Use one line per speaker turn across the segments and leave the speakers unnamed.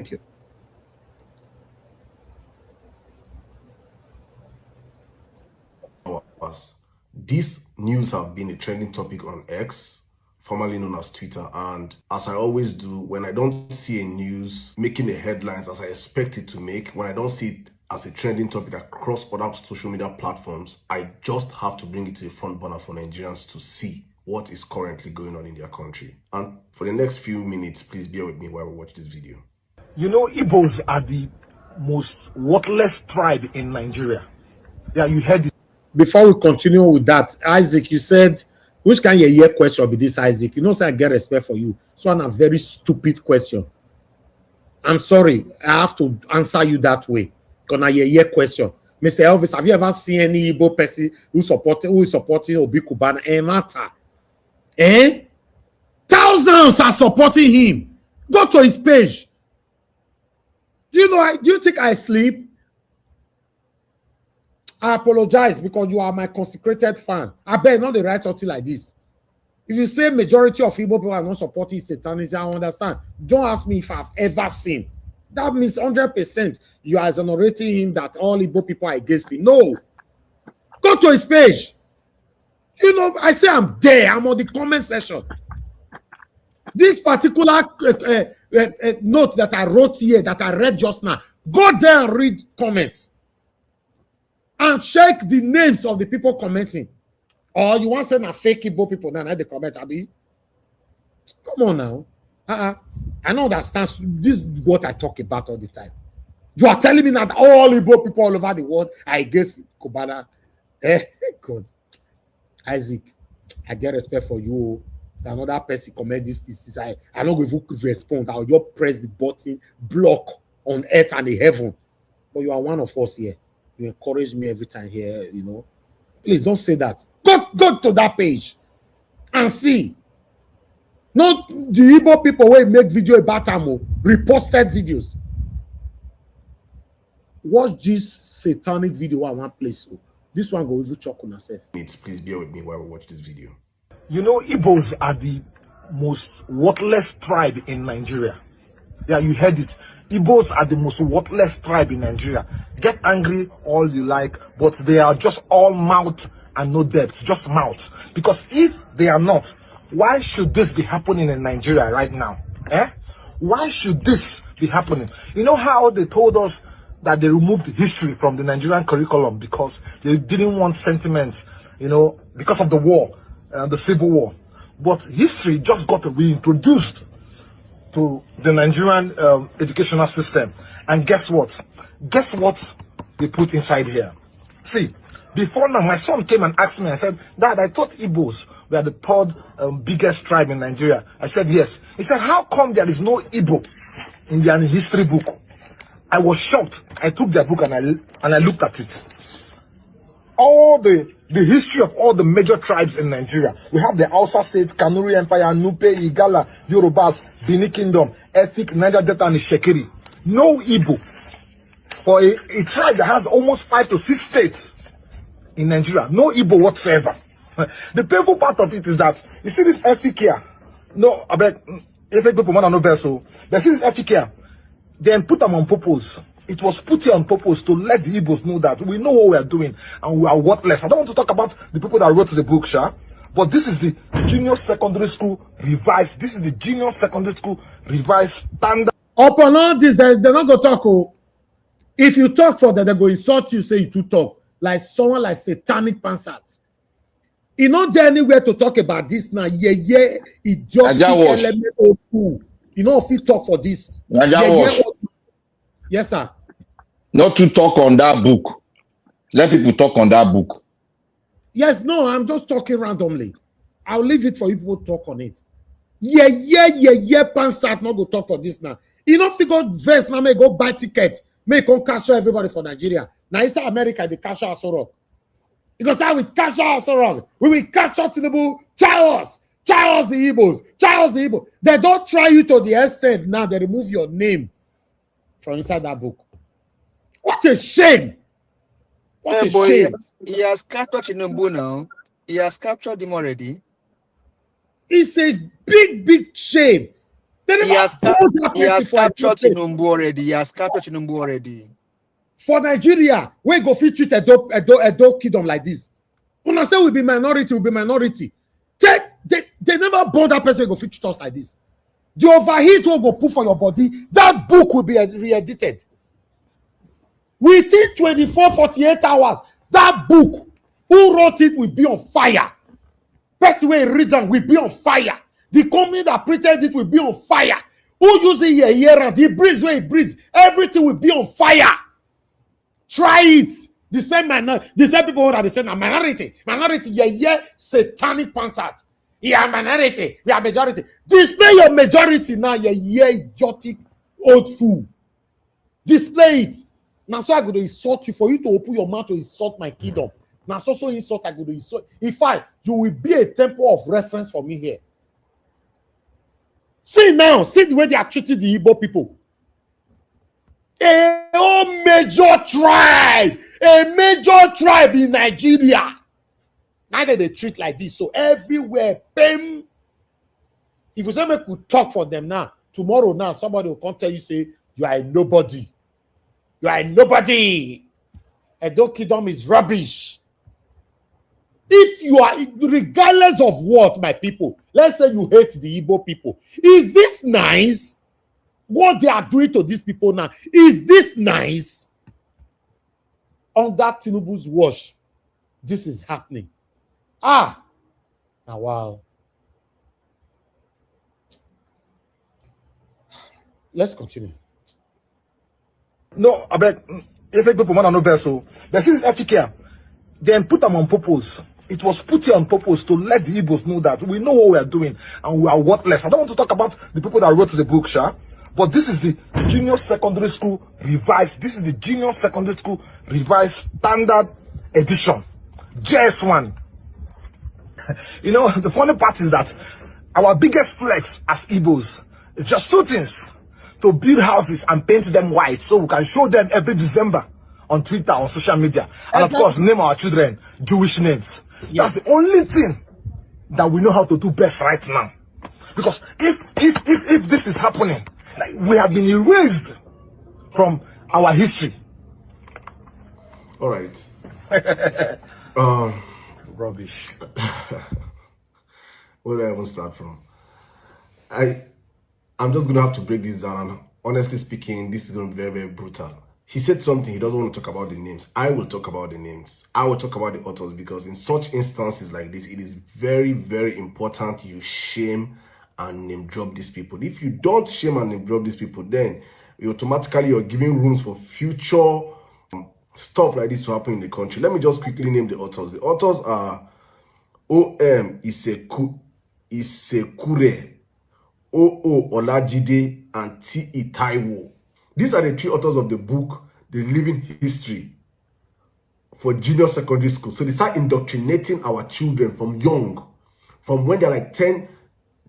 Thank you.
This news have been a trending topic on X, formerly known as Twitter, and as I always do, when I don't see a news making the headlines as I expect it to make, when I don't see it as a trending topic across other social media platforms, I just have to bring it to the front burner for Nigerians to see what is currently going on in their country. And for the next few minutes, please bear with me while we watch this video.
You know, Igbos are the most worthless tribe in Nigeria. Yeah, you heard it.
Before we continue with that, Isaac, you said, which kind of year question be this, Isaac? You know, say I get respect for you. So, a very stupid question. I'm sorry, I have to answer you that way. Because a year question. Mr. Elvis, have you ever seen any Igbo person who is supporting Obi Kubana? Matter. Thousands are supporting him. Go to his page. Do you think I sleep? I apologize because you are my consecrated fan. I better not the write something like this. If you say majority of Igbo people are not supporting Satanism, I understand. Don't ask me if I've ever seen. That means 100% you are exonerating him that all Igbo people are against him. No. Go to his page. You know, I say I'm there. I'm on the comment section. This particular note that I wrote here, that I read just now, go there and read comments. And check the names of the people commenting. Or you want to say na fake Igbo people now they comment, Abi? Come on now. I don't understand. This is what I talk about all the time. You are telling me that all Igbo people all over the world are against Kubana. God. Isaac, I get respect for you. If another person comment this, I don't go even respond. I'll just press the button, block on earth and the heaven. But you are one of us here. You encourage me every time here, you know. Please don't say that. Go to that page and see. Not the Igbo people who make video about Amo, reposted videos. Watch this satanic video at one place. So this one go even choke on herself.
Please bear with me while we watch this video.
You know, Igbos are the most worthless tribe in Nigeria. Yeah, you heard it. Igbos are the most worthless tribe in Nigeria. Get angry all you like, but they are just all mouth and no depth, just mouth. Because if they are not, why should this be happening in Nigeria right now? Why should this be happening? You know how they told us that they removed history from the Nigerian curriculum because they didn't want sentiments, you know, because of the war, the civil war. But history just got reintroduced to the Nigerian educational system. And guess what? Guess what they put inside here? See, before now, my son came and asked me, I said, Dad, I thought Igbos were the third biggest tribe in Nigeria. I said, yes. He said, how come there is no Igbo in their history book? I was shocked. I took their book and I looked at it. All the history of all the major tribes in Nigeria. We have the Hausa state, Kanuri Empire, Nupe, Igala, Yorubas, Bini Kingdom, Efik, Niger Delta, and Shekiri. No Igbo. For a tribe that has almost 5 to 6 states in Nigeria. No Igbo whatsoever. The painful part of it is that, you see this Efik here? No, I bet, Efik people want to know vessel. They see this Efik here. Then put them on purpose. It was put here on purpose to let the Igbos know that we know what we are doing and we are worthless. I don't want to talk about the people that wrote the book, but this is the junior secondary school revised. This is the junior secondary school revised standard.
Upon all this, they're not going to talk. Oh. If you talk for them, they're going to insult you, say you to talk. Like someone like satanic pansat. You not there anywhere to talk about this now. Idiotic element old school. You know if you talk for this. Yes, sir.
Not to talk on that book. Let people talk on that book.
Yes, no, I'm just talking randomly. I'll leave it for you people to talk on it. Pansat not go talk for this now. You know, if you go verse now, may go buy ticket, may come cash out everybody for Nigeria. Now it's America, they cash out so wrong. Because how we cash out so wrong. We will cash out Tinubu, Charles the Igbos. They don't try you to the extent now they remove your name from inside that book. What a shame! What a shame!
He has captured Tinubu now. He has captured him already.
It's a big shame. They
He
never
has,
hold that
he has
person for a
captured
place.
Tinubu already. He has captured Tinubu already.
For Nigeria, we go fit treat Edo kingdom like this. Una say we be minority. They never born that person go fit treat us like this. The overheat will go put for your body. That book will be re-edited. Within 24, 48 hours, that book, who wrote it will be on fire. Person wey read am will be on fire. The company that printed it will be on fire. Who use it here and the breeze where it breeze, everything will be on fire. Try it. The same people that they say minority, satanic pansat. You are minority, we are majority. Display your majority now, idiotic old fool. Display it. Now so I go to insult you for you to open your mouth to insult my kingdom. Now so insult I go to insult. You will be a temple of reference for me here. See now, see the way they are treating the Igbo people. A major tribe in Nigeria. Neither they treat like this. So everywhere, bam. If you say we could talk for them now, tomorrow now, somebody will come tell you, say, you are a nobody. You are a nobody. Edo Kingdom is rubbish. If you are, regardless of what, my people, let's say you hate the Igbo people. Is this nice? What they are doing to these people now, is this nice? Under Tinubu's watch, this is happening. Now, wow. Let's continue.
No, I bet if a people want to know vessel, but since FTK, then put them on purpose. It was put here on purpose to let the Igbos know that we know what we are doing and we are worthless. I don't want to talk about the people that wrote the book, Sha, but this is the junior secondary school revised. This is the junior secondary school revised standard edition, JS1. You know, the funny part is that our biggest flex as Igbos is just two things: to build houses and paint them white so we can show them every December on Twitter, on social media, and of course name our children Jewish names. Yes. That's the only thing that we know how to do best right now. Because if this is happening, like, we have been erased from our history.
All right.
Rubbish.
Where do I even start from? I'm just gonna have to break this down. And honestly speaking, this is gonna be very, very brutal. He said something, he doesn't want to talk about the names. I will talk about the names. I will talk about the authors, because in such instances like this, it is very, very important you shame and name drop these people. If you don't shame and name drop these people, then you're giving rooms for future stuff like this to happen in the country. Let me just quickly name the authors. The authors are O.M. Isekure, O.O. Olajide, and T.E. Taiwo. These are the three authors of the book, The Living History for Junior Secondary School. So they start indoctrinating our children from young, from when they're like 10,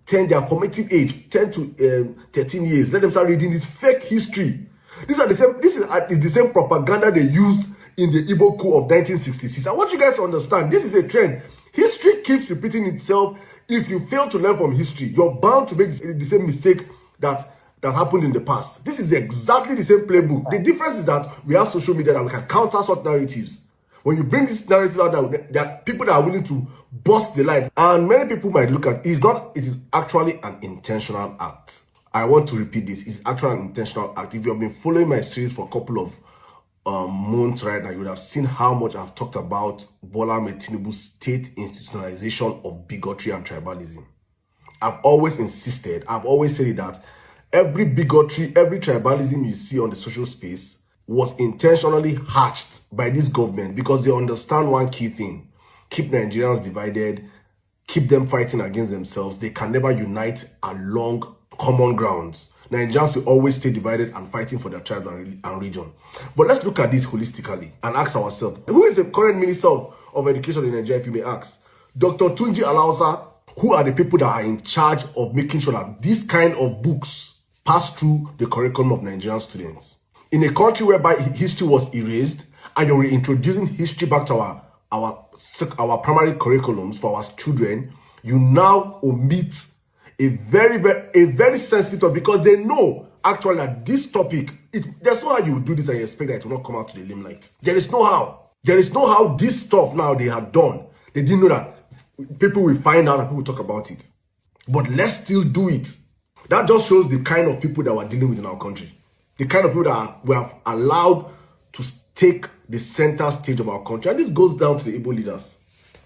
their formative age, 10 to 13 years. Let them start reading this fake history. This is the same propaganda they used in the Igbo coup of 1966. I want you guys to understand, this is a trend. History keeps repeating itself. If you fail to learn from history, you're bound to make the same mistake that happened in the past. This is exactly the same playbook. The difference is that we have social media that we can counter such narratives. When you bring this narrative out, there are people that are willing to bust the line. And many people might look at it is actually an intentional act. I want to repeat this. It's actually an intentional act. If you have been following my series for a couple of months right now, you would have seen how much I've talked about Bola Ahmed Tinubu's state institutionalization of bigotry and tribalism. I've always insisted, I've always said that every bigotry, every tribalism you see on the social space was intentionally hatched by this government, because they understand one key thing: keep Nigerians divided, keep them fighting against themselves. They can never unite along common grounds. Nigerians will always stay divided and fighting for their tribe and region. But let's look at this holistically and ask ourselves, who is the current Minister of Education in Nigeria, if you may ask? Dr. Tunji Alausa. Who are the people that are in charge of making sure that this kind of books pass through the curriculum of Nigerian students? In a country whereby history was erased, and you're reintroducing history back to our primary curriculums for our children, you now omit a very sensitive topic, because they know actually that this topic, there's no how you do this and you expect that it will not come out to the limelight. There is no how. There is no how this stuff now they have done. They didn't know that people will find out and people will talk about it. But let's still do it. That just shows the kind of people that we're dealing with in our country. The kind of people that we have allowed to take the center stage of our country. And this goes down to the Igbo leaders.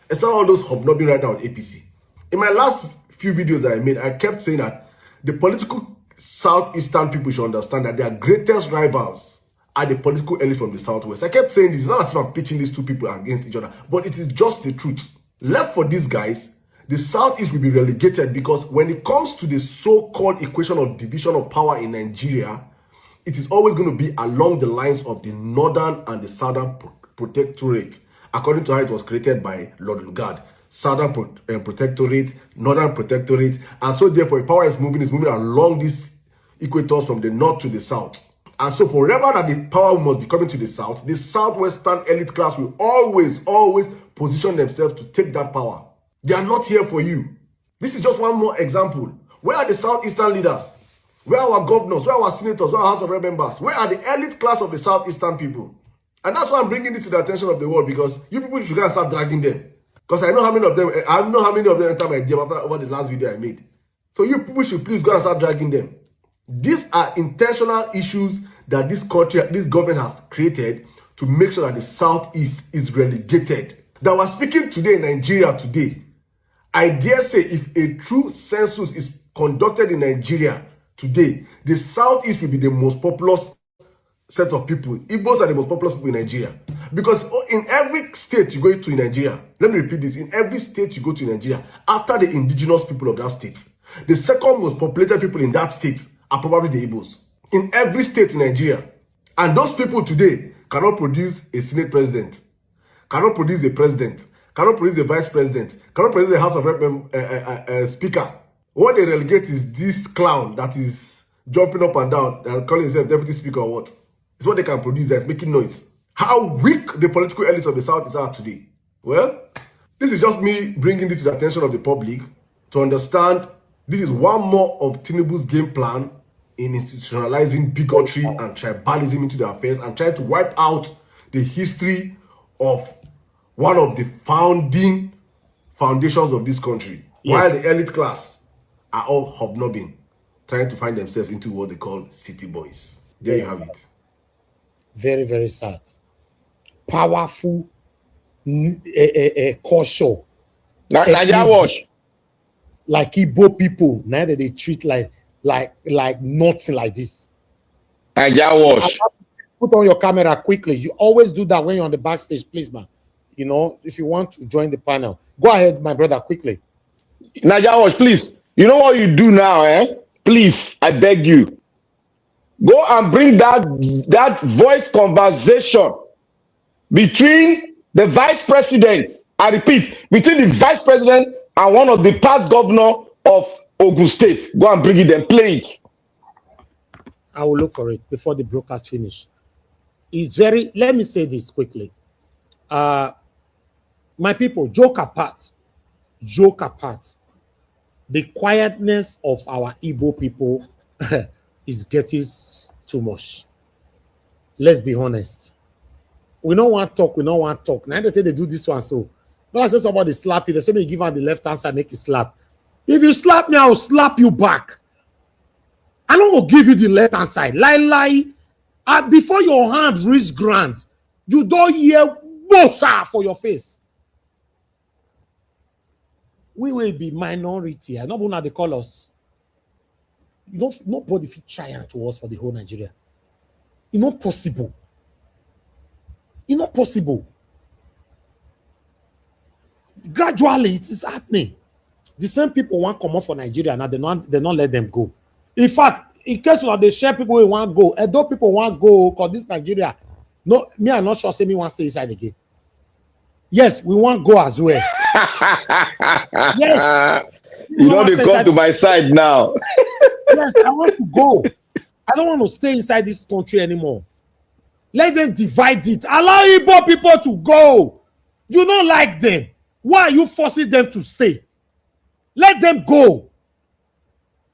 Especially all those hobnobbing right now with APC. In my last few videos that I made, I kept saying that the political southeastern people should understand that their greatest rivals are the political elite from the southwest. I kept saying this. It's not as if I'm pitching these two people against each other, but it is just the truth. Left for these guys, the southeast will be relegated, because when it comes to the so-called equation of division of power in Nigeria, it is always going to be along the lines of the northern and the southern protectorate, according to how it was created by Lord Lugard. Southern protectorate, northern protectorate, and so therefore if power is moving along these equators from the north to the south. And so forever that the power must be coming to the south, the southwestern elite class will always position themselves to take that power. They are not here for you. This is just one more example. Where are the southeastern leaders? Where are our governors? Where are our senators? Where are our House of Rep members? Where are the elite class of the southeastern people? And that's why I'm bringing it to the attention of the world, because you people should go and start dragging them. Because I know how many of them enter my DM over the last video I made. So you people should please go and start dragging them. These are intentional issues that this country, this government has created to make sure that the southeast is relegated. That we're speaking today in Nigeria today. I dare say if a true census is conducted in Nigeria today, the southeast will be the most populous set of people. Igbos are the most populous people in Nigeria. Because in every state you go to in Nigeria, let me repeat this, in every state you go to in Nigeria, after the indigenous people of that state, the second most populated people in that state are probably the Igbos. In every state in Nigeria. And those people today cannot produce a Senate president, cannot produce a president, cannot produce a vice president, cannot produce a House of Rep speaker. What they relegate is this clown that is jumping up and down, that calling himself deputy speaker or what. It's what they can produce, that's making noise. How weak the political elites of the South are today. Well, this is just me bringing this to the attention of the public to understand this is one more of Tinubu's game plan in institutionalizing bigotry and tribalism into the affairs and trying to wipe out the history of one of the founding foundations of this country. Yes. While the elite class are all hobnobbing, trying to find themselves into what they call city boys. There you have it.
Very, very sad. Powerful culture.
Naija wash.
Like Igbo people, now that they treat like nothing like this.
Naija wash.
Put on your camera quickly. You always do that when you're on the backstage, please, man. You know, if you want to join the panel. Go ahead, my brother, quickly.
Naija wash, please. You know what you do now, eh? Please, I beg you. Go and bring that voice conversation between the vice president, I repeat, between the vice president and one of the past governor of Ogun State. Go and bring it and play it.
I will look for it before the broadcast finish. It's very, let me say this quickly. My people, joke apart, the quietness of our Igbo people is getting too much. Let's be honest. We don't want to talk. Now they do this one, so when I say somebody slap you, they say me give her the left hand side, make it slap. If you slap me, I'll slap you back. I don't go give you the left hand side. Lie. Before your hand reach ground, you don't hear bossa for your face. We will be minority. I don't know how they call us. Nobody fit try to us for the whole Nigeria. It's not possible. It's not possible. Gradually, it is happening. The same people want to come off for Nigeria now. They not let them go. In fact, in case of they share people who want to go, and those people want to go because this Nigeria. No, me, I'm not sure. Say me want to stay inside again. Yes, we want to go as well. Yes.
You know they come to my side now.
Yes, I want to go. I don't want to stay inside this country anymore. Let them divide it. Allow Igbo people to go. You don't like them. Why are you forcing them to stay? Let them go.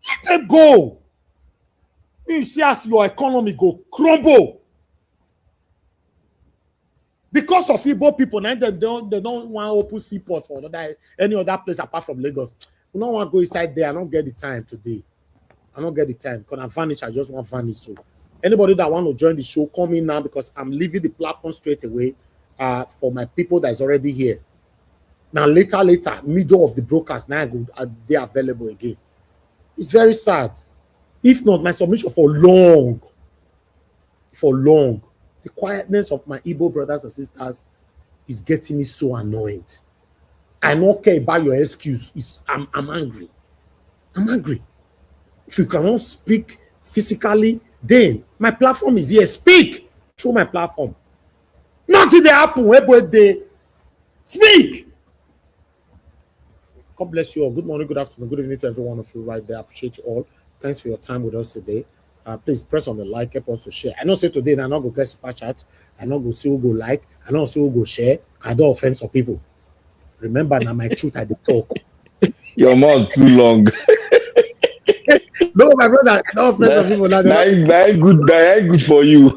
Let them go. You see as your economy go crumble. Because of Igbo people, now they don't want to open seaport for any other place apart from Lagos. We don't want to go inside there. I don't get the time today. I don't get the time. Because I vanish, I just want to vanish. So anybody that want to join the show, come in now because I'm leaving the platform straight away for my people that is already here. Now later, middle of the broadcast, now they are available again. It's very sad. If not, my submission for long, the quietness of my Igbo brothers and sisters is getting me so annoyed. I don't care about your excuse. I'm angry. I'm angry. If you cannot speak physically, then my platform is here. Speak through my platform. Nothing they happen every day. Speak. God bless you all. Good morning, good afternoon, good evening to every one of you right there. I appreciate you all. Thanks for your time with us today. Please press on the like, help us to share. I know say today I'm not going to get super chats. I'm not going to say who go like. I know say who go share. I don't offend some people. Remember now my truth I did talk.
Your mouth too long.
No, my brother, I don't offend some people. Now
Very good for you.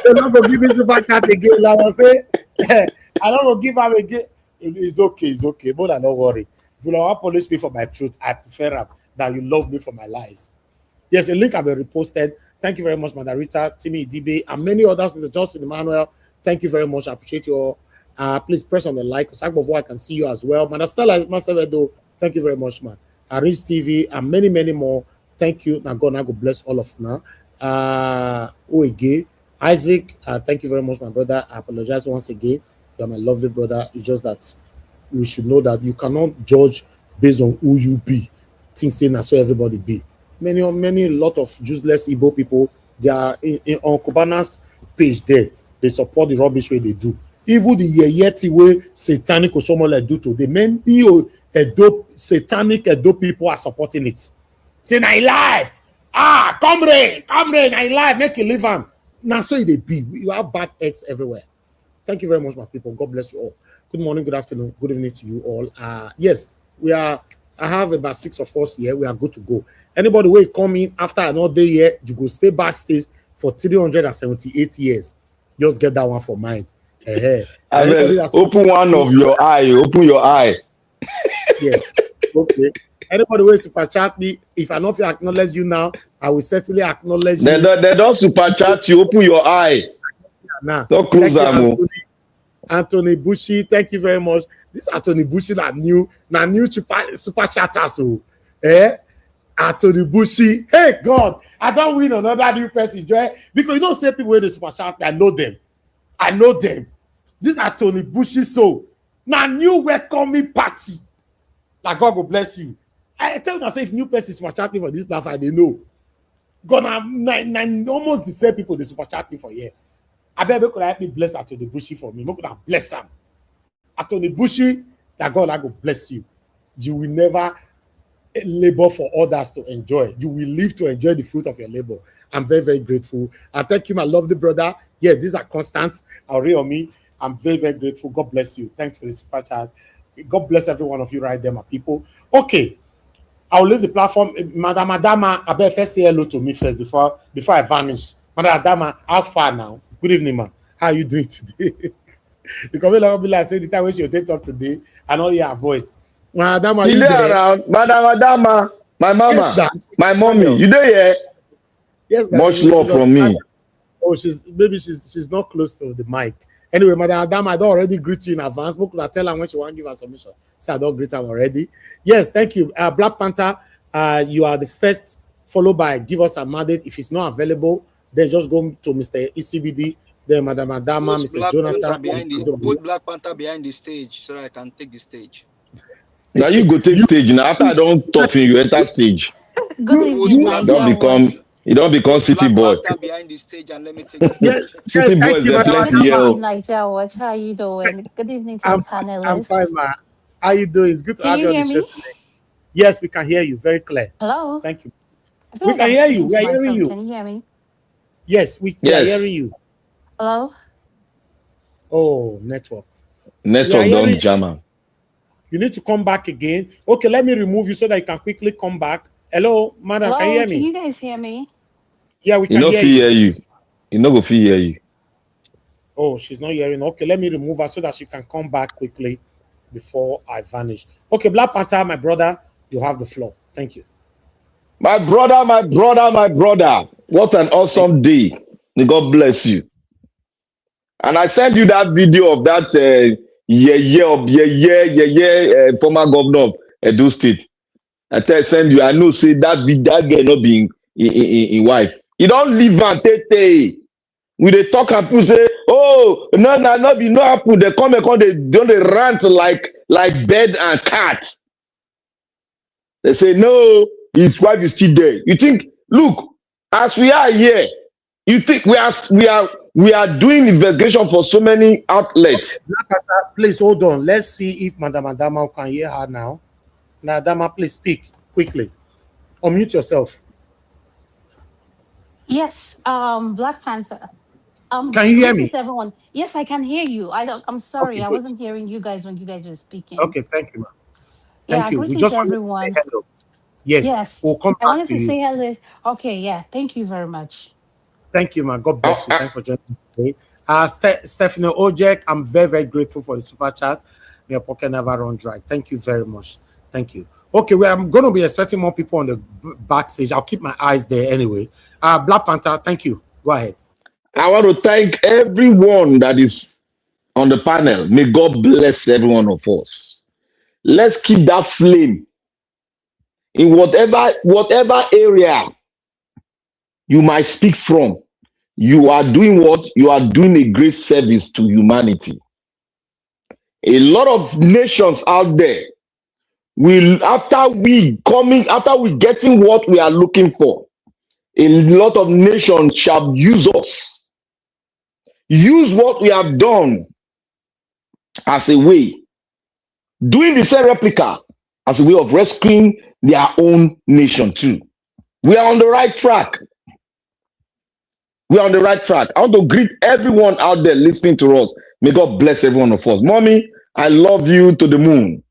they're not going to give me super chat again. Like I say, I don't going to give them again. It's okay. But don't worry. If you don't punish me for my truth, I prefer that you love me for my lies. Yes, a link have been reposted. Thank you very much, Madam Rita, Timmy DB, and many others, Mr. Johnson Emmanuel. Thank you very much. I appreciate you all. Please press on the like. Because I can see you as well. Madam Stella is Masevedo. Thank you very much, man. Aris TV and many more. Thank you. Now God bless all of you now. Oege, Isaac, thank you very much, my brother. I apologize once again. You're my lovely brother. It's just that you should know that you cannot judge based on who you be. Think saying that's so everybody be. Many lot of useless Igbo people, they are on Kubana's page there. They support the rubbish way they do. Even the Yeti way satanic Oshomole do today. Many satanic Edo people are supporting it. Say na life. Comrade, na life, make it live on. Now so they be. We have bad eggs everywhere. Thank you very much, my people. God bless you all. Good morning, good afternoon, good evening to you all. Yes, I have about 6 of us here. We are good to go. Anybody will come in after another year, you go stay backstage for 378 years. Just get that one for mind.
Open one of your eye. Open your eye.
Yes. Okay. Anybody will super chat me. If I know if you acknowledge you now, I will certainly acknowledge you.
They don't super chat you. Open your eye.
Nah.
Don't close them.
Anthony Bushi, thank you very much. This Anthony Bushi that new super chatters. Anthony Bushi. Hey God, I don't win another new person, because you don't say people with the super chat. I know them. This Anthony Bushi, so now new welcoming party. Like God will bless you. I tell myself if new person super chat me for this platform, they know. God, I'm almost the same people they super chat me for here. I bet could help me bless Anthony Bushi for me. Could I bless him? Anthony Bushi, that God I will bless you. You will never labor for others to enjoy. You will live to enjoy the fruit of your labor. I'm very, very grateful. I thank you, my lovely brother. Yeah, these are constants. On me. I'm very, very grateful. God bless you. Thanks for the super chat. God bless every one of you right there, my people. Okay. I'll leave the platform. Madam Adama, I better first say hello to me first before I vanish. Madam Adama, how far now? Good evening, man. How are you doing today? Because be like say the time when she take talk today, I know your voice. Madam Adama,
you there? Around? Madam Adama, my mama,
yes,
my mommy, you there? Yeah?
Yes,
much love from me.
Oh, she's not close to the mic. Anyway, Madam Adama, I don't already greet you in advance. But I tell her when she want to give her submission. So I don't greet her already. Yes, thank you. Black Panther, you are the first, followed by Give Us a Mandate. If it's not available, then just go to Mr. ECBD, then Madam Adama, Mr.
Black
Jonathan.
put Black Panther behind the stage so that I can take the stage.
Now you go take stage. Now after I don't talk you enter stage. You don't become city boy.
Behind the stage and let me take the stage.
City boys, they're plenty here.
Nigeria, what are you doing? Good evening to the panelists.
I'm fine, ma. How you doing? It's good to have you on the show today. Yes, we can hear you very clear.
Hello.
Thank you. We can hear you. We are hearing you.
Can you hear me?
Yes, we are hearing you.
Hello.
Oh, network.
Network don't jam.
You need to come back again. Okay, let me remove you so that you can quickly come back. Hello, madam, can you
Hello,
hear
can
me?
you guys hear me?
Yeah, we
You
can
know,
hear
fear
you.
you. You know, go fear you.
Oh, she's not hearing. Okay, let me remove her so that she can come back quickly before I vanish. Okay, Black Panther, my brother, you have the floor. Thank you.
My brother, my brother, my brother. What an
Thank
awesome day. May God bless you. And I sent you that video of that former governor of Edo State. Send you. I know say that girl not being in wife. You don't leave and take. We dey talk and people say, oh, no be no happen. They come and come, they don't they rant like bird and cat. They say, no, his wife is still there. You think, look, as we are here, you think we are doing investigation for so many outlets.
Black Panther, please hold on. Let's see if Madam Adama can hear her now. Madam Adama, please speak quickly. Unmute yourself.
Yes, Black Panther.
Can you hear me?
Greetings everyone. Yes, I can hear you. I'm
Okay,
sorry, I
good.
wasn't hearing you guys when you guys were speaking.
Okay, thank you, ma'am. Thank
Yeah,
you. We
greetings
just wanted to say
everyone.
hello. Yes, we'll
Yes,
come
I
back
wanted
to
to
you.
say hello. Okay, yeah, thank you very much.
Thank you, man. God bless you.
Uh,
Thanks for joining us today. Stephanie Ojek, I'm very, very grateful for the super chat. May your pocket never run dry. Thank you very much. Thank you. Okay, well, I'm going to be expecting more people on the backstage. I'll keep my eyes there anyway. Black Panther, thank you. Go ahead.
I want to thank everyone that is on the panel. May God bless every one of us. Let's keep that flame in whatever area you might speak from. You are doing what? You are doing a great service to humanity. A lot of nations out there will, after we getting what we are looking for, a lot of nations shall use us, use what we have done as a way, doing the same replica as a way of rescuing their own nation too. We are on the right track. We are on the right track. I want to greet everyone out there listening to us. May God bless every one of us. Mommy, I love you to the moon.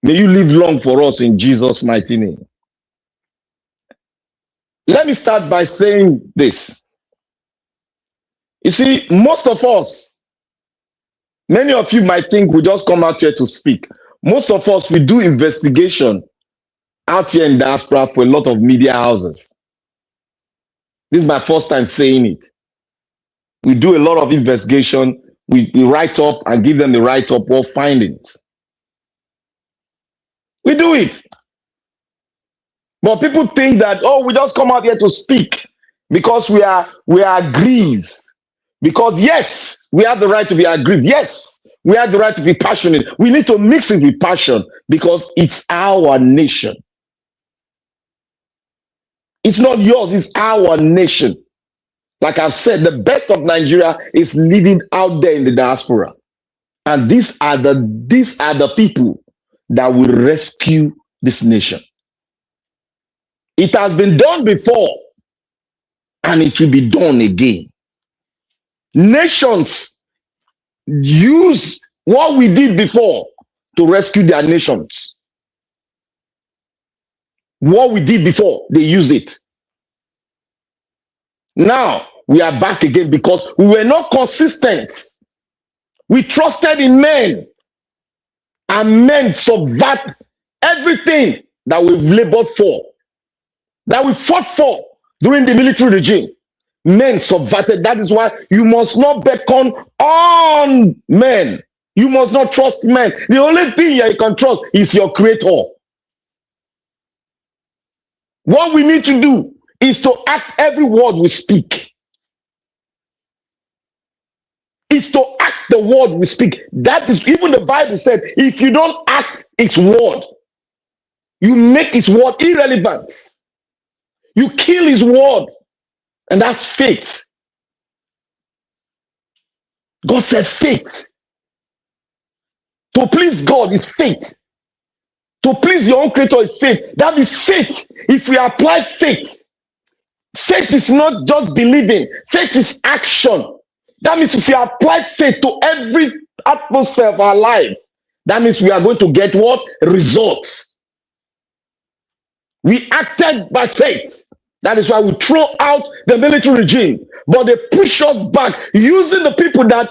May you live long for us in Jesus' mighty name. Let me start by saying this. You see, most of us, many of you might think we just come out here to speak. Most of us, we do investigation out here in diaspora for a lot of media houses. This is my first time saying it. We do a lot of investigation. We write up and give them the write-up of findings. We do it. But people think that, oh, we just come out here to speak because we are aggrieved. Because yes, we have the right to be aggrieved. Yes, we have the right to be passionate. We need to mix it with passion because it's our nation. It's not yours, it's our nation. Like I've said, the best of Nigeria is living out there in the diaspora. And these are the people that will rescue this nation. It has been done before, and it will be done again. Nations use what we did before to rescue their nations. What we did before, they use it. Now we are back again because we were not consistent. We trusted in men, and men subvert everything that we've labored for, that we fought for during the military regime. Men subverted. That is why you must not beckon on men. You must not trust men. The only thing you can trust is your creator. What we need to do is to act every word we speak. Is to act the word we speak. That is, even the Bible said, if you don't act its word, you make its word irrelevant. You kill his word. And that's faith. God said faith. To please God is faith. To please your own creator is faith. That is faith. If we apply faith, faith is not just believing. Faith is action. That means if we apply faith to every atmosphere of our life, that means we are going to get what? Results. We acted by faith. That is why we throw out the military regime. But they push us back using the people that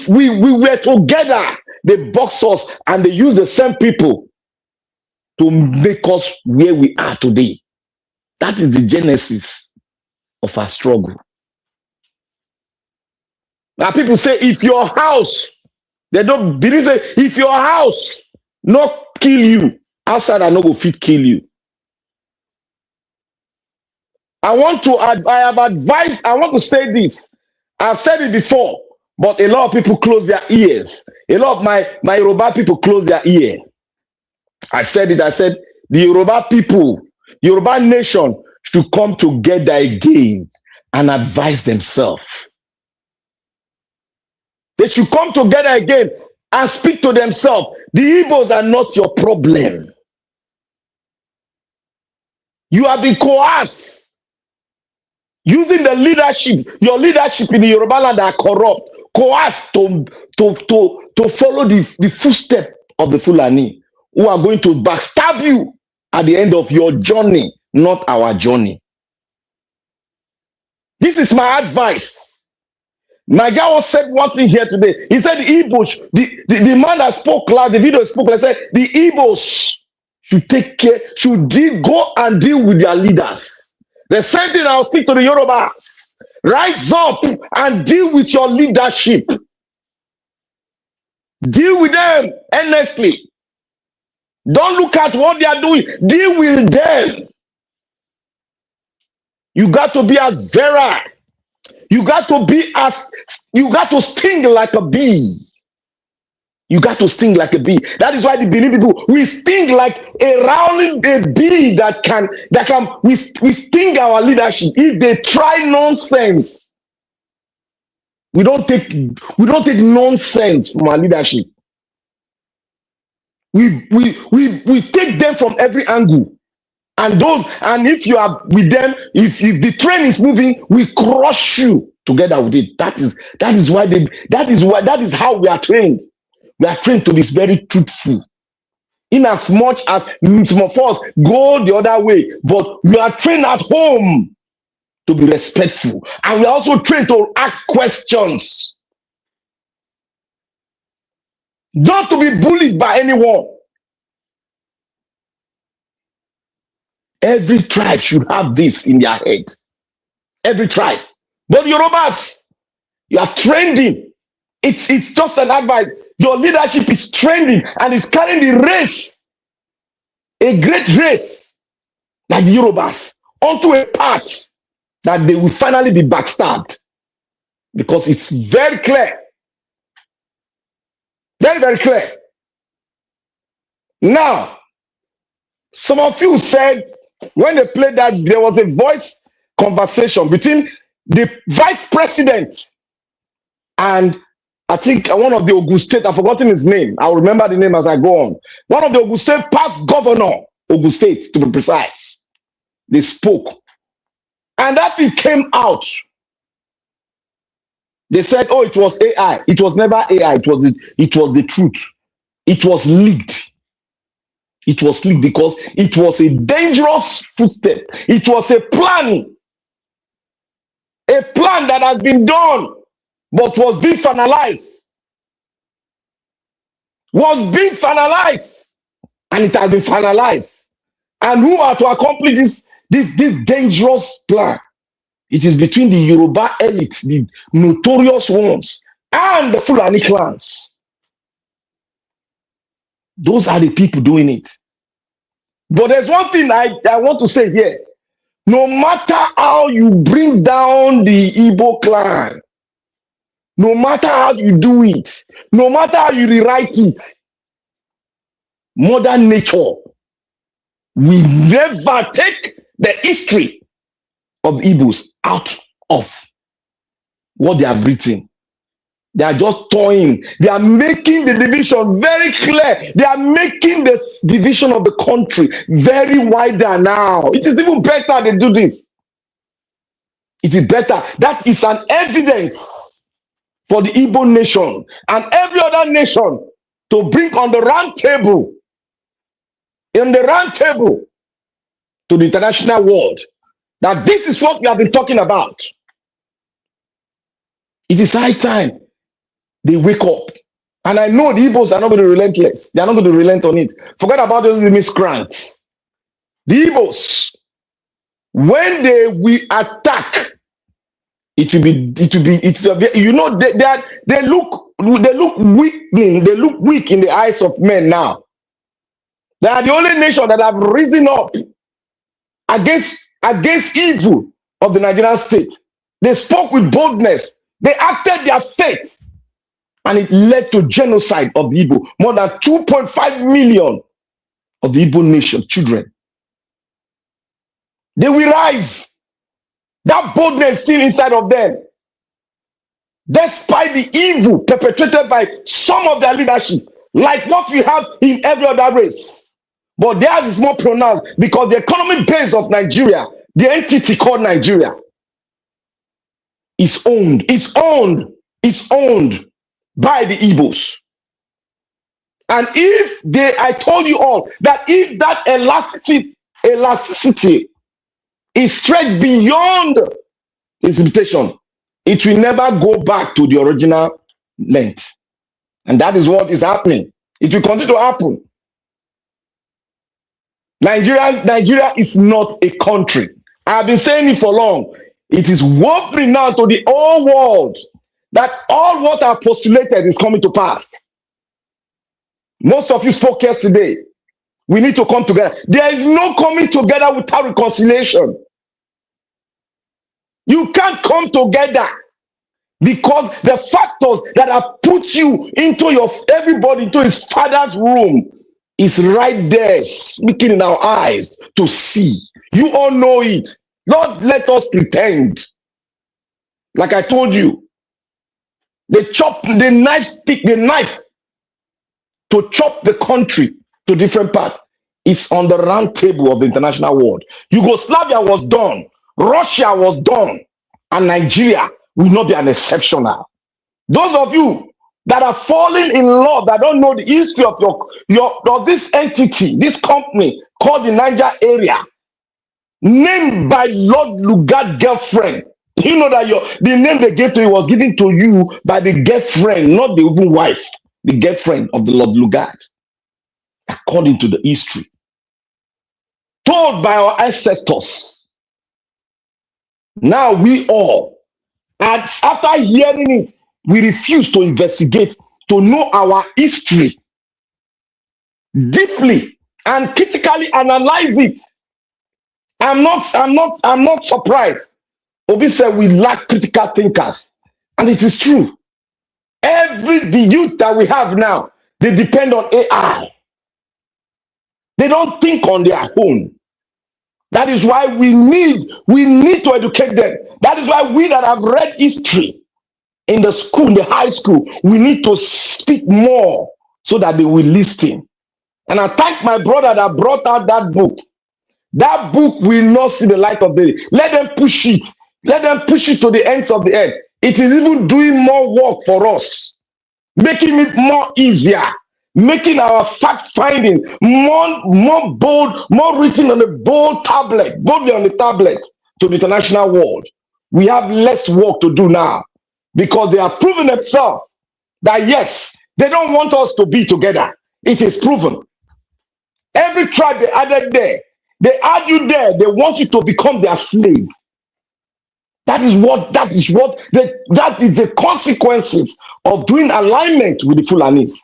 we were together. They box us and they use the same people to make us where we are today. That is the genesis of our struggle. Now people say, if your house, they don't believe, say, if your house not kill you, outside I no go fit kill you. I want to say this. I've said it before, but a lot of people close their ears. A lot of my Yoruba people close their ear. I said it. I said the Yoruba people, Yoruba nation should come together again and advise themselves. They should come together again and speak to themselves. The Igbos are not your problem. You have been coerced. Using the leadership, your leadership in the Yoruba land are corrupt, coerced to follow the footsteps of the Fulani, who are going to backstab you at the end of your journey, not our journey. This is my advice. My guy was said one thing here today. He said the Igbos, the man that spoke loud, the video spoke, I said the Igbos should take care, should go and deal with their leaders. The same thing I'll speak to the Yorubas. Rise up and deal with your leadership. Deal with them honestly. Don't look at what they are doing. Deal with them. You got to be as Vera. You got to sting like a bee. You got to sting like a bee. That is why the Benin people, we sting like a rounding bee we sting our leadership. If they try nonsense, we don't take nonsense from our leadership. We take them from every angle. And if you are with them, if the train is moving, we crush you together with it. That is how we are trained. We are trained to be very truthful. In as much as some of us go the other way, but we are trained at home to be respectful. And we are also trained to ask questions. Not to be bullied by anyone. Every tribe should have this in their head. Every tribe. But Yorubas, you are trending. It's just an advice. Your leadership is trending and is carrying the race, a great race, like the Yorubas, onto a path that they will finally be backstabbed. Because it's very clear. Very, very clear. Now, some of you said when they played that, there was a voice conversation between the vice president and I think one of the Ogun State, I've forgotten his name. I'll remember the name as I go on. One of the Ogun State past governor, Ogun State to be precise. They spoke. And that thing came out. They said, oh, it was AI. It was never AI. It was the truth. It was leaked. It was leaked because it was a dangerous footstep. It was a plan. A plan that has been done, but was being finalized. Was being finalized. And it has been finalized. And who are to accomplish this dangerous plan? It is between the Yoruba elites, the notorious ones, and the Fulani clans. Those are the people doing it. But there's one thing I want to say here. No matter how you bring down the Igbo clan, no matter how you do it, no matter how you rewrite it, Mother Nature will never take the history of the Igbos out of what they are breathing. They are just toying. They are making the division very clear. They are making the division of the country very wider now. It is even better they do this. It is better. That is an evidence for the Igbo nation and every other nation to bring on the round table. In the round table, to the international world that this is what we have been talking about. It is high time they wake up. And I know the Igbos are not going to relentless. They are not going to relent on it. Forget about those miscreants. The Igbos, when they will attack, it will be, you know, they look weak in the eyes of men now. They are the only nation that have risen up against evil of the Nigerian state. They spoke with boldness. They acted their faith. And it led to genocide of the Igbo. More than 2.5 million of the Igbo nation, children. They will rise. That boldness still inside of them. Despite the evil perpetrated by some of their leadership, like what we have in every other race. But theirs is more pronounced because the economic base of Nigeria, the entity called Nigeria, is owned by the Igbos. And if I told you all that if that elasticity is stretched beyond its limitation, it will never go back to the original length. And that is what is happening. It will continue to happen. Nigeria is not a country. I've been saying it for long. It is woefully now to the whole world that all what I postulated is coming to pass. Most of you spoke yesterday. We need to come together. There is no coming together without reconciliation. You can't come together because the factors that have put you into everybody into his father's room is right there, speaking in our eyes to see. You all know it. Don't let us pretend. Like I told you, they chop the knife to chop the country to different parts. It's on the round table of the international world. Yugoslavia was done, Russia was done, and Nigeria will not be an exception now. Those of you that are falling in love, that don't know the history of of this entity, this company called the Niger area, named by Lord Lugard's girlfriend. You know that the name they gave to you was given to you by the girlfriend, not the even wife, the girlfriend of the Lord Lugard, according to the history told by our ancestors. Now we all, and after hearing it, we refuse to investigate, to know our history deeply and critically analyze it. I'm not surprised. Obi said we lack critical thinkers, and it is true. The youth that we have now, they depend on AI. They don't think on their own. That is why we need to educate them. That is why we that have read history in the school, in the high school, we need to speak more so that they will listen. And I thank my brother that brought out that book. That book will not see the light of day. Let them push it. Let them push it to the ends of the earth. It is even doing more work for us, making it more easier, making our fact finding more bold, more written on a boldly on the tablet to the international world. We have less work to do now because they have proven themselves that yes, they don't want us to be together. It is proven. Every tribe they added there, they add you there, they want you to become their slave. That is the consequences of doing alignment with the Fulanis.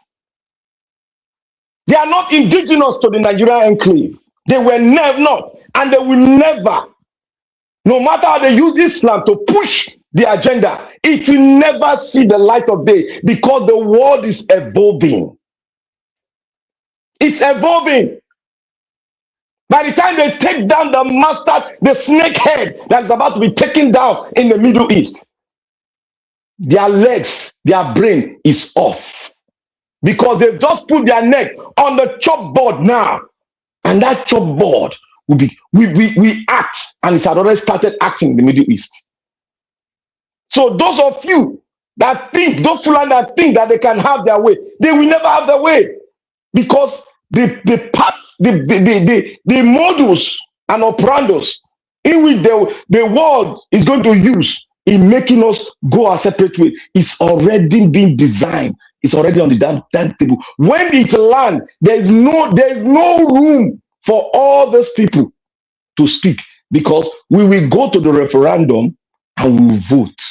They are not indigenous to the Nigerian enclave. They were never not, and they will never. No matter how they use Islam to push the agenda, it will never see the light of day because the world is evolving. It's evolving. By the time they take down the master, the snake head that is about to be taken down in the Middle East, their legs, their brain is off. Because they've just put their neck on the chopboard now. And that chopboard will be, we act, and it had already started acting in the Middle East. So those of you that think, those Fulani that think that they can have their way, they will never have their way. Because the modus and operandos in which the world is going to use in making us go our separate way. It's already been designed. It's already on the damn table. When it lands, there's no room for all those people to speak, because we will go to the referendum and we will vote.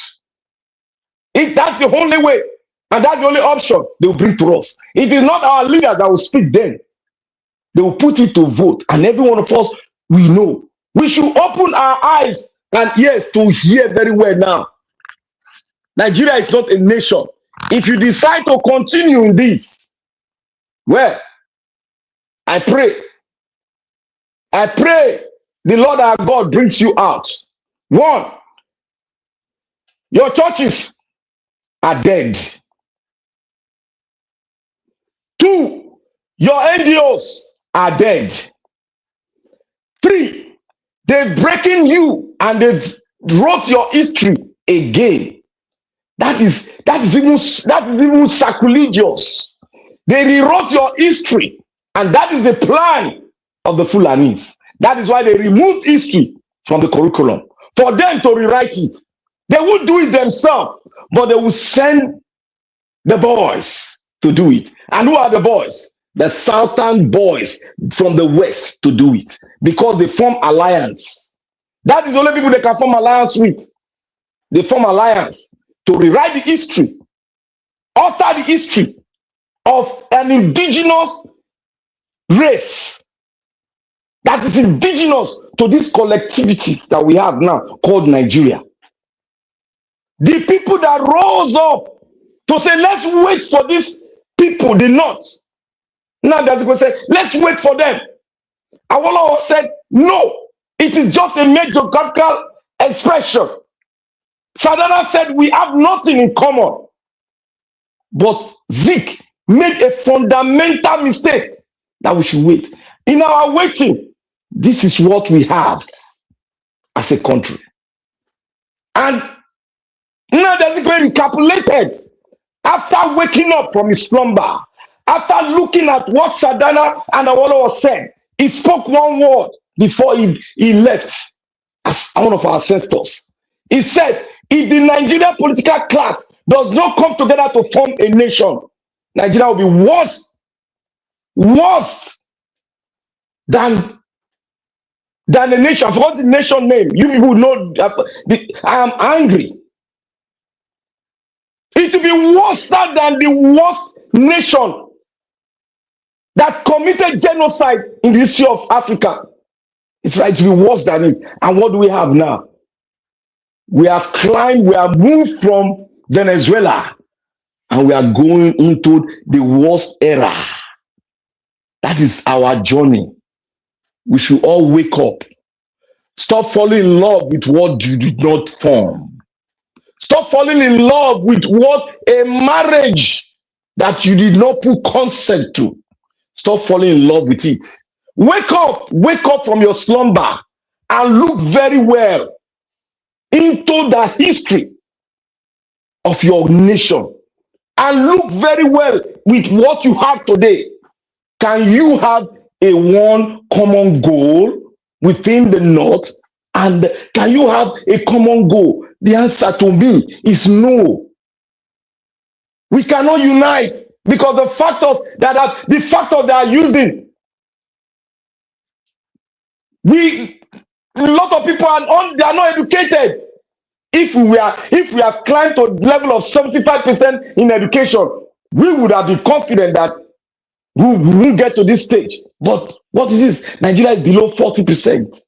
If that's the only way, and that's the only option they will bring to us. It is not our leaders that will speak then. They will put it to vote, and every one of us, we know. We should open our eyes and ears to hear very well now. Nigeria is not a nation. If you decide to continue in this, well, I pray the Lord our God brings you out. One, your churches are dead. Two, your NGOs are dead. Three, they're breaking you and they've wrote your history again. That is even sacrilegious. They rewrote your history, and that is the plan of the Fulanis. That is why they removed history from the curriculum, for them to rewrite it. They would do it themselves, but they will send the boys to do it. And who are the boys? The southern boys from the west to do it, because they form alliance. That is the only people they can form alliance with. They form alliance to rewrite the history, alter the history of an indigenous race that is indigenous to these collectivities that we have now called Nigeria. The people that rose up to say, let's wait for these people, the North. Now that's going to say, let's wait for them. Awolowo said, no, it is just a geographical expression. Sadana said, we have nothing in common. But Zeke made a fundamental mistake that we should wait. In our waiting, this is what we have as a country. And now Zeke recapitulated after waking up from his slumber, after looking at what Sadana and Awolowo said. He spoke one word before he left as one of our ancestors. He said, if the Nigerian political class does not come together to form a nation, Nigeria will be worse than the nation. I forgot the nation name. You people know, I am angry. It will be worse than the worst nation that committed genocide in the history of Africa. It's right to be worse than it. And what do we have now? We have climbed, we have moved from Venezuela, and we are going into the worst era. That is our journey. We should all wake up. Stop falling in love with what you did not form. Stop falling in love with what a marriage that you did not put consent to. Stop falling in love with it. Wake up from your slumber and look very well into the history of your nation, and look very well with what you have today. Can you have a one common goal within the North? And can you have a common goal? The answer to me is no. We cannot unite because the factors that are using, a lot of people they are not educated. If we have climbed to the level of 75% in education, we would have been confident that we will get to this stage. But what is this? Nigeria is below 40%.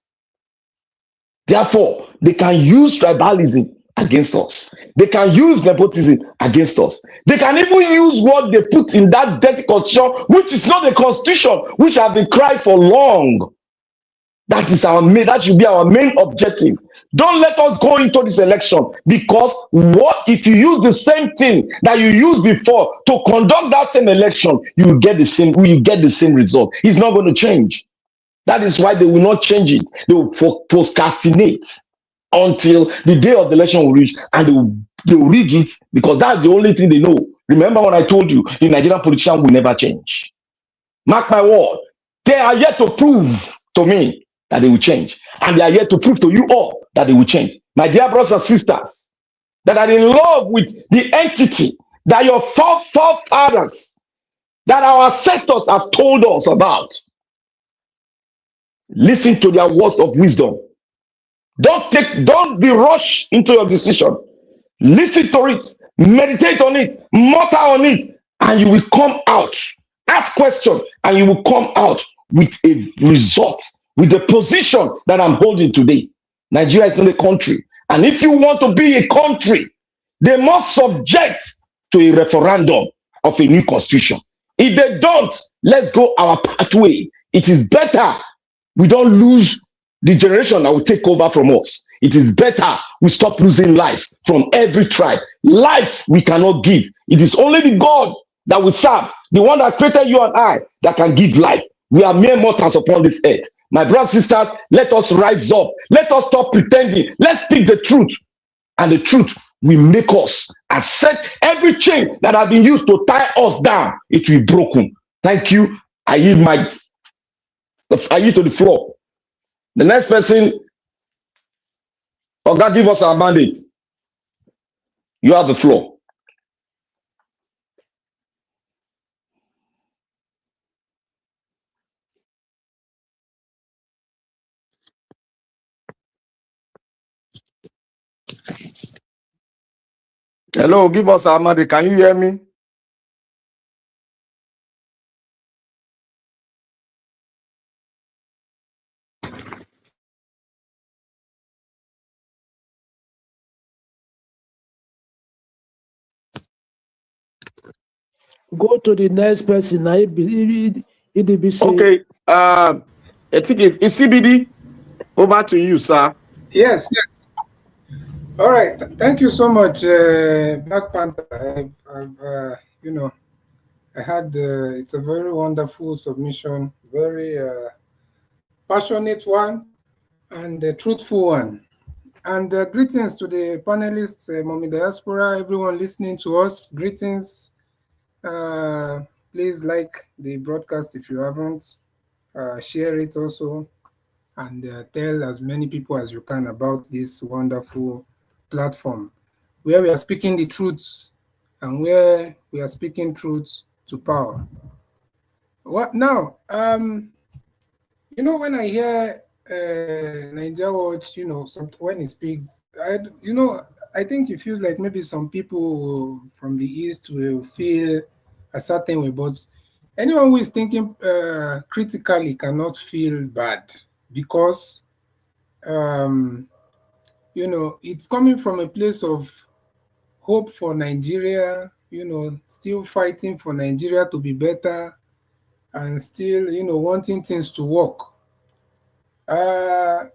Therefore, they can use tribalism against us. They can use nepotism against us. They can even use what they put in that dirty constitution, which is not a constitution, which has been cried for long. That should be our main objective. Don't let us go into this election, because what if you use the same thing that you used before to conduct that same election, you will get the same result. It's not going to change. That is why they will not change it. They will procrastinate until the day of the election will reach, and they will rig it, because that's the only thing they know. Remember when I told you the Nigerian politician will never change. Mark my word. They are yet to prove to me that they will change. And they are here to prove to you all that they will change. My dear brothers and sisters, that are in love with the entity that your forefathers, that our ancestors have told us about. Listen to their words of wisdom. Don't be rushed into your decision. Listen to it, meditate on it, mutter on it, and you will come out. Ask questions, and you will come out with a result, with the position that I'm holding today. Nigeria is not a country. And if you want to be a country, they must subject to a referendum of a new constitution. If they don't, let's go our pathway. It is better we don't lose the generation that will take over from us. It is better we stop losing life from every tribe. Life we cannot give. It is only the God that we serve, the one that created you and I, that can give life. We are mere mortals upon this earth. My brothers and sisters, let us rise up. Let us stop pretending. Let's speak the truth. And the truth will make us accept every chain that has been used to tie us down. It will be broken. Thank you. I yield to the floor. The next person, God give us our mandate. You have the floor. Hello, give us our mandate. Can you hear me?
Go to the next person.
Okay. I think it's CBD. Over to you, sir.
Yes. All right. Thank you so much, Black Panther. I had it's a very wonderful submission, very passionate one, and a truthful one. And greetings to the panelists, Mommy Diaspora, everyone listening to us. Greetings. Please like the broadcast if you haven't. Share it also, and tell as many people as you can about this wonderful platform where we are speaking the truth and where we are speaking truth to power. What now? When I hear Niger Watch, when he speaks, I think it feels like maybe some people from the East will feel a certain way, but anyone who is thinking critically cannot feel bad because, it's coming from a place of hope for Nigeria, still fighting for Nigeria to be better and still, wanting things to work. And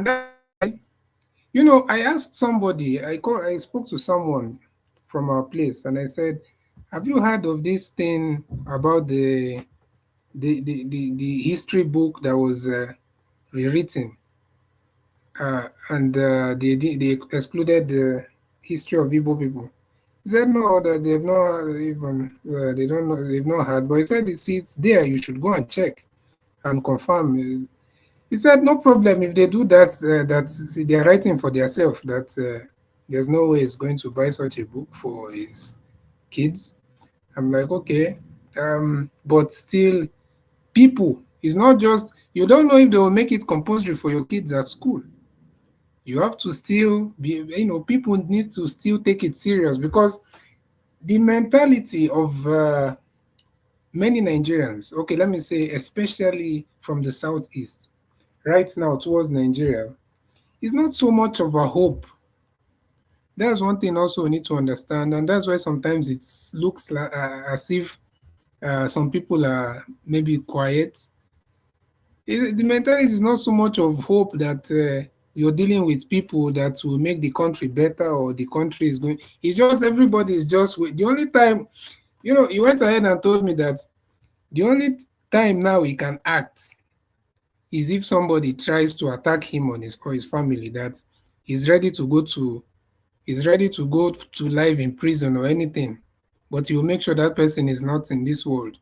that, I asked somebody, I spoke to someone from our place and I said, have you heard of this thing about the history book that was rewritten? And they excluded the history of Igbo people. He said no, that they've not even they don't know, they've not heard. But he said it's there. You should go and check and confirm. He said no problem if they do that. That they're writing for themselves. That there's no way he's going to buy such a book for his kids. I'm like, okay, but still, people. It's not just you don't know if they will make it compulsory for your kids at school. You have to still be, people need to still take it serious because the mentality of many Nigerians, okay, let me say, especially from the Southeast, right now towards Nigeria, is not so much of a hope. That's one thing also we need to understand, and that's why sometimes it looks like, as if some people are maybe quiet. The mentality is not so much of hope that you're dealing with people that will make the country better or the country is going. It's just everybody is just the only time, he went ahead and told me that the only time now he can act is if somebody tries to attack him on or his family, that he's ready to go to life in prison or anything, but he will make sure that person is not in this world.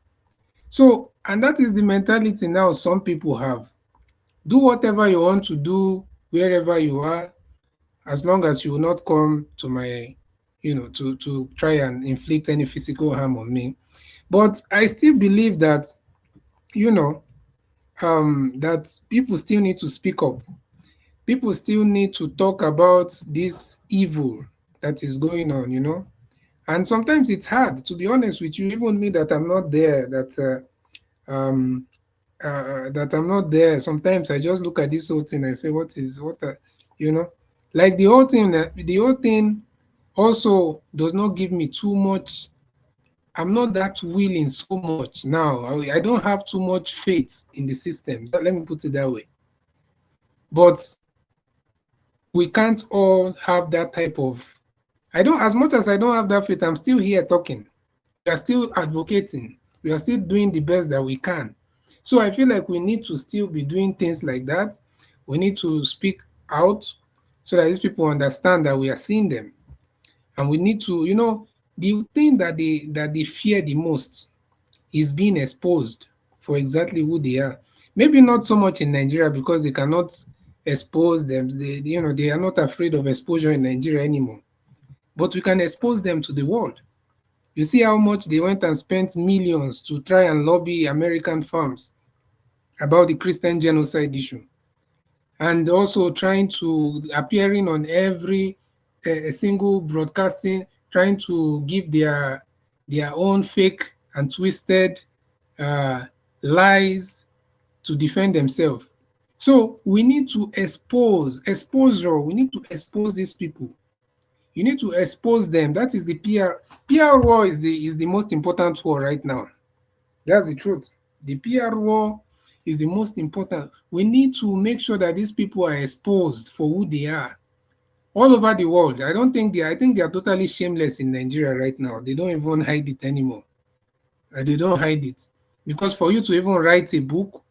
So, and that is the mentality now some people have. Do whatever you want to do wherever you are, as long as you will not come to my, to try and inflict any physical harm on me. But I still believe that, you know, that people still need to speak up. People still need to talk about this evil that is going on, And sometimes it's hard, to be honest with you, even me that I'm not there, that I'm not there. Sometimes I just look at this whole thing and say, you know, like the whole thing also does not give me too much. I'm not that willing so much now. I don't have too much faith in the system. Let me put it that way. But we can't all have that type of. As much as I don't have that faith, I'm still here talking. We are still advocating. We are still doing the best that we can. So I feel like we need to still be doing things like that. We need to speak out so that these people understand that we are seeing them. And we need to, the thing that they fear the most is being exposed for exactly who they are. Maybe not so much in Nigeria because they cannot expose them. They are not afraid of exposure in Nigeria anymore. But we can expose them to the world. You see how much they went and spent millions to try and lobby American firms about the Christian genocide issue, and also trying to appearing on every single broadcasting, trying to give their own fake and twisted lies to defend themselves. So we need to exposure. We need to expose these people. You need to expose them. That is the PR. PR war is the most important war right now. That's the truth. The PR war is the most important. We need to make sure that these people are exposed for who they are all over the world. I think they are totally shameless in Nigeria right now. They don't even hide it anymore. They don't hide it. Because for you to even write a book,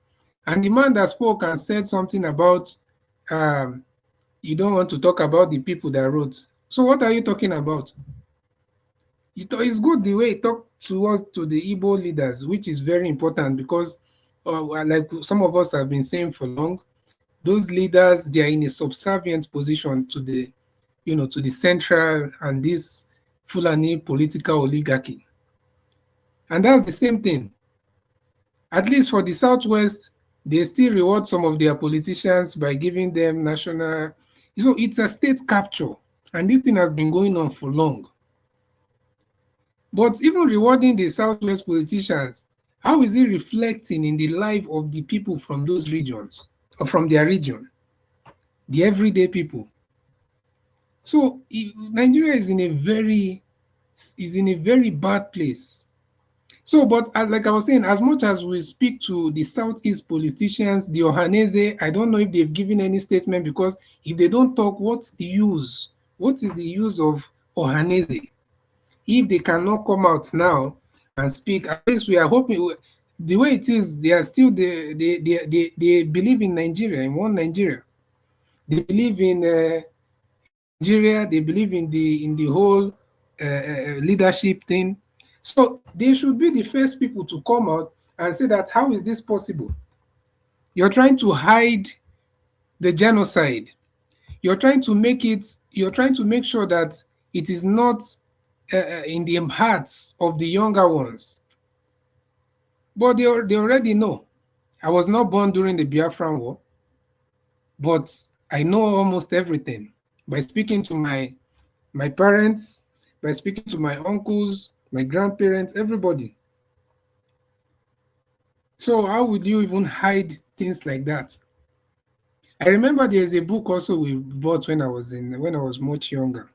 and the man that spoke and said something about you don't want to talk about the people that wrote. So what are you talking about? It's good the way he talked to the Igbo leaders, which is very important because, like some of us have been saying for long, those leaders, they are in a subservient position to the central and this Fulani political oligarchy. And that's the same thing. At least for the Southwest, they still reward some of their politicians by giving them national. So it's a state capture, and this thing has been going on for long. But even rewarding the Southwest politicians, how is it reflecting in the life of the people from those regions, or from their region, the everyday people? So Nigeria is in a very bad place. So, but like I was saying, as much as we speak to the Southeast politicians, the Ohanese, I don't know if they've given any statement, because if they don't talk, what's the use? What is the use of Ohanese? If they cannot come out now and speak, at least we are hoping. The way it is, they are still they believe in Nigeria, in one Nigeria. They believe in Nigeria. They believe in the whole leadership thing. So they should be the first people to come out and say that, how is this possible? You're trying to hide the genocide. You're trying to make sure that it is not in the hearts of the younger ones. But they already know. I was not born during the Biafran War, but I know almost everything by speaking to my parents, by speaking to my uncles, my grandparents, everybody. So how would you even hide things like that? I remember there's a book also we bought when I was much younger,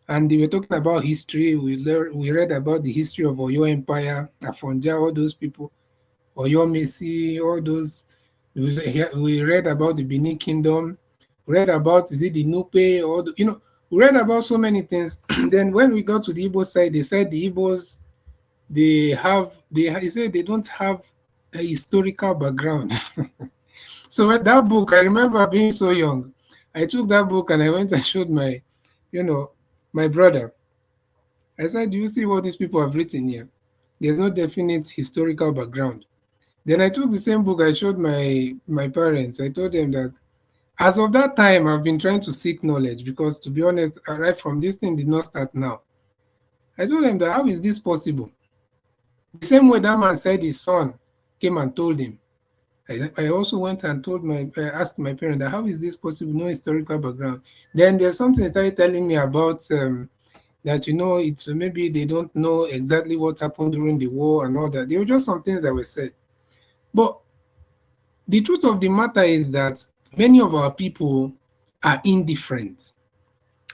and they were talking about history. We read about the history of Oyo Empire, Afonja, all those people, Oyo Messi, all those. We read about the Benin Kingdom. We read about the Nupe, we read about so many things. Then when we got to the Igbo side, they said the Igbos, they said they don't have a historical background. So that book, I remember being so young. I took that book and I went and showed my brother. I said, do you see what these people have written here? There's no definite historical background. Then I took the same book. I showed my parents. I told them that as of that time, I've been trying to seek knowledge because, to be honest, right from this thing did not start now. I told them that how is this possible? The same way that man said his son came and told him. I also went and told asked my parents that how is this possible? No historical background. Then there's something they started telling me about that it's maybe they don't know exactly what happened during the war and all that. There were just some things that were said. But the truth of the matter is that many of our people are indifferent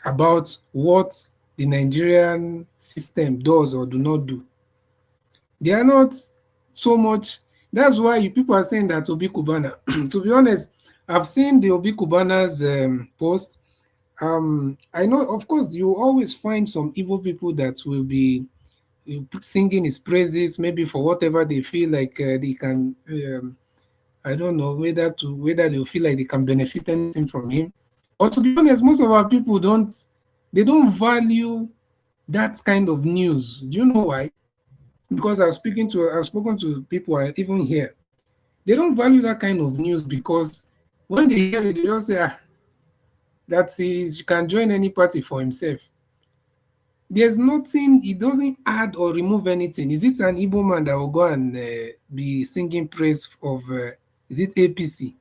about what the Nigerian system does or do not do. They are not so much. That's why people are saying that Obi Kubana. To be honest, I've seen the Obi Kubana's post. I know, of course, you always find some evil people that will be singing his praises, maybe for whatever they feel like they can. I don't know whether they feel like they can benefit anything from him. But to be honest, most of our people don't value that kind of news. Do you know why? Because I've spoken to people even here. They don't value that kind of news because when they hear it, they just say, that he can join any party for himself. There's nothing, it doesn't add or remove anything. Is it an Igbo man that will go and be singing praise of, is it APC?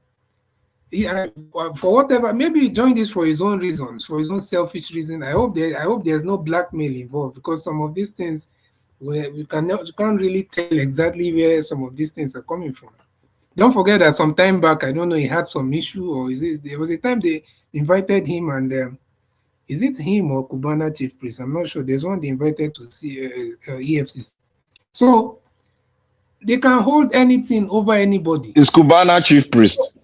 For whatever, maybe he joined this for his own reasons, for his own selfish reason. I hope there's no blackmail involved, because some of these things where you can't really tell exactly where some of these things are coming from. Don't forget that some time back, I don't know, he had some issue, or there was a time they invited him, and is it him or Cubana chief priest? I'm not sure. There's one they invited to see EFCC. So they can hold anything over anybody.
It's Cubana chief priest.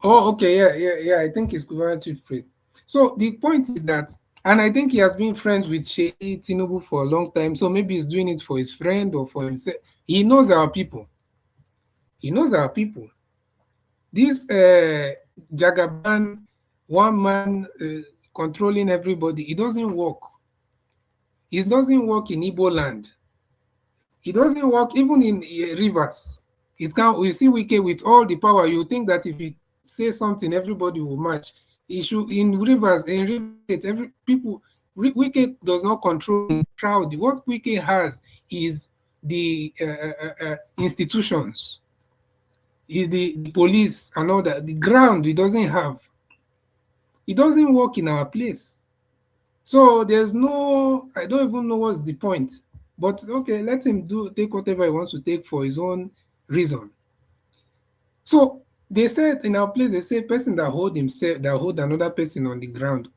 Oh, okay, yeah. I think it's Cubana chief priest. So the point is that, and I think he has been friends with Sheikh Tinubu for a long time. So maybe he's doing it for his friend or for himself. He knows our people. He knows our people. This Jagaban, one man controlling everybody, it doesn't work. It doesn't work in Igbo land. It doesn't work even in rivers. It can. We see Wike with all the power. You think that if he say something, everybody will match. Issue in rivers, every people. Wike does not control the crowd. What Wike has is the institutions. Is the police and all that. The ground it doesn't have. It doesn't work in our place. So there's no, I don't even know what's the point. But okay, let him take whatever he wants to take for his own reason. So they said in our place, they say person that hold another person on the ground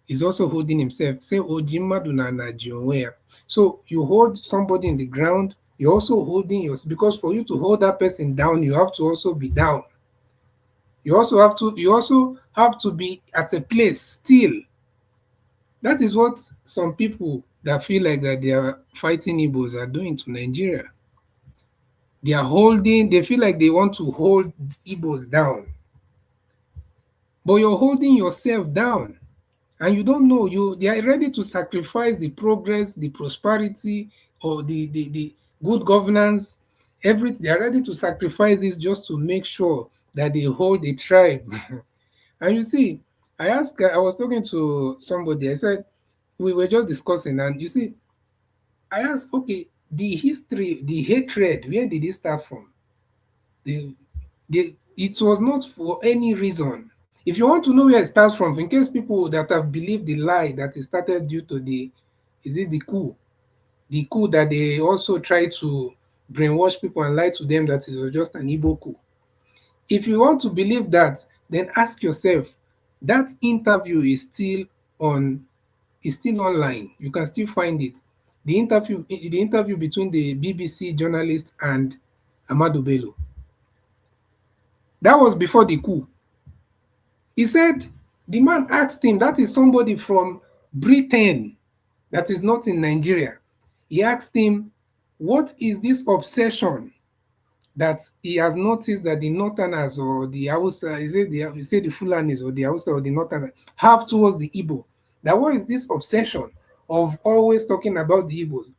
is also holding himself. Say Ojimadu. So you hold somebody in the ground, you're also holding yourself, because for you to hold that person down, you have to also be down. You also have to be at a place still. That is what some people that feel like that they are fighting Igbos are doing to Nigeria. They feel like they want to hold Igbos down. But you're holding yourself down. And you don't know, they are ready to sacrifice the progress, the prosperity, or the good governance, everything. They are ready to sacrifice this just to make sure that they hold a tribe. And you see, I was talking to somebody, I said, we were just discussing, and you see, I asked, okay, the history, the hatred, where did it start from? It was not for any reason. If you want to know where it starts from, in case people that have believed the lie that it started due to the coup that they also tried to brainwash people and lie to them that it was just an Igbo coup. If you want to believe that, then ask yourself, that interview is still online. You can still find it. The interview between the BBC journalist and Amadou Bello. That was before the coup. He said, the man asked him, that is somebody from Britain that is not in Nigeria. He asked him, what is this obsession that he has noticed that the Northerners or the Hausa, the Fulanis or the Hausa or the Northerners have towards the Igbo? That what is this obsession of always talking about the Igbos?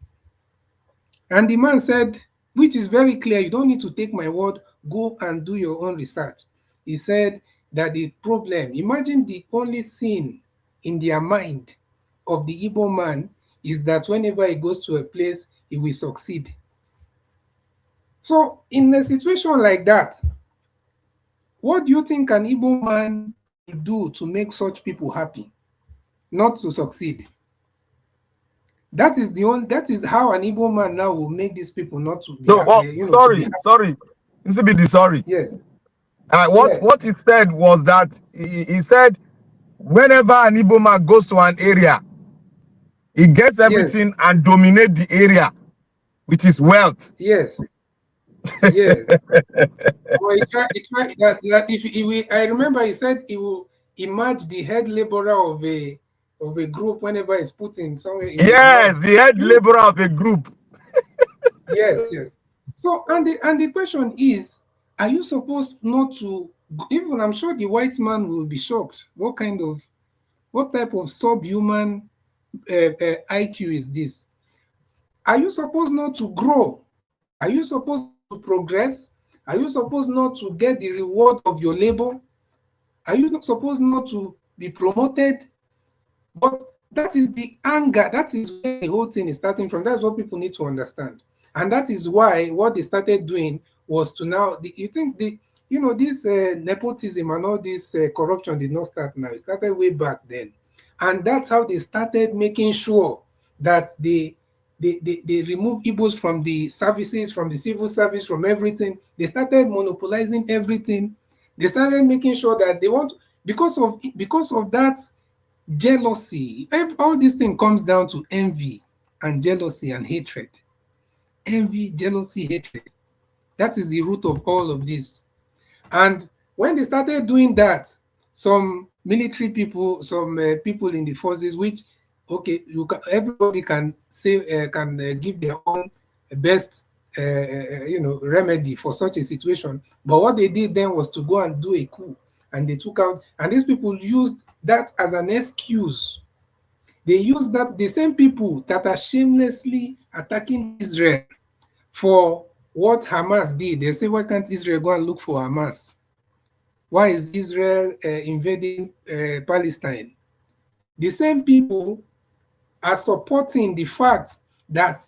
And the man said, which is very clear. You don't need to take my word. Go and do your own research. He said that the problem, imagine the only sin in their mind of the Igbo man is that whenever he goes to a place, he will succeed. So in a situation like that, what do you think an Igbo man will do to make such people happy, not to succeed? That is how an Igbo man now will make these people not to be
No, oh,
happy, to be
sorry,
happy.
sorry. Sorry.
Yes.
What
Yes.
what he said was that he said whenever an Igbo man goes to an area, he gets everything and dominate the area with his wealth.
Yes. Yes. Well, he tried that if he will, I remember he said he will emerge the head laborer of a group whenever he's put in somewhere.
Yes, the head laborer of a group.
Yes, yes. So and the question is, are you supposed not to, even I'm sure the white man will be shocked. What type of subhuman IQ is this? Are you supposed not to grow? Are you supposed to progress? Are you supposed not to get the reward of your labor? Are you not supposed not to be promoted? But that is the anger. That is where the whole thing is starting from. That's what people need to understand. And that is why what they started doing was to now, this nepotism and all this corruption did not start now. It started way back then. And that's how they started making sure that they remove Igbos from the services, from the civil service, from everything. They started monopolizing everything. They started making sure that they want, because of that jealousy. All this thing comes down to envy and jealousy and hatred. Envy, jealousy, hatred. That is the root of all of this. And when they started doing that, some military people, some people in the forces, which, okay, everybody can say, give their own best, remedy for such a situation. But what they did then was to go and do a coup, and they took out, and these people used that as an excuse. They used that, the same people that are shamelessly attacking Israel for what Hamas did. They say, why can't Israel go and look for Hamas? Why is Israel invading Palestine? The same people are supporting the fact that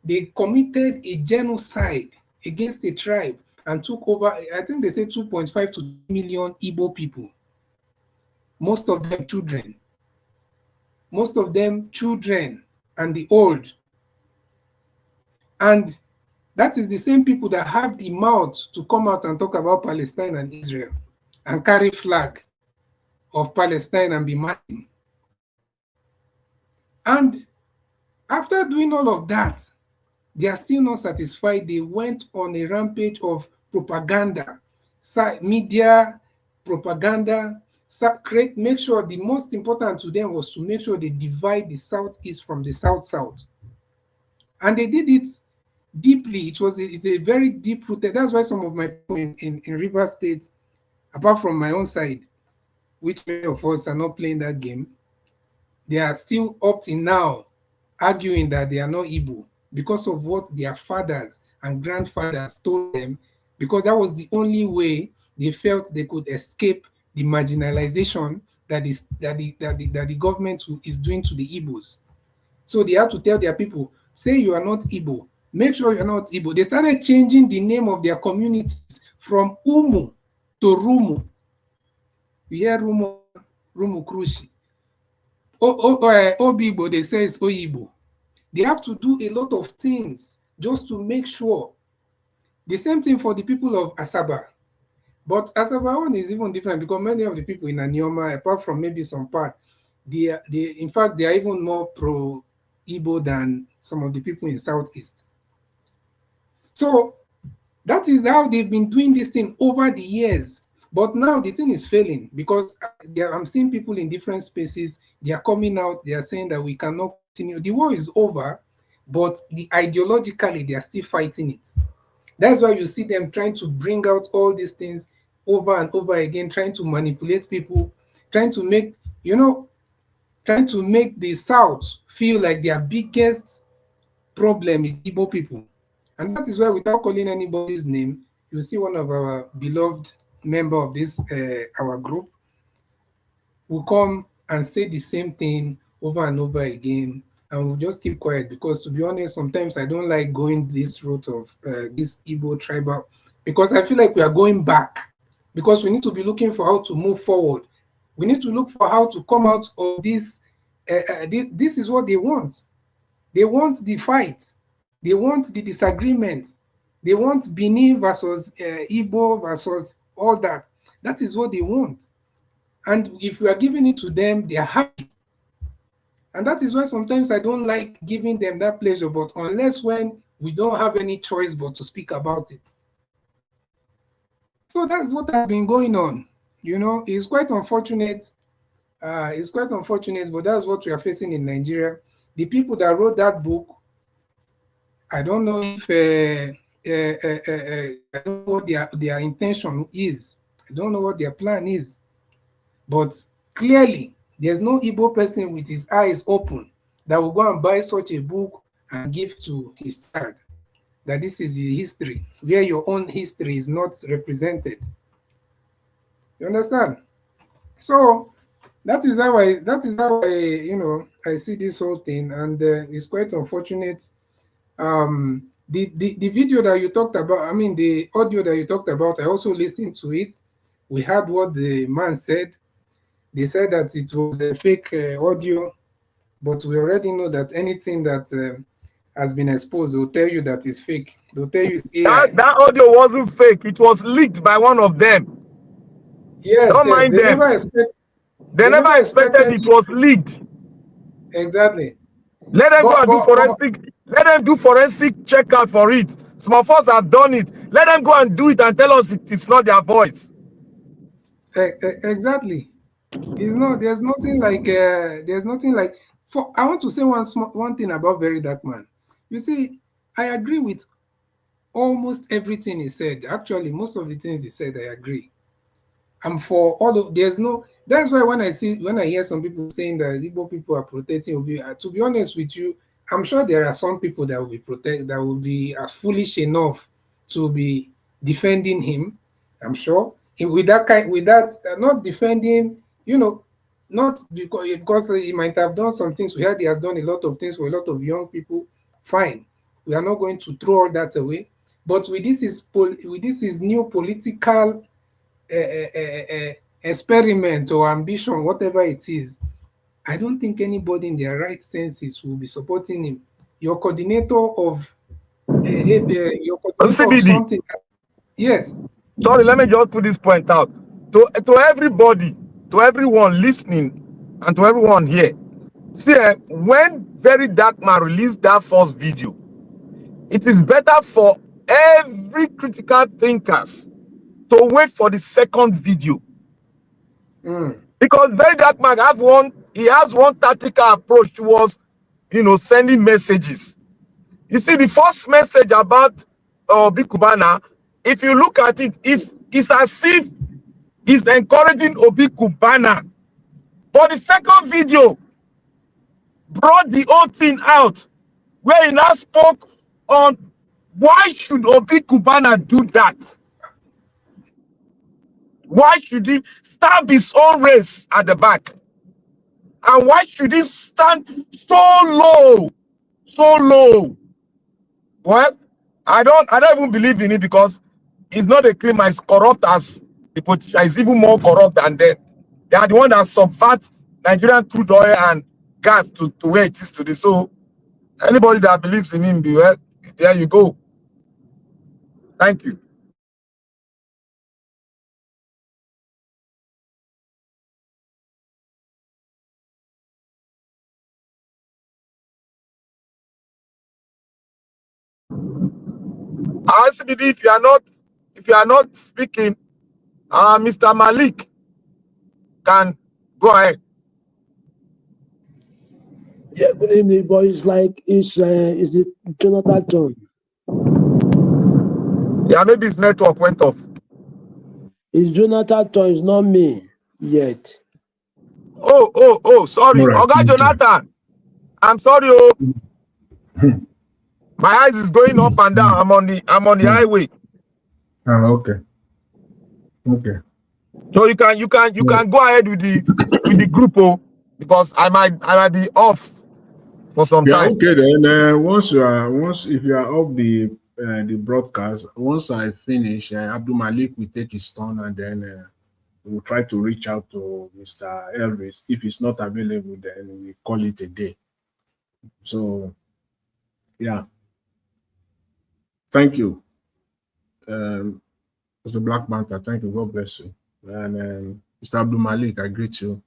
they committed a genocide against a tribe and took over, I think they say 2.5 to 3 million Igbo people. Most of them children. Most of them children and the old. And that is the same people that have the mouth to come out and talk about Palestine and Israel and carry flag of Palestine and be marching. And after doing all of that, they are still not satisfied. They went on a rampage of propaganda, media propaganda, make sure the most important to them was to make sure they divide the Southeast from the South-South. And they did it deeply. It's a very deep-rooted. That's why some of my people in River State, apart from my own side, which many of us are not playing that game, they are still up till now arguing that they are not Igbo because of what their fathers and grandfathers told them, because that was the only way they felt they could escape the marginalization that the government is doing to the Igbos. So they have to tell their people, say you are not Igbo, make sure you're not Igbo. They started changing the name of their communities from Umu to Rumu. You hear Rumu Krushi. Obibo, they say it's Oyibo. They have to do a lot of things just to make sure. The same thing for the people of Asaba. But Asaba one is even different because many of the people in Anioma, apart from maybe some part, in fact, they are even more pro-Igbo than some of the people in Southeast. So that is how they've been doing this thing over the years. But now the thing is failing because I'm seeing people in different spaces, they are coming out, they are saying that we cannot continue. The war is over, but ideologically, they are still fighting it. That's why you see them trying to bring out all these things over and over again, trying to manipulate people, trying to make the South feel like their biggest problem is Igbo people. And that is why, without calling anybody's name, you see one of our beloved member of this our group will come and say the same thing over and over again, and we'll just keep quiet, because to be honest, sometimes I don't like going this route of this Igbo tribal, because I feel like we are going back, because we need to be looking for how to move forward. We need to look for how to come out of this. This is what they want. They want the fight. They want the disagreement. They want Benin versus Igbo versus all that. That is what they want. And if we are giving it to them, they are happy. And that is why sometimes I don't like giving them that pleasure, but unless when we don't have any choice but to speak about it. So that's what has been going on. You know, it's quite unfortunate. It's quite unfortunate, but that's what we are facing in Nigeria. The people that wrote that book, I don't know if I don't know what their intention is. I don't know what their plan is. But clearly, there's no Igbo person with his eyes open that will go and buy such a book and give to his child. That this is your history, where your own history is not represented. You understand? So that is how I you know, I see this whole thing, and it's quite unfortunate. The video that you talked about, I mean the audio that you talked about, I also listened to it. We heard what the man said. They said that it was a fake audio, but we already know that anything that has been exposed, they'll tell you that it's fake. They'll tell you it's AI.
That audio wasn't fake. It was leaked by one of them.
Yes,
Don't
yes.
mind
They
them. They never expected it was leaked.
Exactly.
Let them go and do forensic. Let them do forensic checkout for it. Some of us have done it. Let them go and do it and tell us it's not their voice.
Exactly. It's not. There's nothing like. There's nothing like. I want to say one thing about Very Dark Man. You see, I agree with almost everything he said. Actually, most of the things he said, I agree. And for all of, there's no. That's why when I hear some people saying that Igbo people are protecting Obi, to be honest with you, I'm sure there are some people that will be as foolish enough to be defending him. I'm sure with that not defending, you know, not because he might have done some things. We heard he has done a lot of things for a lot of young people. Fine, we are not going to throw all that away. But with this is new political experiment or ambition, whatever it is, I don't think anybody in their right senses will be supporting him. Your coordinator of something. Yes.
Sorry, let me just put this point out to everybody, to everyone listening, and to everyone here. See, when Very Dark Man released that first video, it is better for every critical thinkers to wait for the second video. Because Very Dark Man has one tactical approach towards, you know, sending messages. You see, the first message about Obi Kubana, if you look at it, it's as if he's encouraging Obi Kubana. But the second video brought the whole thing out, where he now spoke on why should Obi Kubana do that? Why should he stab his own race at the back? And why should he stand so low? So low. Well, I don't even believe in it, because it's not a claim as corrupt as the politician. It's even more corrupt than them. They are the one that subvert Nigerian crude oil and gas to where it is today. So anybody that believes in him, well, there you go. Thank you. RCBD, if you are not speaking, Mr. Malik can go ahead.
Yeah, good evening, boys. Is it Jonathan John?
Yeah, maybe his network went off.
It's Jonathan John, it's not me yet.
Oh, sorry.
Right,
Oga Jonathan, I'm sorry. My eyes is going up and down. I'm on the highway.
Okay. Okay.
So you can go ahead with the group, because I might be off for some time.
Okay then. Once if you are off the broadcast, once I finish, Abdul Malik will take his turn, and then we'll try to reach out to Mr. Elvis. If he's not available, then we call it a day. So yeah, thank you, Mr. Black Panther. Thank you. God bless you. And Mr. Abdul Malik, I greet you.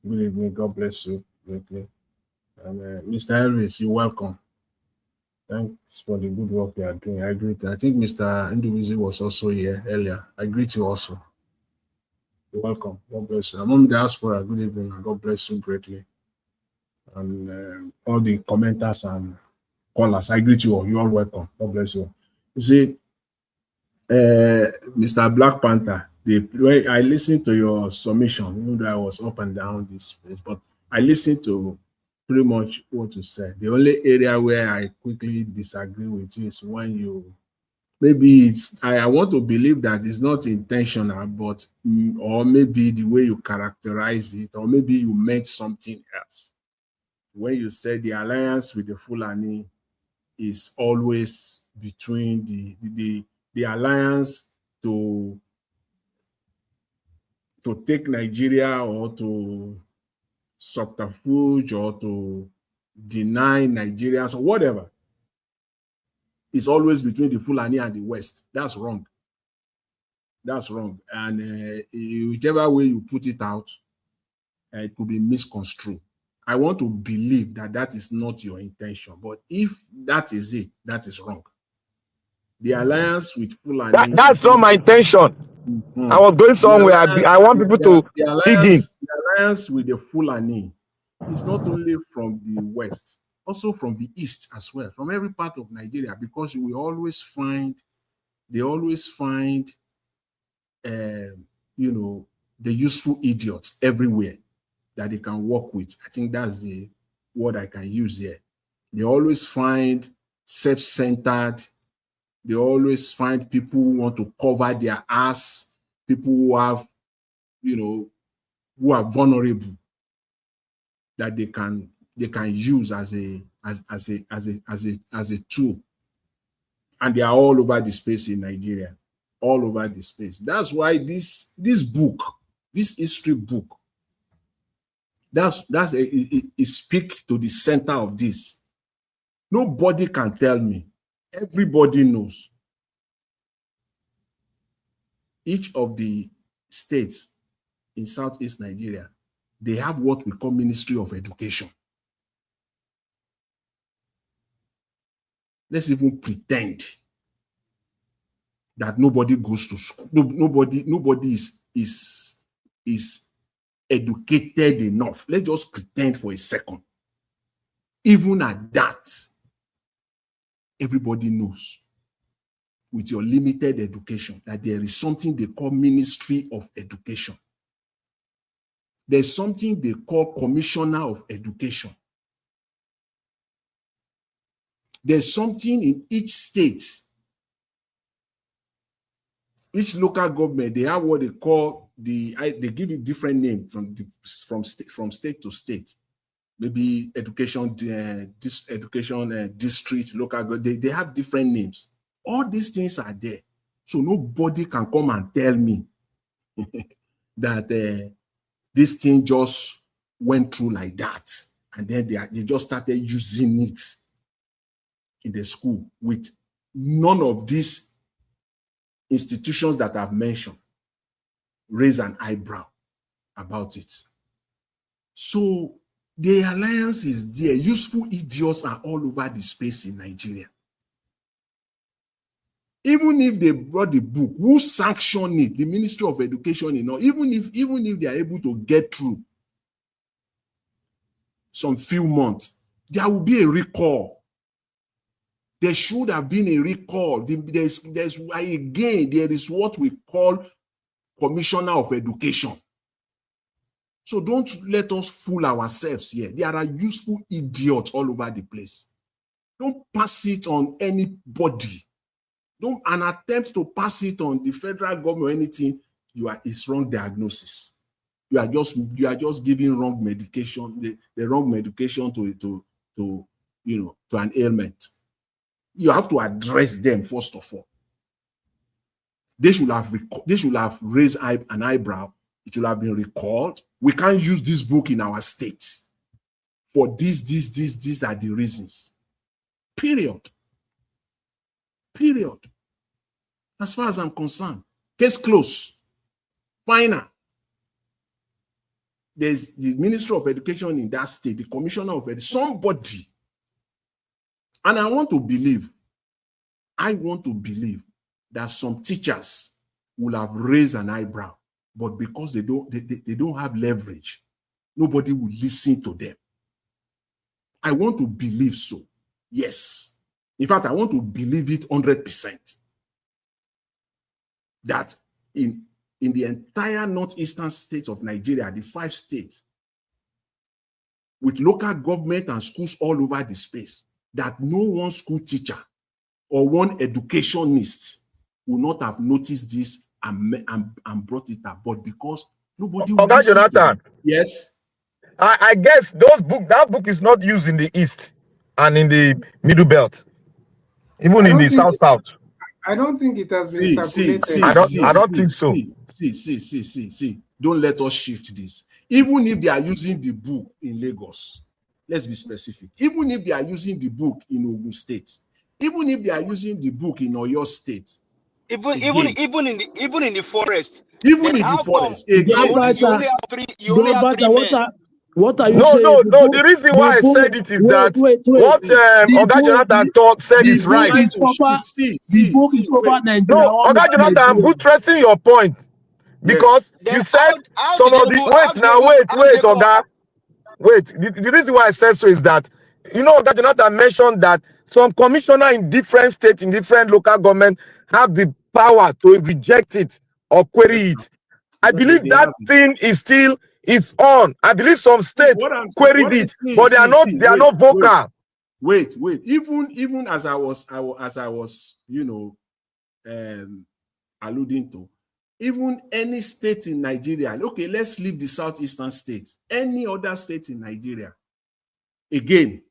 Good evening. God bless you greatly. And Mr. Elvis, you're welcome. Thanks for the good work you are doing. I greet. I think Mr. Ndubizi was also here earlier. I greet you also. You're welcome. God bless you. I'm on the diaspora. Good evening, and God bless you greatly. And all the commenters and callers, I greet you all. You're all welcome. God bless you. You see, Mr. Black Panther, when I listened to your submission, even though I was up and down this place, but I listened to pretty much what you said. The only area where I quickly disagree with you is when you, maybe it's, I want to believe that it's not intentional, but or maybe the way you characterize it, or maybe you meant something else. When you said the alliance with the Fulani is always between the alliance to take Nigeria, or to subterfuge, or to deny Nigerians, or whatever, is always between the Fulani and the West. That's wrong. That's wrong. And whichever way you put it out, it could be misconstrued. I want to believe that that is not your intention. But if that is it, that is wrong. The alliance with Fulani...
That's not my intention. I was going somewhere. I want people to dig in.
The alliance with the Fulani is not only from the West, also from the East as well, from every part of Nigeria, because we always find, they always find, you know, the useful idiots everywhere that they can work with. I think that's the word I can use here. They always find self-centered. They always find people who want to cover their ass, people who have, you know, who are vulnerable, that they can use as a tool. And they are all over the space in Nigeria, all over the space. That's why this book, this history book, it speaks to the center of this. Nobody can tell me. Everybody knows. Each of the states in Southeast Nigeria, they have what we call Ministry of Education. Let's even pretend that nobody goes to school. Nobody is educated enough. Let's just pretend for a second. Even at that, everybody knows, with your limited education, that there is something they call Ministry of Education. There's something they call Commissioner of Education. There's something in each state, each local government, they have what they call they give it different name from state to state. Maybe education district, local government, they have different names. All these things are there. So nobody can come and tell me that this thing just went through like that. And then they just started using it in the school with none of these institutions that I've mentioned raise an eyebrow about it. So the alliance is there. Useful idiots are all over the space in Nigeria. Even if they brought the book, who sanctioned it? The Ministry of Education, you know, even if they are able to get through some few months, there will be a recall. There should have been a recall. There is what we call Commissioner of Education. So don't let us fool ourselves here. There are useful idiots all over the place. Don't pass it on anybody. Don't an attempt to pass it on the federal government or anything. It's wrong diagnosis. You are just giving wrong medication, the wrong medication to an ailment. You have to address them first of all. They should have raised an eyebrow. It should have been recalled. We can't use this book in our state. For these are the reasons. Period. As far as I'm concerned, case closed. Final. There's the Ministry of Education in that state, the Commissioner of Education, somebody. And I want to believe that some teachers will have raised an eyebrow, but because they don't have leverage, nobody will listen to them. I want to believe so. Yes. In fact, I want to believe it 100%. That in the entire northeastern states of Nigeria, the 5 states, with local government and schools all over the space, that no one school teacher or one educationist will not have noticed this and brought it up. But because nobody will listen to them. Yes.
I guess that book is not used in the East and in the Middle Belt, even in the South.
I don't think it has been circulated.
I don't think so.
See. Don't let us shift this. Even if they are using the book in Lagos, let's be specific. Even if they are using the book in Ogun State, even if they are using the book in Oyo State,
even in the forest,
even in the forest,
you only have 3 men. What are you saying?
No. The reason why I said it is that what Oga Jonathan said is right.
The book is over Nigeria.
No, Oga Jonathan, I'm buttressing your point because you said some of the wait, Oga. Wait, the reason why I said so is that Oga Jonathan mentioned that some commissioner in different states, in different local government have the power to reject it or query it. I believe that thing is still on. I believe some states queried it, but they are not vocal.
Wait. Even as I was alluding to, even any state in Nigeria, okay, let's leave the southeastern states, any other state in Nigeria, again,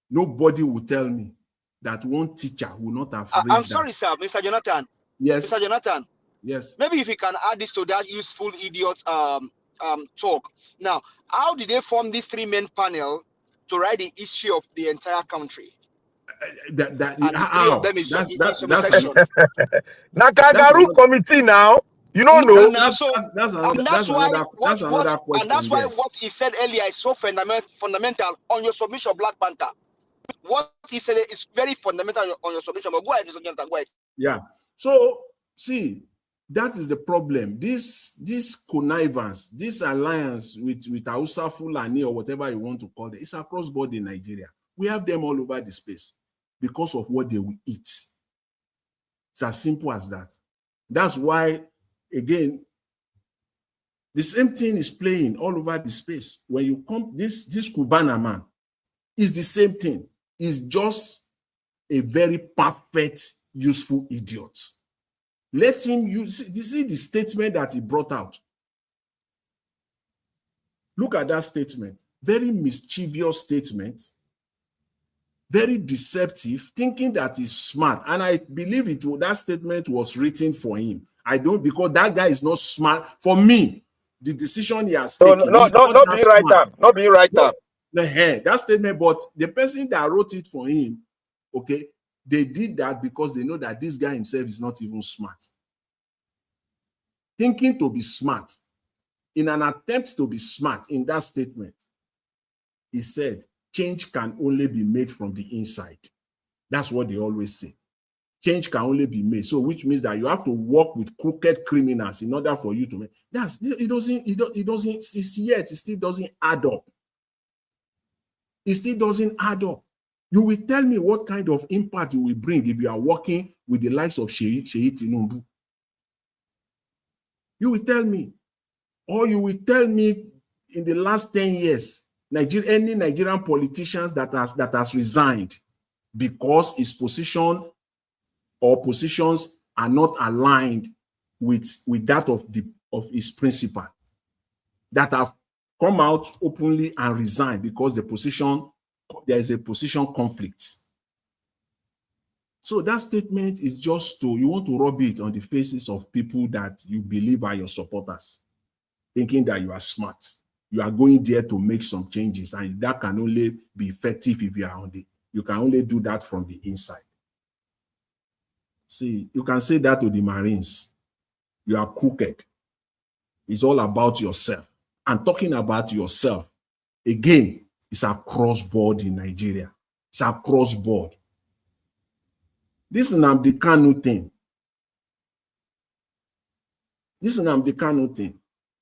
nobody will tell me that one teacher will not have raised
I'm sorry, sir, Mr. Jonathan.
Yes.
Mr. Jonathan.
Yes.
Maybe if you can add this to that useful idiot talk. Now, how did they form this 3-man panel to write the history of the entire country?
How?
Of them is
That's
Nakagaru committee now. You don't know.
That's another question.
And that's why what he said earlier is so fundamental on your submission, Black Panther. What he said is very fundamental on your submission. But go ahead, Mr. Jonathan. Go ahead.
Yeah. So see, that is the problem. This connivance, this alliance with Hausa Fulani or whatever you want to call it, it's across board in Nigeria. We have them all over the space because of what they will eat. It's as simple as that. That's why, again, the same thing is playing all over the space. When you come, this Cubana man is the same thing. He's just a very perfect, useful idiot. Let him use. You see the statement that he brought out. Look at that statement. Very mischievous statement. Very deceptive, thinking that he's smart. And I believe that statement was written for him. Because that guy is not smart. For me, the decision he has taken.
Not being right up.
That statement, but the person that wrote it for him, okay, they did that because they know that this guy himself is not even smart. Thinking to be smart, in an attempt to be smart in that statement, he said, change can only be made from the inside. That's what they always say. Change can only be made. So which means that you have to work with crooked criminals in order for you to make. It still doesn't add up. It still doesn't add up. You will tell me what kind of impact you will bring if you are working with the likes of Sheyi Tinubu. You will tell me. Or you will tell me in the last 10 years, any Nigerian politicians that has resigned because his position or positions are not aligned with that of his principal, that have come out openly and resigned because there is a position conflict. So that statement is just you want to rub it on the faces of people that you believe are your supporters, thinking that you are smart. You are going there to make some changes, and that can only be effective if you can only do that from the inside. See, you can say that to the Marines. You are crooked. It's all about yourself. And talking about yourself, again, it's across board in Nigeria. It's across board. This Nnamdi Kanu thing.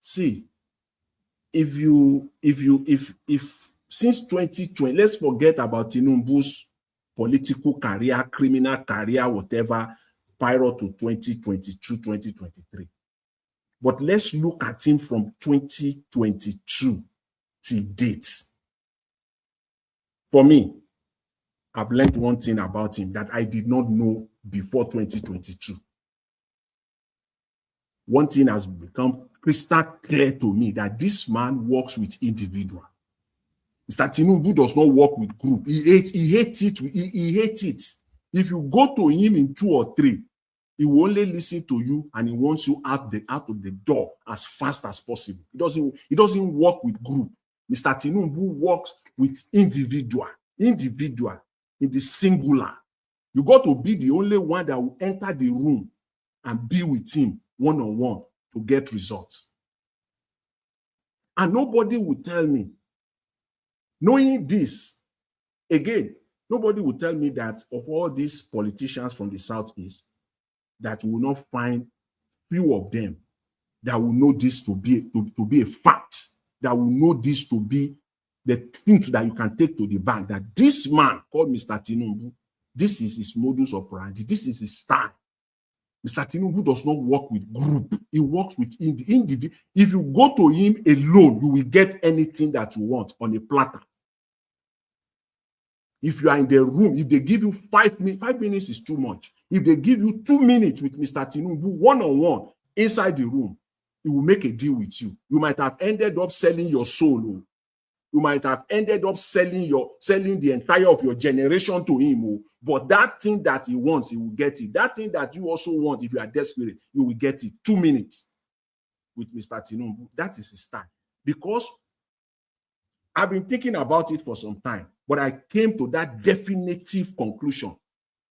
See, if since 2020, let's forget about Tinubu's political career, criminal career, whatever, prior to 2022, 2023. But let's look at him from 2022 till date. For me, I've learned one thing about him that I did not know before 2022. One thing has become crystal clear to me, that this man works with individual. Mr. Tinubu does not work with group. He hates it. If you go to him in 2 or 3, he will only listen to you and he wants you out of the door as fast as possible. He doesn't work with group. Mr. Tinubu works with individual in the singular. You got to be the only one that will enter the room and be with him one-on-one to get results. And nobody will tell me, knowing this, again, nobody will tell me that of all these politicians from the Southeast, that you will not find few of them that will know this to be a fact, that will know this to be the truth that you can take to the bank, that this man called Mr. Tinubu, this is his modus operandi, this is his style. Mr. Tinubu does not work with group. He works with individual. If you go to him alone, you will get anything that you want on a platter. If you are in the room, if they give you 5 minutes, 5 minutes is too much. If they give you 2 minutes with Mr. Tinubu one-on-one inside the room, he will make a deal with you. You might have ended up selling your soul. You might have ended up selling the entire of your generation to him. But that thing that he wants, he will get it. That thing that you also want, if you are desperate, you will get it. 2 minutes with Mr. Tinubu. That is his style. Because I've been thinking about it for some time, but I came to that definitive conclusion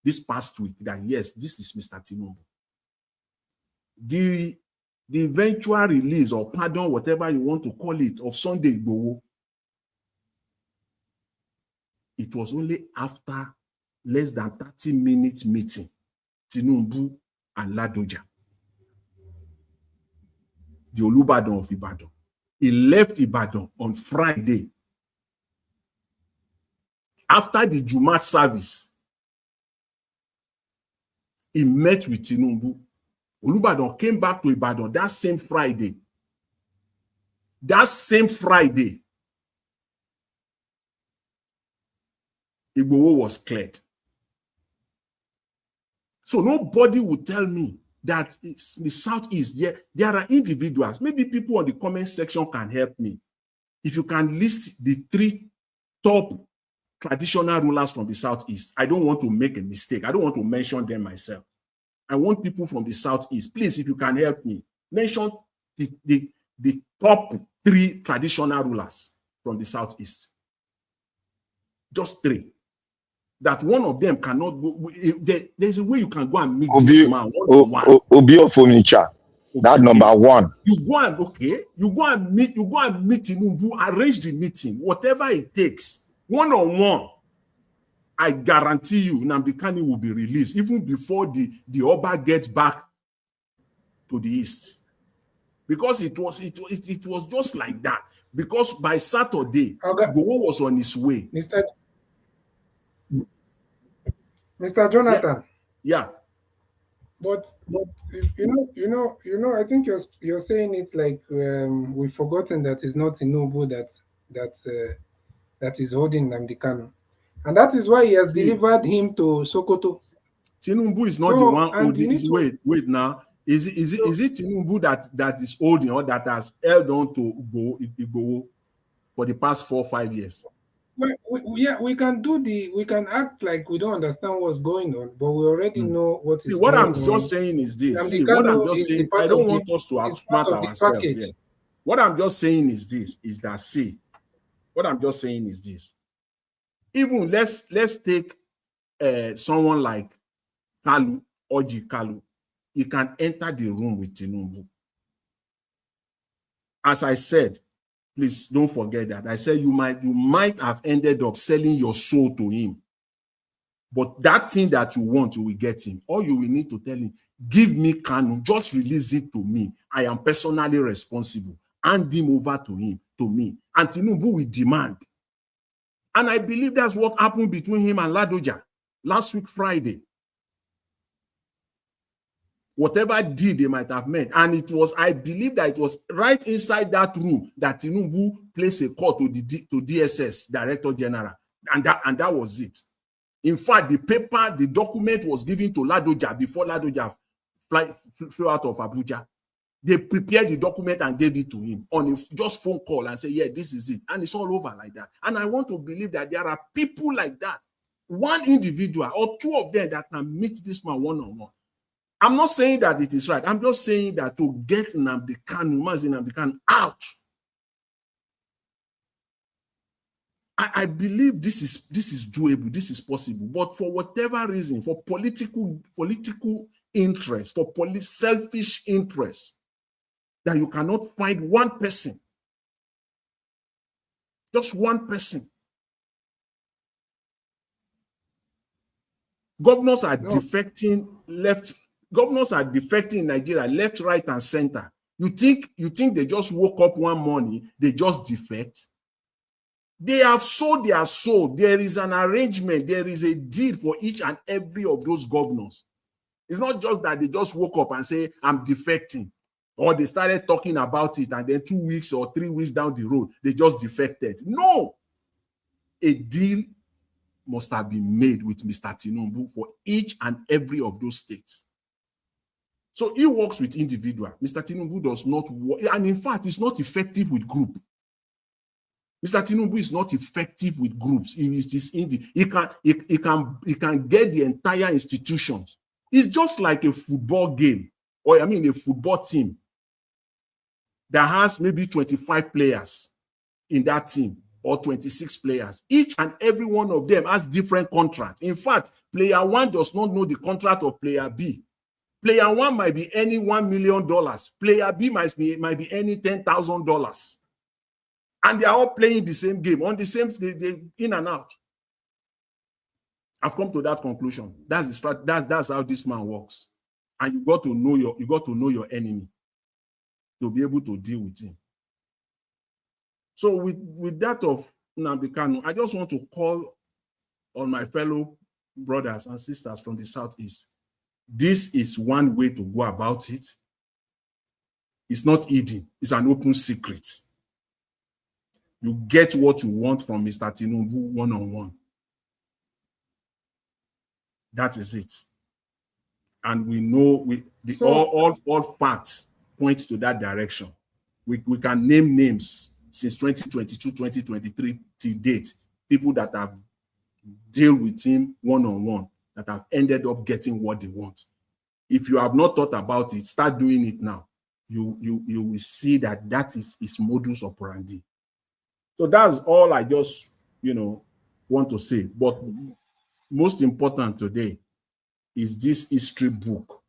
this past week that yes, this is Mr. Tinubu. The eventual release or pardon, whatever you want to call it, of Sunday Igboho, it was only after less than 30 minutes meeting, Tinubu and Ladoja, the Olubadan of Ibadan. He left Ibadan on Friday. After the Jumat service, he met with Tinubu. Olubadan came back to Ibadan that same Friday. That same Friday, Igboho was cleared. So nobody would tell me that it's the Southeast. There are individuals. Maybe people on the comment section can help me. If you can list the 3 top traditional rulers from the Southeast. I don't want to make a mistake. I don't want to mention them myself. I want people from the Southeast. Please, if you can help me, mention the top 3 traditional rulers from the Southeast. Just 3. That one of them cannot go. There's a way you can go and meet this man one-on-one.
Obi of Onitsha, that number 1.
You go and meet Tinubu, arrange the meeting, whatever it takes, one-on-one. I guarantee you, Nnamdi Kanu will be released even before the Oba gets back to the east, because it was just like that. Because by Saturday, Igboho was on his way.
Mr. Jonathan.
Yeah.
But I think you're saying it like we've forgotten that it's not Tinubu that that is holding Nnamdi Kanu. And that is why he has delivered him to Sokoto.
Tinubu is not the one holding. Wait now. Is it Tinubu that is holding or that has held on to Igboho for the past 4 or 5 years?
We can act like we don't understand what's going on, but we already know what is
what
going
I'm
on.
just saying is this. What I'm just saying, I don't want us to outsmart ourselves here. What I'm just saying is this, is that what I'm just saying is this. Even let's take someone like Kalu, Oji Kalu. He can enter the room with Tinubu. As I said, please don't forget that. I said you might have ended up selling your soul to him. But that thing that you want, you will get him. All you will need to tell him, give me Kanu, just release it to me. I am personally responsible. Hand him over to me. And Tinubu will demand. And I believe that's what happened between him and Ladoja last week, Friday. Whatever deal they might have made. And I believe that it was right inside that room that Tinubu placed a call to DSS, Director General. And that was it. In fact, the document was given to Ladoja before Ladoja flew out of Abuja. They prepared the document and gave it to him on a just phone call and say, yeah, this is it. And it's all over like that. And I want to believe that there are people like that, one individual or two of them that can meet this man one-on-one. I'm not saying that it is right. I'm just saying that to get Nnamdi Kanu out, I believe this is doable, this is possible. But for whatever reason, for political interest, for selfish interest, that you cannot find one person, just one person. Governors are defecting left. Governors are defecting in Nigeria, left, right, and center. You think they just woke up one morning, they just defect? They have sold their soul. There is an arrangement. There is a deal for each and every of those governors. It's not just that they just woke up and say, I'm defecting. Or they started talking about it and then 2 weeks or 3 weeks down the road, they just defected. No. A deal must have been made with Mr. Tinubu for each and every of those states. So he works with individual. Mr. Tinubu does not work, and in fact, he's not effective with group. Mr. Tinubu is not effective with groups. He can get the entire institutions. It's just like a football game, or a football team that has maybe 25 players in that team or 26 players. Each and every one of them has different contracts. In fact, player one does not know the contract of player B. Player one might be earning $1 million. Player B might be earning $10,000. And they are all playing the same game on the same they in and out. I've come to that conclusion. That's how this man works. And you got to know your enemy to be able to deal with him. So with that of Nnamdi Kanu, I just want to call on my fellow brothers and sisters from the Southeast. This is one way to go about it. It's not hidden. It's an open secret. You get what you want from Mr. Tinubu one-on-one. That is it. And we know all facts point to that direction. We can name names since 2022, 2023 till date, people that have dealt with him one-on-one, that have ended up getting what they want. If you have not thought about it, start doing it now. You will see that is his modus operandi. So that's all I just, want to say. But most important today is this history book.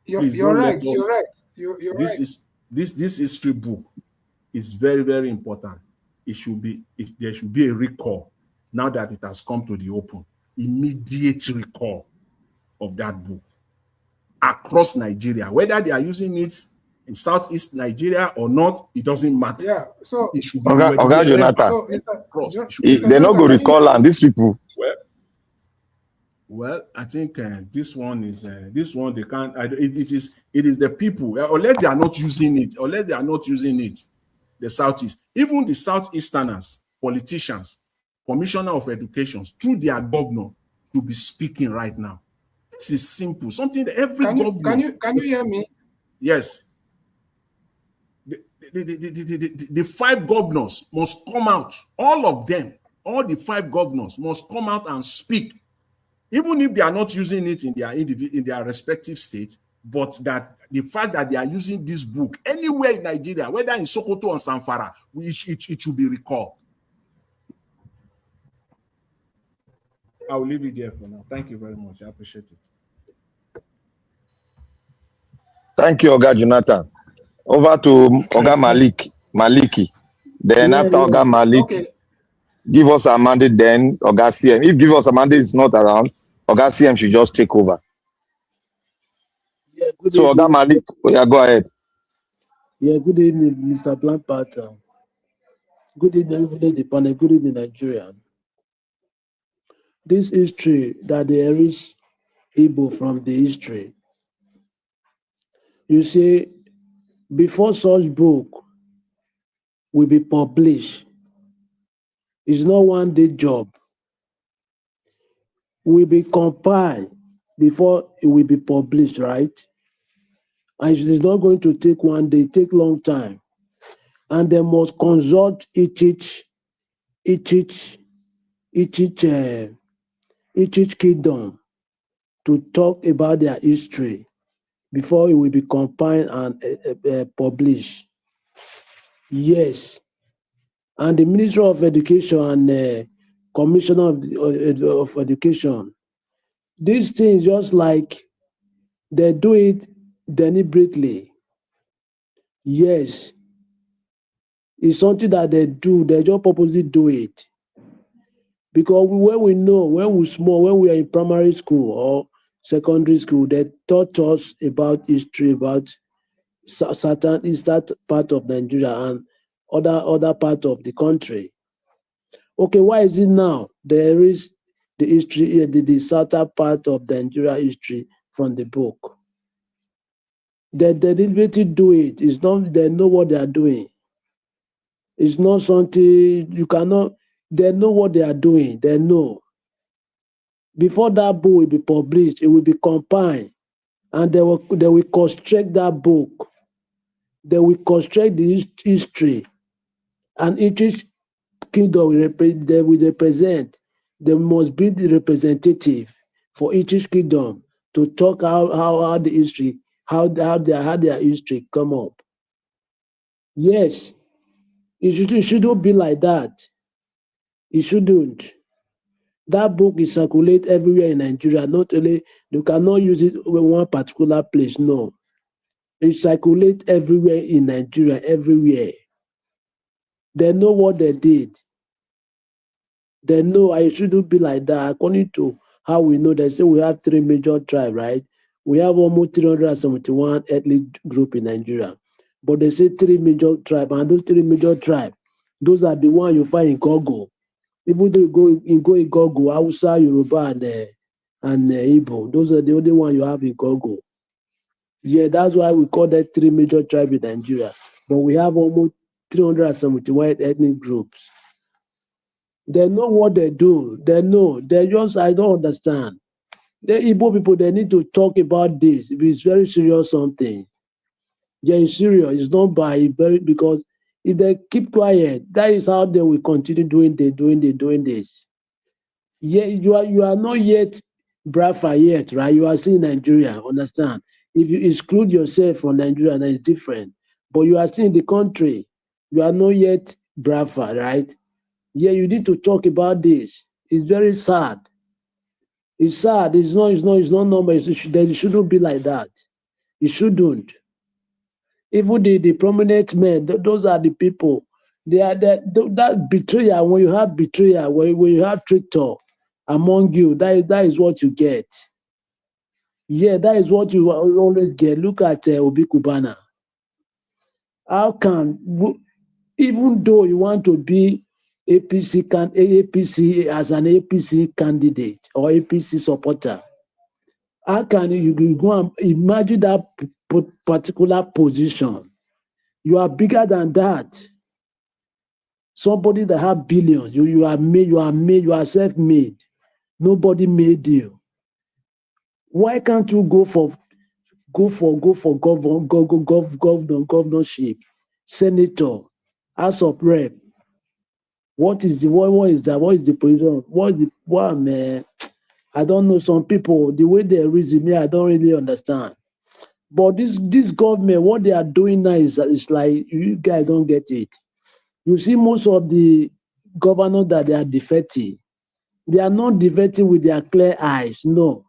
You're right.
This history book is very, very important. There should be a recall now that it has come to the open. Immediate recall of that book across Nigeria, whether they are using it in Southeast Nigeria or not, it doesn't matter.
Yeah, so
it should be
Jonathan.
They're
not going to recall on these people.
Well, I think this one they can't. It is the people, unless they are not using it. the Southeast. Even the Southeasterners, politicians, commissioner of education, through their governor, to be speaking right now. This is simple. Something that every governor...
Can you hear me?
Yes. The 5 governors must come out. All of them, all the 5 governors must come out and speak, even if they are not using it in their respective states, but that the fact that they are using this book anywhere in Nigeria, whether in Sokoto or Zamfara, it should be recalled. I will leave it there for now. Thank you very much. I appreciate it.
Thank you, Oga Jonathan. Over to Oga Maliki. Then after Oga Maliki, give us a mandate, then Oga CM. If give us a mandate is not around, Oga CM should just take over.
Yeah, good
So
evening.
Oga Malik, go ahead.
Yeah, good evening, Mr. Blackpart. Good evening, everybody, the panel. Good evening, Nigeria. This history that there is Igbo from the history. You see, before such book will be published, it's not one day job. Will be compiled before it will be published, right? And it is not going to take one day, take long time. And they must consult each kingdom to talk about their history before it will be compiled and published. Yes. And the Ministry of Education and Commissioner of Education, these things just like they do it deliberately. Yes. It's something that they do, they just purposely do it. Because when we know, when we small, when we are in primary school or secondary school, they taught us about history, about certain eastern part of Nigeria and other part of the country. Okay, why is it now there is the history, the southern part of the Nigeria history from the book? They deliberately do it. It's not, they know what they are doing. It's not something you cannot, they know what they are doing. They know. Before that book will be published, it will be compiled, and they will construct that book. They will construct the history, and each kingdom they will represent. There must be the representative for each kingdom to talk how the history, how their history come up. Yes, it shouldn't be like that. It shouldn't. That book is circulate everywhere in Nigeria. Not only you cannot use it in one particular place. No, it circulate everywhere in Nigeria. Everywhere. They know what they did. They know I shouldn't be like that. According to how we know, they say we have 3 major tribes, right? We have almost 371 ethnic group in Nigeria, but they say 3 major tribes, and those 3 major tribes, those are the ones you find in Congo. Even though you go in Congo, Hausa, Yoruba, and Igbo, those are the only ones you have in Congo. Yeah, that's why we call that 3 major tribes in Nigeria. But we have almost 371 ethnic groups. They know what they do. They know. They just, I don't understand. The Igbo people, they need to talk about this. It's very serious something. Yeah, it's serious. It's not because if they keep quiet, that is how they will continue doing this. Yeah, you are not yet Brafa yet, right? You are still in Nigeria, understand? If you exclude yourself from Nigeria, then it's different. But you are still in the country. You are not yet Brafa, right? Yeah, you need to talk about this. It's very sad. It's sad. It's not normal. It shouldn't be like that. It shouldn't. Even the prominent men, those are the people. They are that betrayal. When you have betrayal, when you have traitor among you, that is what you get. Yeah, that is what you always get. Look at Obi Kubana. How can, even though you want to be APC as an APC candidate or APC supporter, how can you go and imagine that particular position? You are bigger than that. Somebody that have billions, you are self-made. Nobody made you. Why can't you go for governorship, senator, House of Rep? What is that? What is the position? Man? I don't know. Some people, the way they reason me, I don't really understand. But this government, what they are doing now is like you guys don't get it. You see, most of the governors that they are defecting, they are not defecting with their clear eyes. No.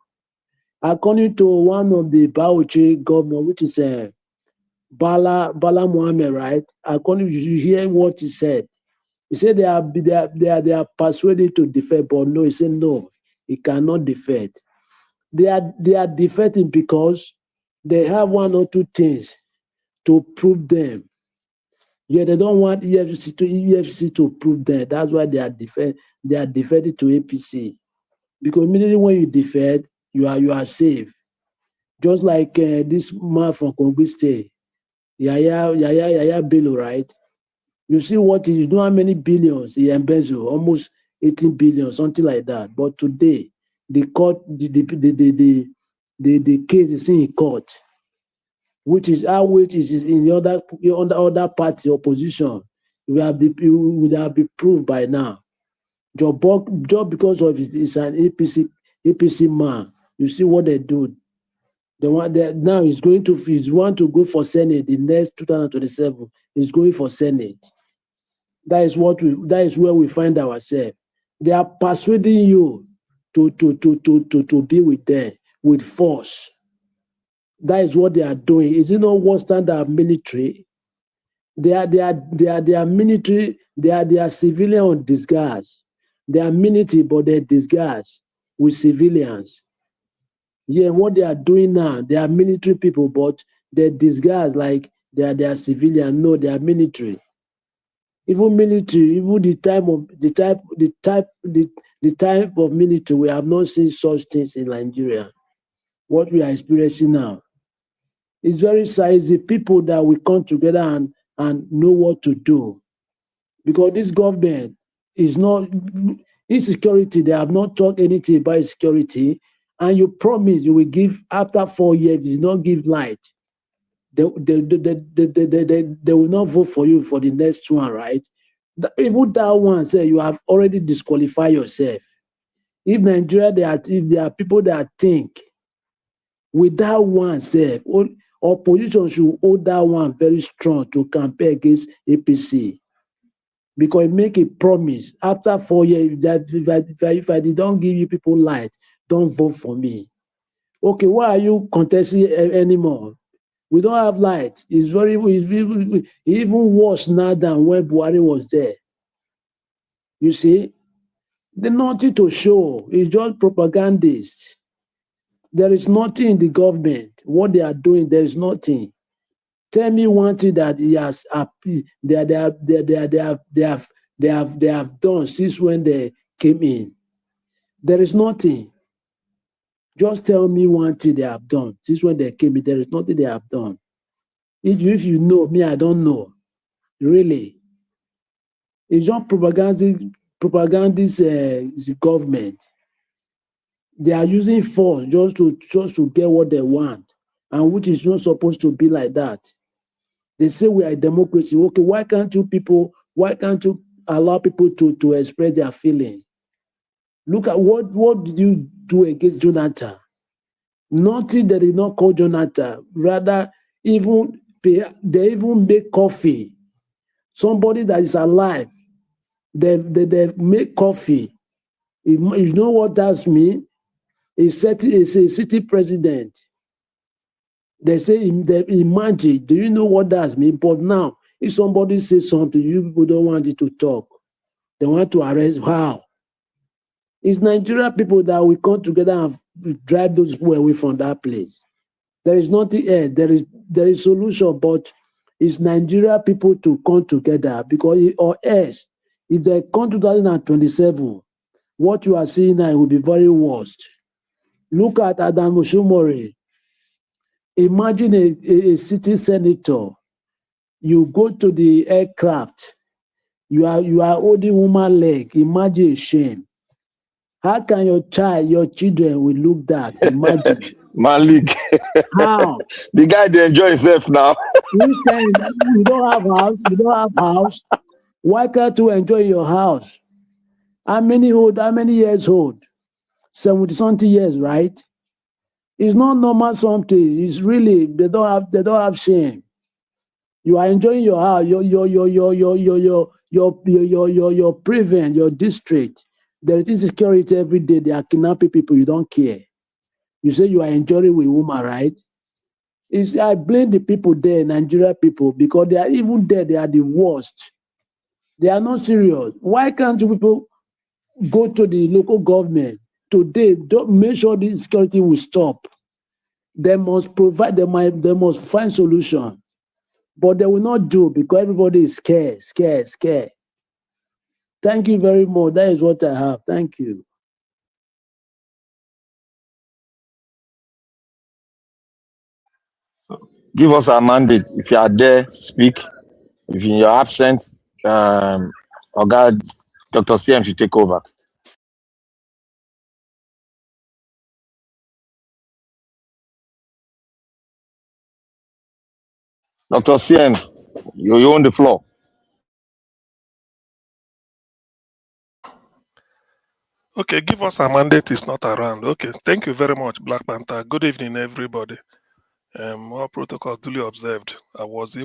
According to one of the Bauchi governor, which is Bala Mohammed, right? According, you hear what he said. He said they are persuaded to defect, but no, he said no, he cannot defect. They are defecting because they have one or two things to prove them. Yeah, they don't want EFCC to prove them. That's why they are defected to APC. Because immediately when you defect, you are safe. Just like this man from Congo State, Yaya Bello, right? You see what you know how many billions he embezzled, almost 18 billion, something like that. But today, the court, the case is in court, which is in the other party opposition. It would have been proved by now. Just because of it's an APC man. You see what they do. The one that now he's want to go for Senate in next 2027. He's going for Senate. That is where we find ourselves. They are persuading you to be with them with force. That is what they are doing. Is it not what standard military? They are military. They are civilian on disguise. They are military, but they're disguised with civilians. Yeah, what they are doing now, they are military people, but they're disguised like they are civilian. No, they are military. Even military, even the type of military, we have not seen such things in Nigeria. What we are experiencing now. It's very sad. The people that we come together and know what to do. Because this government is not insecurity. They have not talked anything about security. And you promise you will give after 4 years, you not give light. They will not vote for you for the next one, right? Even that one say you have already disqualified yourself. If Nigeria, if there are people that think with that one say, opposition should hold that one very strong to campaign against APC. Because it make a promise after 4 years that if I don't give you people light, don't vote for me. Okay, why are you contesting anymore? We don't have light. It's even worse now than when Buhari was there. You see, there's nothing to show. It's just propagandists. There is nothing in the government. What they are doing, there is nothing. Tell me one thing that they have done since when they came in. There is nothing. Just tell me one thing they have done since when they came in. There is nothing they have done. If you know me, I don't know. Really, it's just propagandist government. They are using force just to get what they want, and which is not supposed to be like that. They say we are a democracy. Okay, why can't you allow people to express their feeling? Look at what did you do against Jonathan? Nothing. They did not call Jonathan. Rather, they even make coffee. Somebody that is alive, they make coffee. You know what that means? It's a city president. They say, imagine, do you know what that means? But now, if somebody says something, you people don't want it to talk. They want to arrest. How? It's Nigeria people that we come together and drive those people away from that place. There is nothing else. There is solution, but it's Nigeria people to come together because, or else, if they come to 2027, what you are seeing now will be very worst. Look at Adam Oshomore. Imagine a city senator. You go to the aircraft. You are holding woman leg. Imagine shame. How can your children will look that? Imagine.
Malik,
How?
the guy they enjoy himself now.
This time you don't have house, you don't have house. Why can't you enjoy your house? How many years old? 70 something years, right? It's not normal something. It's really they don't have shame. You are enjoying your house, your prevent, your district. There is insecurity every day. They are kidnapping people. You don't care. You say you are enjoying with woman, right? I blame the people there, Nigeria people, because they are even there. They are the worst. They are not serious. Why can't you people go to the local government today? Don't make sure this security will stop. They must provide. They must find solution, but they will not do because everybody is scared. Thank you very much. That is what I have. Thank you.
Give us a mandate. If you are there, speak. If in your absence, Oga Dr. CM should take over. Dr. CM, you own the floor.
Okay, give us a mandate is not around. Okay, thank you very much, Black Panther. Good evening, everybody. All protocols duly observed. I was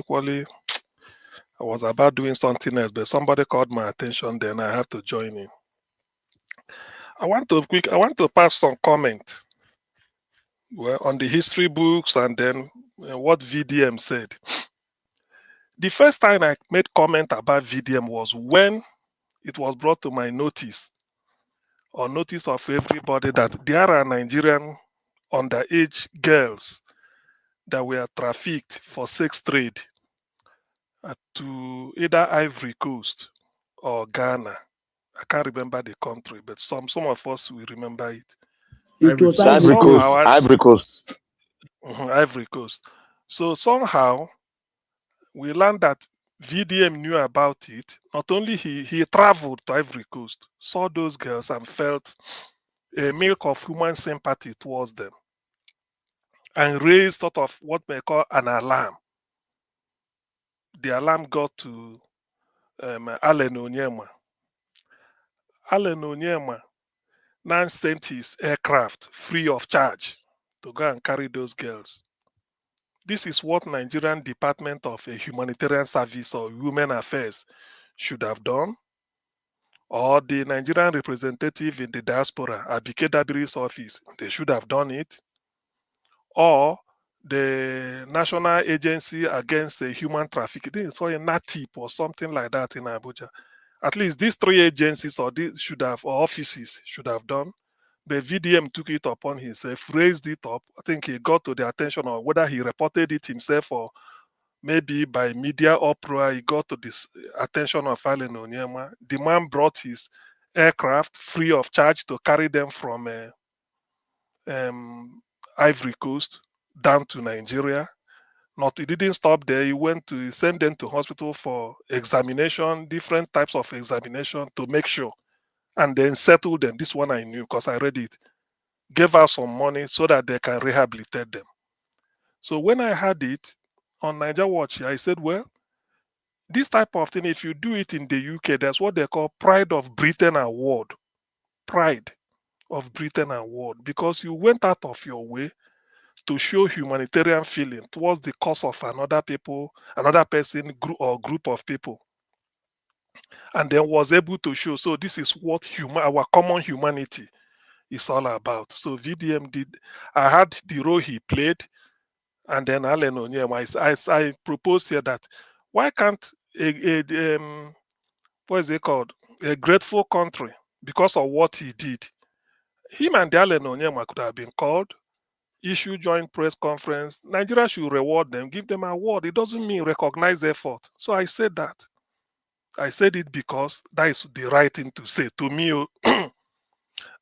about doing something else, but somebody called my attention. Then I have to join in. I want to pass some comment. Well, on the history books and then what VDM said. The first time I made comment about VDM was when it was brought to my notice, or notice of everybody, that there are Nigerian underage girls that were trafficked for sex trade to either Ivory Coast or Ghana. I can't remember the country, but some of us will remember it.
It was
Ivory Coast. Ivory Coast.
Ivory Coast. So somehow we learned that VDM knew about it. Not only he traveled to Ivory Coast, saw those girls and felt a milk of human sympathy towards them, and raised sort of what we call an alarm. The alarm got to Allen Onyema. Allen Onyema now sent his aircraft free of charge to go and carry those girls. This is what Nigerian Department of Humanitarian Service or Women Affairs should have done, or the Nigerian representative in the diaspora, Abike Dabiri's office, they should have done it, or the National Agency Against Human Trafficking, so a NATIP or something like that in Abuja. At least these three agencies or offices should have done. But VDM took it upon himself, raised it up. I think he got to the attention, or whether he reported it himself or maybe by media uproar, he got to this attention of Allen Onyema. The man brought his aircraft free of charge to carry them from Ivory Coast down to Nigeria. He didn't stop there. He went to send them to hospital for examination, different types of examination to make sure, and then settle them. This one I knew because I read it. Gave us some money so that they can rehabilitate them. So when I had it on Niger Watch, I said, well, this type of thing, if you do it in the UK, that's what they call Pride of Britain Award. Pride of Britain Award, because you went out of your way to show humanitarian feeling towards the cause of another person, group of people, and then was able to show. So this is what our common humanity is all about. So VDM did. I had the role he played, and then Allen Onyema. I proposed here that why can't what is it called? A grateful country, because of what he did. Him and Allen Onyema could have been called, issue joint press conference. Nigeria should reward them, give them an award. It doesn't mean recognize effort. So I said that. I said it because that is the right thing to say to me.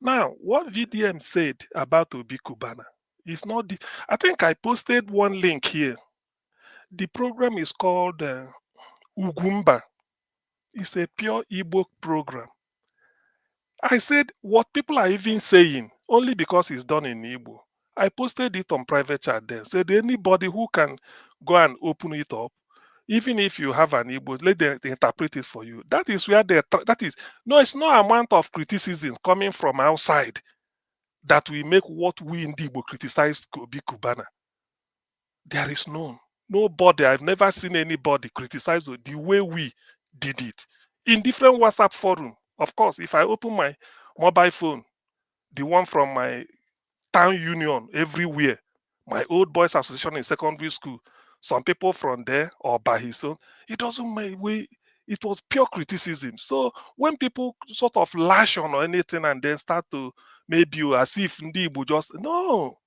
Now, what VDM said about Obi Kubana is not I think I posted one link here. The program is called Ugumba. It's a pure Igbo program. I said what people are even saying only because it's done in Igbo. I posted it on private chat there. Said anybody who can go and open it up, even if you have an Igbo, let them interpret it for you. That is where that is. No, it's no amount of criticism coming from outside that we make what we in Igbo criticize Obi Kubana. There is nobody. I've never seen anybody criticize the way we did it in different WhatsApp forum. Of course, if I open my mobile phone, the one from my town union everywhere, my old boys association in secondary school, some people from there or by his own, it doesn't make way. It was pure criticism. So when people sort of lash on or anything and then start to maybe as if Ndibu just no,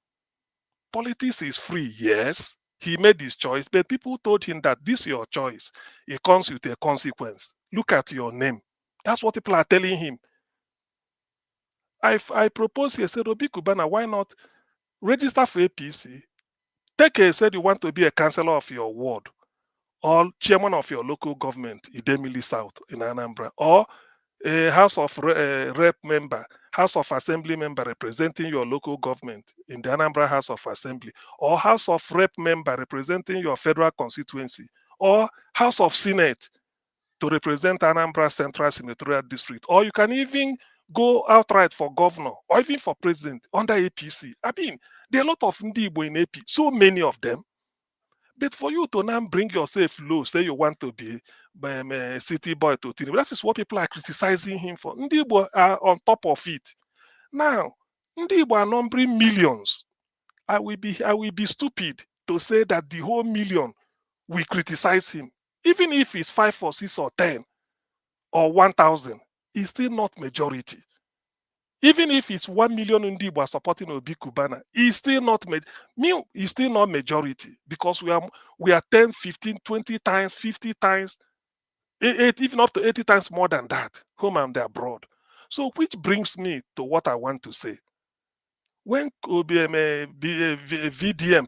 politics is free. Yes, he made his choice, but people told him that this is your choice. It comes with a consequence. Look at your name. That's what people are telling him. I proposed here, said, Obi Kubana, why not register for APC? Take a, said you want to be a councillor of your ward or chairman of your local government, Idemili South in Anambra, or a House of Rep member, House of Assembly member representing your local government in the Anambra House of Assembly, or House of Rep member representing your federal constituency, or House of Senate to represent Anambra Central Senatorial District, or you can even go outright for governor or even for president under APC. I mean, there are a lot of Ndibo in AP, so many of them. But for you to now bring yourself low, say you want to be a city boy to Tinubu, that is what people are criticizing him for. Ndibo are on top of it. Now, Ndibo are numbering millions. I will be stupid to say that the whole million will criticize him. Even if it's 5 or 6 or 10 or 1,000, it's still not majority. Even if it's 1 million Ndibo are supporting Obi Kubana, it's still not majority because we are 10, 15, 20 times, 50 times, even up to 80 times more than that, home and abroad. So which brings me to what I want to say. When VDM,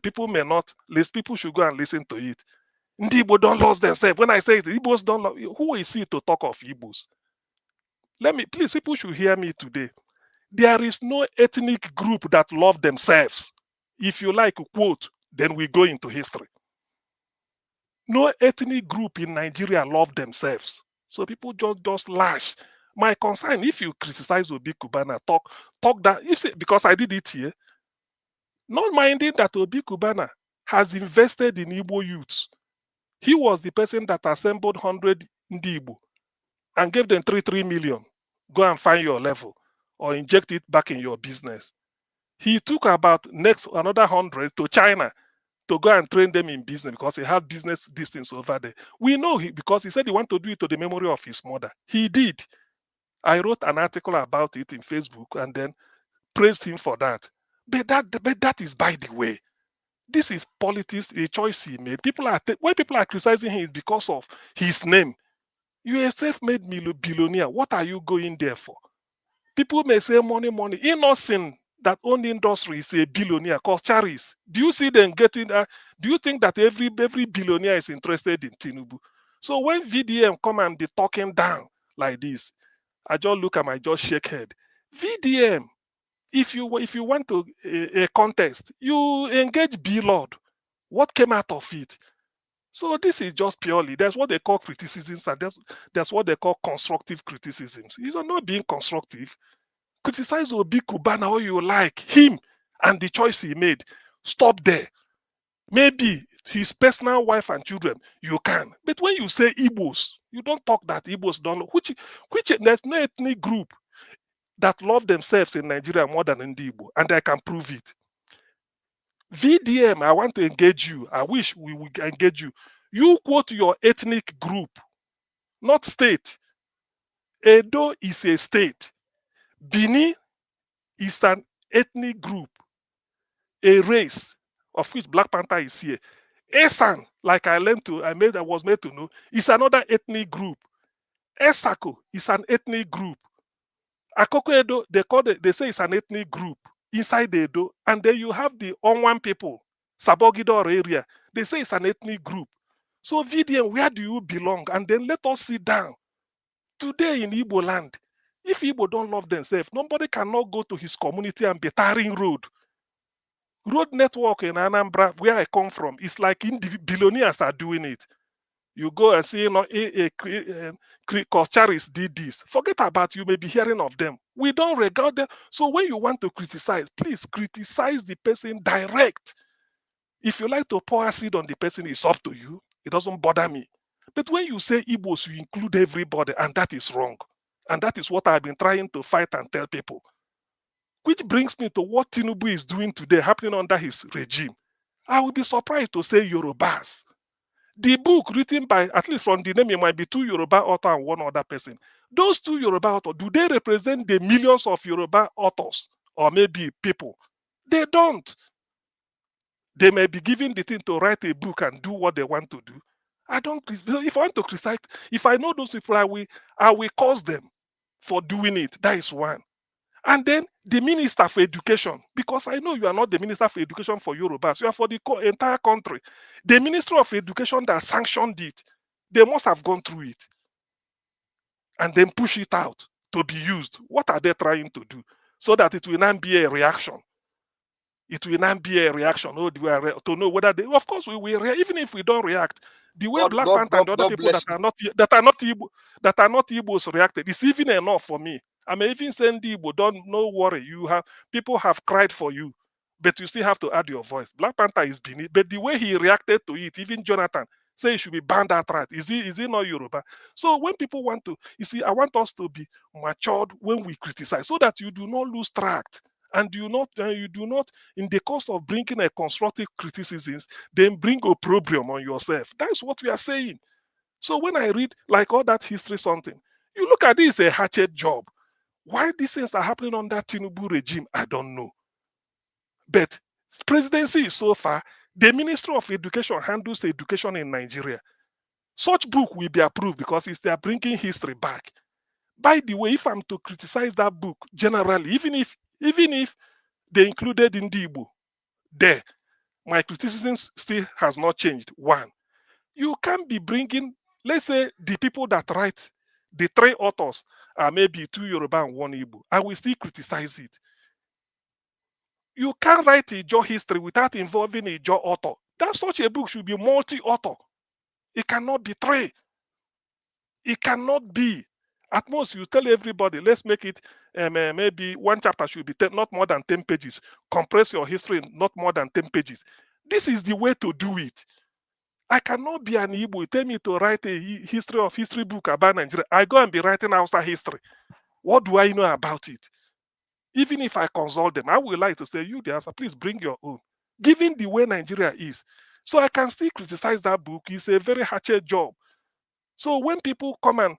people may not listen, people should go and listen to it. Ndibo don't lose themselves. When I say the Igbos don't lose, who is he to talk of Igbos? Please, people should hear me today. There is no ethnic group that love themselves. If you like, quote, then we go into history. No ethnic group in Nigeria love themselves. So people just lash. My concern, if you criticize Obi Kubana, talk that, because I did it here, not minding that Obi Kubana has invested in Igbo youths. He was the person that assembled 100 Ndibo and gave them 3 million. Go and find your level or inject it back in your business. He took about another 100 to China to go and train them in business because he had business distance over there. We know because he said he wanted to do it to the memory of his mother. He did. I wrote an article about it in Facebook and then praised him for that. But that is by the way. This is politics, a choice he made. When people are criticizing him is because of his name. You're a self-made billionaire. What are you going there for? People may say money. Innocent that own industry is a billionaire called Charis. Do you see them getting do you think that every billionaire is interested in Tinubu? So when VDM come and be talking down like this, I just look at my just shake head. VDM, if you want to a contest, you engage B-Lord. What came out of it? So this is just purely, that's what they call criticisms, and that's what they call constructive criticisms. You are not being constructive. Criticize Obi Kubana all you like, him and the choice he made. Stop there. Maybe his personal wife and children, you can. But when you say Igbos, you don't talk that Igbos don't love. Which there's no ethnic group that love themselves in Nigeria more than in Igbo, and I can prove it. VDM, I want to engage you. I wish we would engage you. You quote your ethnic group, not state. Edo is a state. Bini is an ethnic group, a race, of which Black Panther is here. Esan, like I was made to know, is another ethnic group. Esako is an ethnic group. Akoko Edo, they say it's an ethnic group inside the Edo, and then you have the Onwan people, Sabogidor area. They say it's an ethnic group. So VDM, where do you belong? And then let us sit down Today in Igbo land, if Igbo don't love themselves, nobody cannot go to his community and be tarring road. Road network in Anambra, where I come from, is like billionaires are doing it. You go and see, you know, Charis did this. Forget about, you may be hearing of them. We don't regard them. So when you want to criticize, please criticize the person direct. If you like to pour acid on the person, it's up to you. It doesn't bother me. But when you say Igbos, you include everybody, and that is wrong. And that is what I've been trying to fight and tell people. Which brings me to what Tinubu is doing today, happening under his regime. I will be surprised to say Yorubas. The book written by, at least from the name, it might be 2 Yoruba authors and 1 other person. Those 2 Yoruba authors, do they represent the millions of Yoruba authors or maybe people? They don't. They may be given the thing to write a book and do what they want to do. I don't. If I want to criticize, if I know those people, I will curse them for doing it. That is one. And then the Minister for Education, because I know you are not the Minister for Education for Yorubas, you are for the entire country. The Minister of Education that sanctioned it, they must have gone through it and then push it out to be used. What are they trying to do? So that it will not be a reaction. It will not be a reaction. Oh, to know whether they, of course, we will react. Even if we don't react, the way Black Panther and other people that are not Igbos reacted, it's even enough for me. I may even send Igbo, no worry. People have cried for you, but you still have to add your voice. Black Panther is beneath, but the way he reacted to it, even Jonathan say he should be banned outright. Is he not Yoruba? So when people want to, you see, I want us to be matured when we criticize, so that you do not lose track. And you do not, in the course of bringing a constructive criticisms, then bring opprobrium on yourself. That's what we are saying. So when I read like all that history something, you look at this, a hatchet job. Why these things are happening on that Tinubu regime, I don't know. But presidency is so far, the Ministry of Education handles education in Nigeria. Such book will be approved because they are bringing history back. By the way, if I'm to criticize that book generally, even if they included Igbo there, my criticism still has not changed. One, you can't be bringing, let's say, the people that write, the 3 authors are maybe 2 Yoruba and 1 Igbo. I will still criticize it. You can't write a Ijaw history without involving a Ijaw author. That such a book should be multi-author. It cannot be 3. It cannot be. At most, you tell everybody, let's make it maybe 1 chapter should be not more than 10 pages. Compress your history in not more than 10 pages. This is the way to do it. I cannot be an Igbo. Tell me to write a history book about Nigeria. I go and be writing Hausa history. What do I know about it? Even if I consult them, I would like to say, you, the answer, please bring your own. Given the way Nigeria is. So I can still criticize that book. It's a very hatchet job. So when people come and,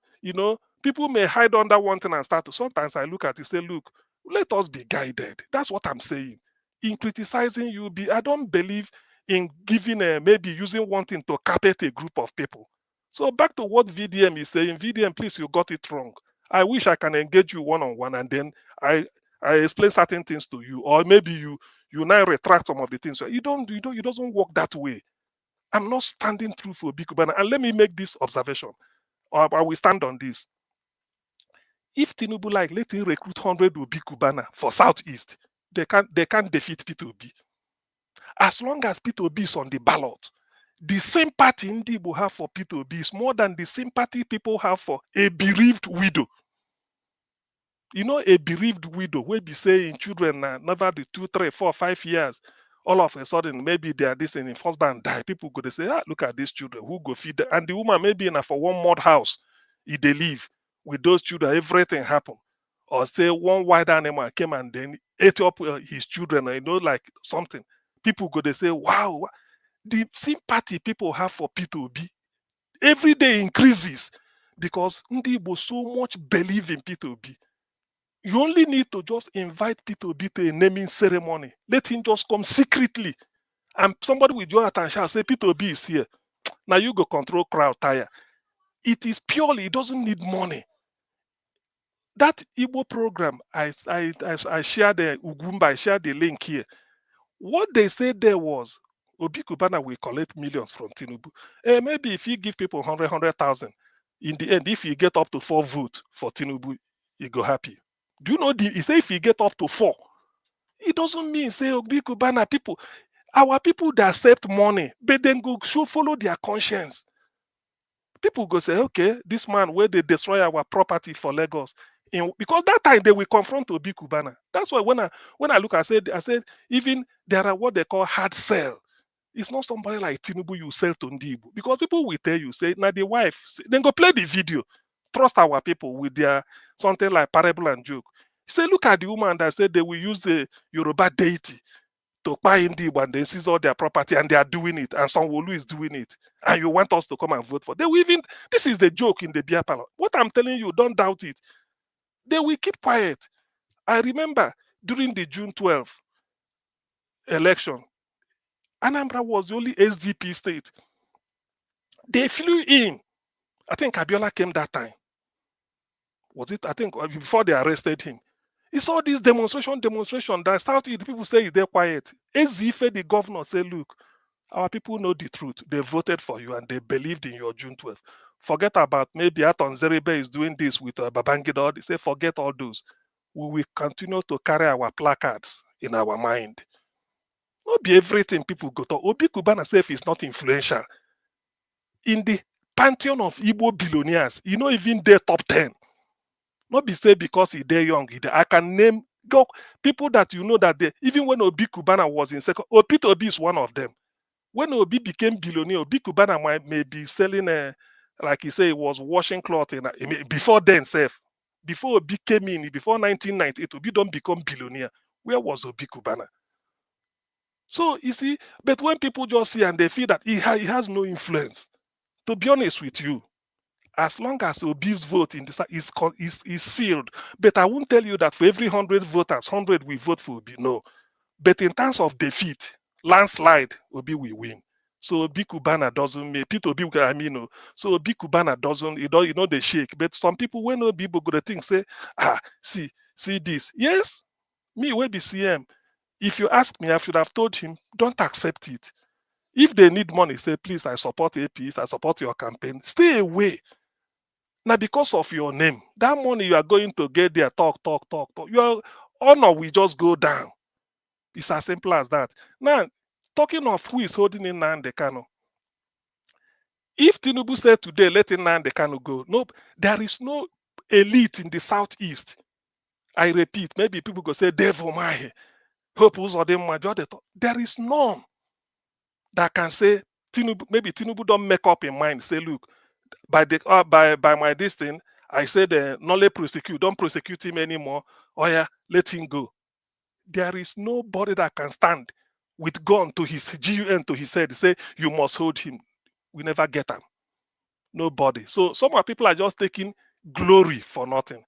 people may hide under one thing and start to, sometimes I look at it and say, look, let us be guided. That's what I'm saying. In criticizing you, I don't believe in giving maybe using one thing to carpet a group of people. So back to what VDM is saying. VDM, please, you got it wrong. I wish I can engage you one-on-one and then I explain certain things to you, or maybe you now retract some of the things. It doesn't work that way. I'm not standing true for Obi Kubana. And let me make this observation. Or I will stand on this. If Tinubu let him recruit 100 Obi Kubana for Southeast, they can't defeat Peter Obi. As long as Peter Obi is on the ballot, the sympathy Ndibo have for Peter Obi is more than the sympathy people have for a bereaved widow. A bereaved widow will be saying children never the 2, 3, 4, 5 years. All of a sudden, maybe they are this and husband die. People go to say, look at these children, who go feed them? And the woman maybe in for one mud house, if they live with those children, everything happen. Or say one wild animal came and then ate up his children, like something. People go to say, wow, the sympathy people have for Peter Obi every day increases because Ndibo so much believe in Peter Obi. You only need to just invite Peter Obi to a naming ceremony. Let him just come secretly. And somebody with Jonathan shall say, Peter Obi is here. Now you go control crowd tire. It is purely, it doesn't need money. That Igbo program, I shared the Ugumba, I shared the link here. What they said there was, Obi Kubana will collect millions from Tinubu. Maybe if you give people 100,000, In the end, if he get up to 4 votes for Tinubu, he go happy. Do you know, he say if he get up to 4, it doesn't mean, say, Obi Kubana people, our people that accept money, but then go should follow their conscience. People go say, okay, this man where they destroy our property for Lagos. Because that time they will confront Obi Kubana. That's why when I look, I said even there are what they call hard sell. It's not somebody like Tinubu you sell to Ndibu. Because people will tell you, say, now the wife, then go play the video. Trust our people with their something like parable and joke. Say, look at the woman that said they will use the Yoruba deity to buy Ndibu and they seize all their property and they are doing it. And Sanwo-Olu is doing it. And you want us to come and vote for. They will even, this is the joke in the beer parlor. What I'm telling you, don't doubt it. They will keep quiet. I remember during the June 12th election, Anambra was the only SDP state. They flew in. I think Abiola came that time. Was it? I think before they arrested him. He saw this demonstration that started. People say they're quiet. Ezife, the governor, said, look, our people know the truth. They voted for you and they believed in your June 12th. Forget about maybe Aton Zeribe is doing this with Babangida. They say, forget all those. We will continue to carry our placards in our mind. Not be everything people go to. Obi Kubana self is not influential. In the pantheon of Igbo billionaires, you know, even their top 10. Not be say because he's there young. I can name people that you know that they, even when Obi Kubana was in second, Peter Obi is one of them. When Obi became billionaire, Obi Kubana may be selling like he said, he was washing cloth before then, before Obi came in, before 1998, Obi don't become billionaire. Where was Obi Kubana? So you see, but when people just see and they feel that he has no influence, to be honest with you, as long as Obi's vote in this is sealed, but I won't tell you that for every 100 voters, 100 will vote for Obi. No, but in terms of defeat, landslide, Obi will win. So Obi Kubana doesn't make Peter Obi. I mean, so Obi Kubana doesn't. You know they shake. But some people when Obi go to think say, see this. Yes, me will be CM. If you ask me, I should have told him, don't accept it. If they need money, say, please, I support APC, I support your campaign. Stay away. Now, because of your name, that money you are going to get there, talk. Your honor will just go down. It's as simple as that. Now, talking of who is holding in Nnamdi Kanu, if Tinubu said today, let Nnamdi Kanu go, no, there is no elite in the southeast. I repeat, maybe people go say, Devil my hope who's them majority. There is none that can say Tinubu. Maybe Tinubu don't make up in mind. Say, look, by my this thing, I said, not let prosecute. Don't prosecute him anymore. Oh yeah, let him go. There is nobody that can stand with gun to his GUN to his head. Say you must hold him. We never get him. Nobody. So some of people are just taking glory for nothing.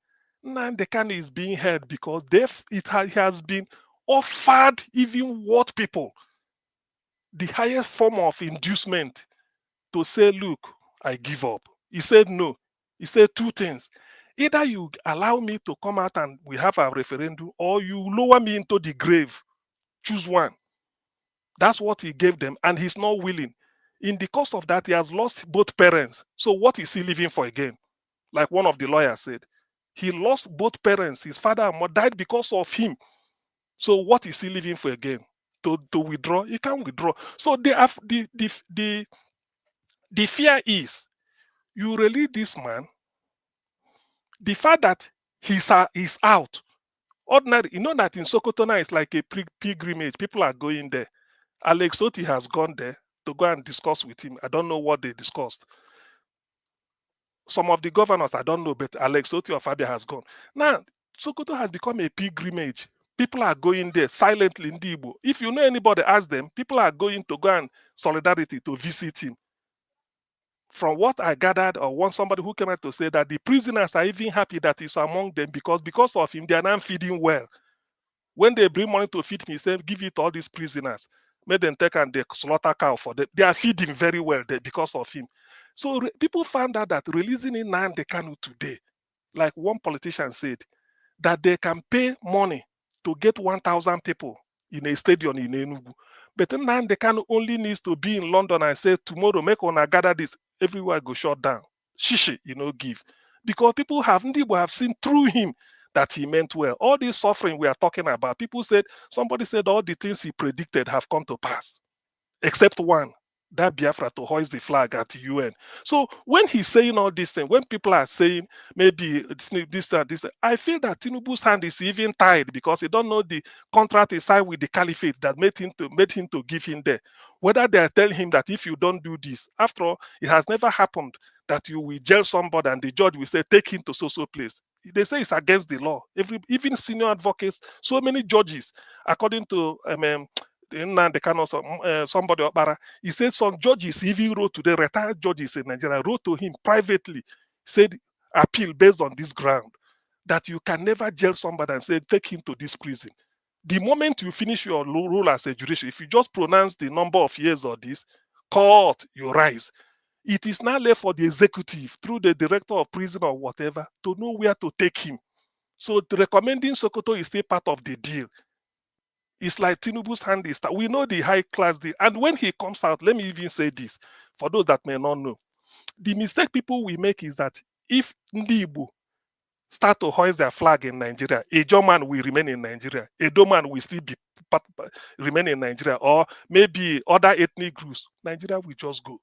Nnamdi Kanu is being held because it has been offered even what people, the highest form of inducement to say, look, I give up. He said no. He said two things. Either you allow me to come out and we have a referendum, or you lower me into the grave. Choose one. That's what he gave them, and he's not willing. In the course of that, he has lost both parents. So what is he living for again? Like one of the lawyers said, he lost both parents. His father and mother died because of him. So what is he living for again? To withdraw? He can't withdraw. So they have the fear is you release this man. The fact that he's out. Ordinary, you know that in Sokoto now it's like a pilgrimage. People are going there. Alex Oti has gone there to go and discuss with him. I don't know what they discussed. Some of the governors, I don't know, but Alex Oti of Abia has gone. Now, Sokoto has become a pilgrimage. People are going there silently in Igbo. If you know anybody, ask them. People are going to go and solidarity to visit him. From what I gathered, or want somebody who came out to say that the prisoners are even happy that he's among them because of him, they are not feeding well. When they bring money to feed him, he said, give it to all these prisoners. Make them take and they slaughter cow for them. They are feeding very well because of him. So people found out that releasing Nnamdi Kanu today, like one politician said, that they can pay money to get 1,000 people in a stadium in Enugu. But Nnamdi Kanu only needs to be in London and say, tomorrow, make una gather this, everywhere go shut down. shishi, give. Because people have seen through him that he meant well. All this suffering we are talking about, somebody said all the things he predicted have come to pass, except one, that Biafra to hoist the flag at the UN. So when he's saying all these things, when people are saying maybe this and this, I feel that Tinubu's hand is even tied because he don't know the contract he signed with the caliphate that made him to give him there. Whether they are telling him that if you don't do this, after all, it has never happened that you will jail somebody and the judge will say, take him to so place. They say it's against the law. Even senior advocates, so many judges, according to somebody Okpara, he said some judges even wrote to the retired judges in Nigeria, wrote to him privately, said appeal based on this ground, that you can never jail somebody and say take him to this prison. The moment you finish your role as a judiciary, if you just pronounce the number of years or this, court, you rise. It is now left for the executive through the director of prison or whatever to know where to take him. So recommending Sokoto is still part of the deal. It's like Tinubu's hand is. We know the high class deal. And when he comes out, let me even say this for those that may not know. The mistake people will make is that if Ndibu start to hoist their flag in Nigeria, a German will remain in Nigeria, a Doman will still remain in Nigeria, or maybe other ethnic groups, Nigeria will just go.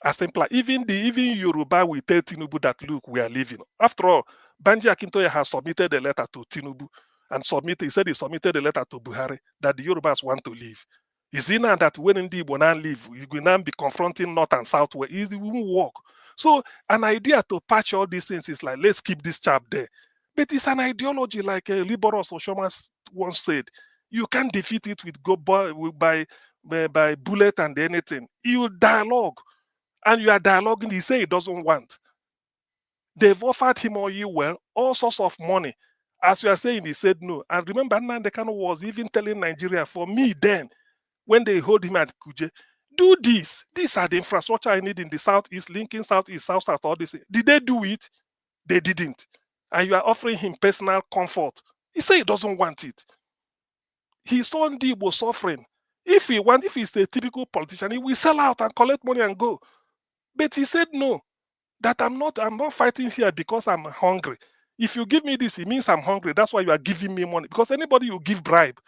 As simple. Even Yoruba will tell Tinubu that look, we are leaving. After all, Banji Akintoye has submitted a letter to Tinubu and he said he submitted a letter to Buhari that the Yorubas want to leave. Is it now that when Ndi will now leave, you will now be confronting North and South where it won't work? So an idea to patch all these things is like, let's keep this chap there. But it's an ideology like Liberos Oshoma once said. You can't defeat it with by bullet and anything. You dialogue. And you are dialoguing, he say he doesn't want. They've offered him all sorts of money. As you are saying, he said no. And remember, Nnamdi Kanu was even telling Nigeria, for me then, when they hold him at Kuje, do this. These are the infrastructure I need in the southeast, linking southeast, south, all this. Did they do it? They didn't. And you are offering him personal comfort. He said he doesn't want it. He saw Ndibo suffering. If he's a typical politician, he will sell out and collect money and go. But he said no, that I'm not fighting here because I'm hungry. If you give me this, it means I'm hungry. That's why you are giving me money. Because anybody you give bribe,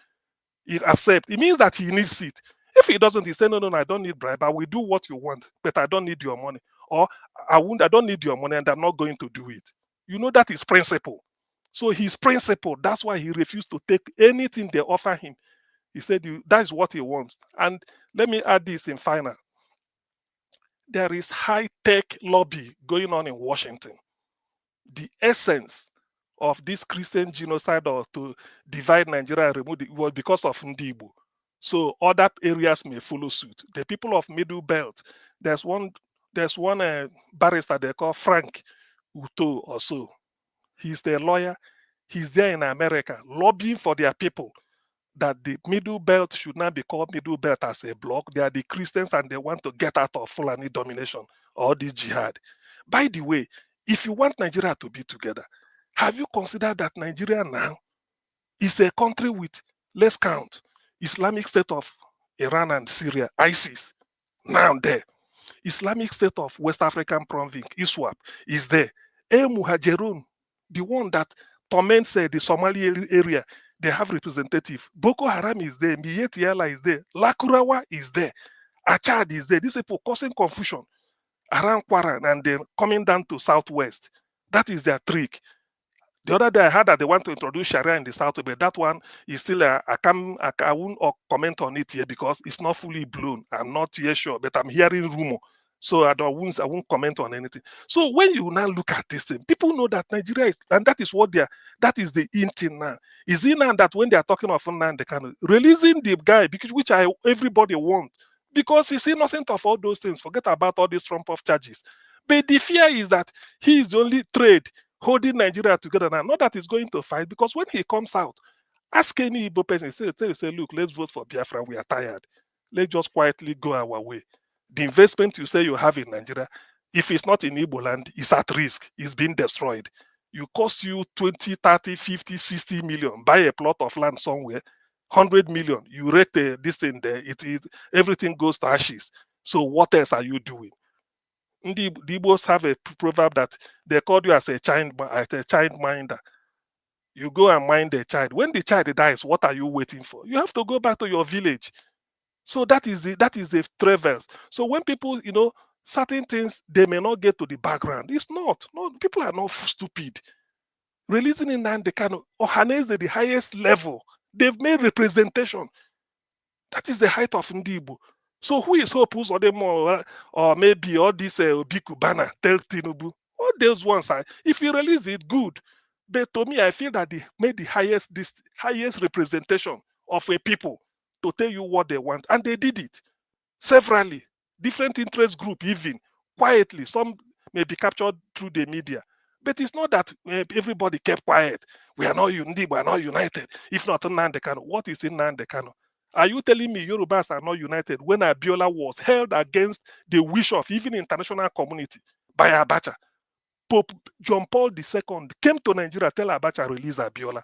he accept. It means that he needs it. If he doesn't, he say, no, I don't need bribe. I will do what you want, but I don't need your money. Or I don't need your money and I'm not going to do it. You know, that is principle. So his principle, that's why he refused to take anything they offer him. He said, that is what he wants. And let me add this in final. There is high-tech lobby going on in Washington. The essence of this Christian genocide or to divide Nigeria and remove it was because of Ndibo. So other areas may follow suit. The people of Middle Belt, there's one barrister they call Frank Uto or so. He's the lawyer. He's there in America lobbying for their people that the Middle Belt should not be called Middle Belt as a bloc. They are the Christians and they want to get out of Fulani domination or this jihad. By the way, if you want Nigeria to be together, have you considered that Nigeria now is a country with, let's count, Islamic State of Iran and Syria, ISIS, now there. Islamic State of West African Province, ISWAP, is there. Muhajirun, the one that torments the Somali area, they have representative. Boko Haram is there. Miyetti Allah is there. Lakurawa is there. Achad is there. These people causing confusion around Kwaran and then coming down to Southwest. That is their trick. The other day I heard that they want to introduce Sharia in the South, but that one is still, I won't comment on it here because it's not fully blown. I'm not yet sure, but I'm hearing rumor. So I won't comment on anything. So when you now look at this thing, people know that Nigeria is, and that is what that is the in thing now. Is it now that when they are talking of Nnamdi Kanu, releasing the guy, which everybody wants, because he's innocent of all those things. Forget about all these Trump off charges. But the fear is that he is the only trade holding Nigeria together now. Not that he's going to fight, because when he comes out, ask any Igbo person, say, look, let's vote for Biafra. We are tired. Let's just quietly go our way. The investment you say you have in Nigeria, if it's not in Igbo land, it's at risk. It's being destroyed. You cost you 20, 30, 50, 60 million. Buy a plot of land somewhere, 100 million. You rake this thing there. Everything goes to ashes. So what else are you doing? The Igbos have a proverb that they call you as a child minder. You go and mind the child. When the child dies, what are you waiting for? You have to go back to your village. So that is the traverse. So when people, certain things, they may not get to the background. It's not. No, people are not stupid. Releasing in the kind of Ohanese the highest level. They've made representation. That is the height of Ndibo. So who is opposed or them or maybe all this Biku banner tell Tinubu? All those ones are, if you release it, good. But to me, I feel that they made the highest representation of a people to tell you what they want. And they did it severally. Different interest group, even quietly. Some may be captured through the media. But it's not that everybody kept quiet. We are not united. We are not united. If not Nnamdi Kanu, what is in Nnamdi Kanu? Are you telling me Yorubas are not united when Abiola was held against the wish of even international community by Abacha? Pope John Paul II came to Nigeria, tell Abacha release Abiola.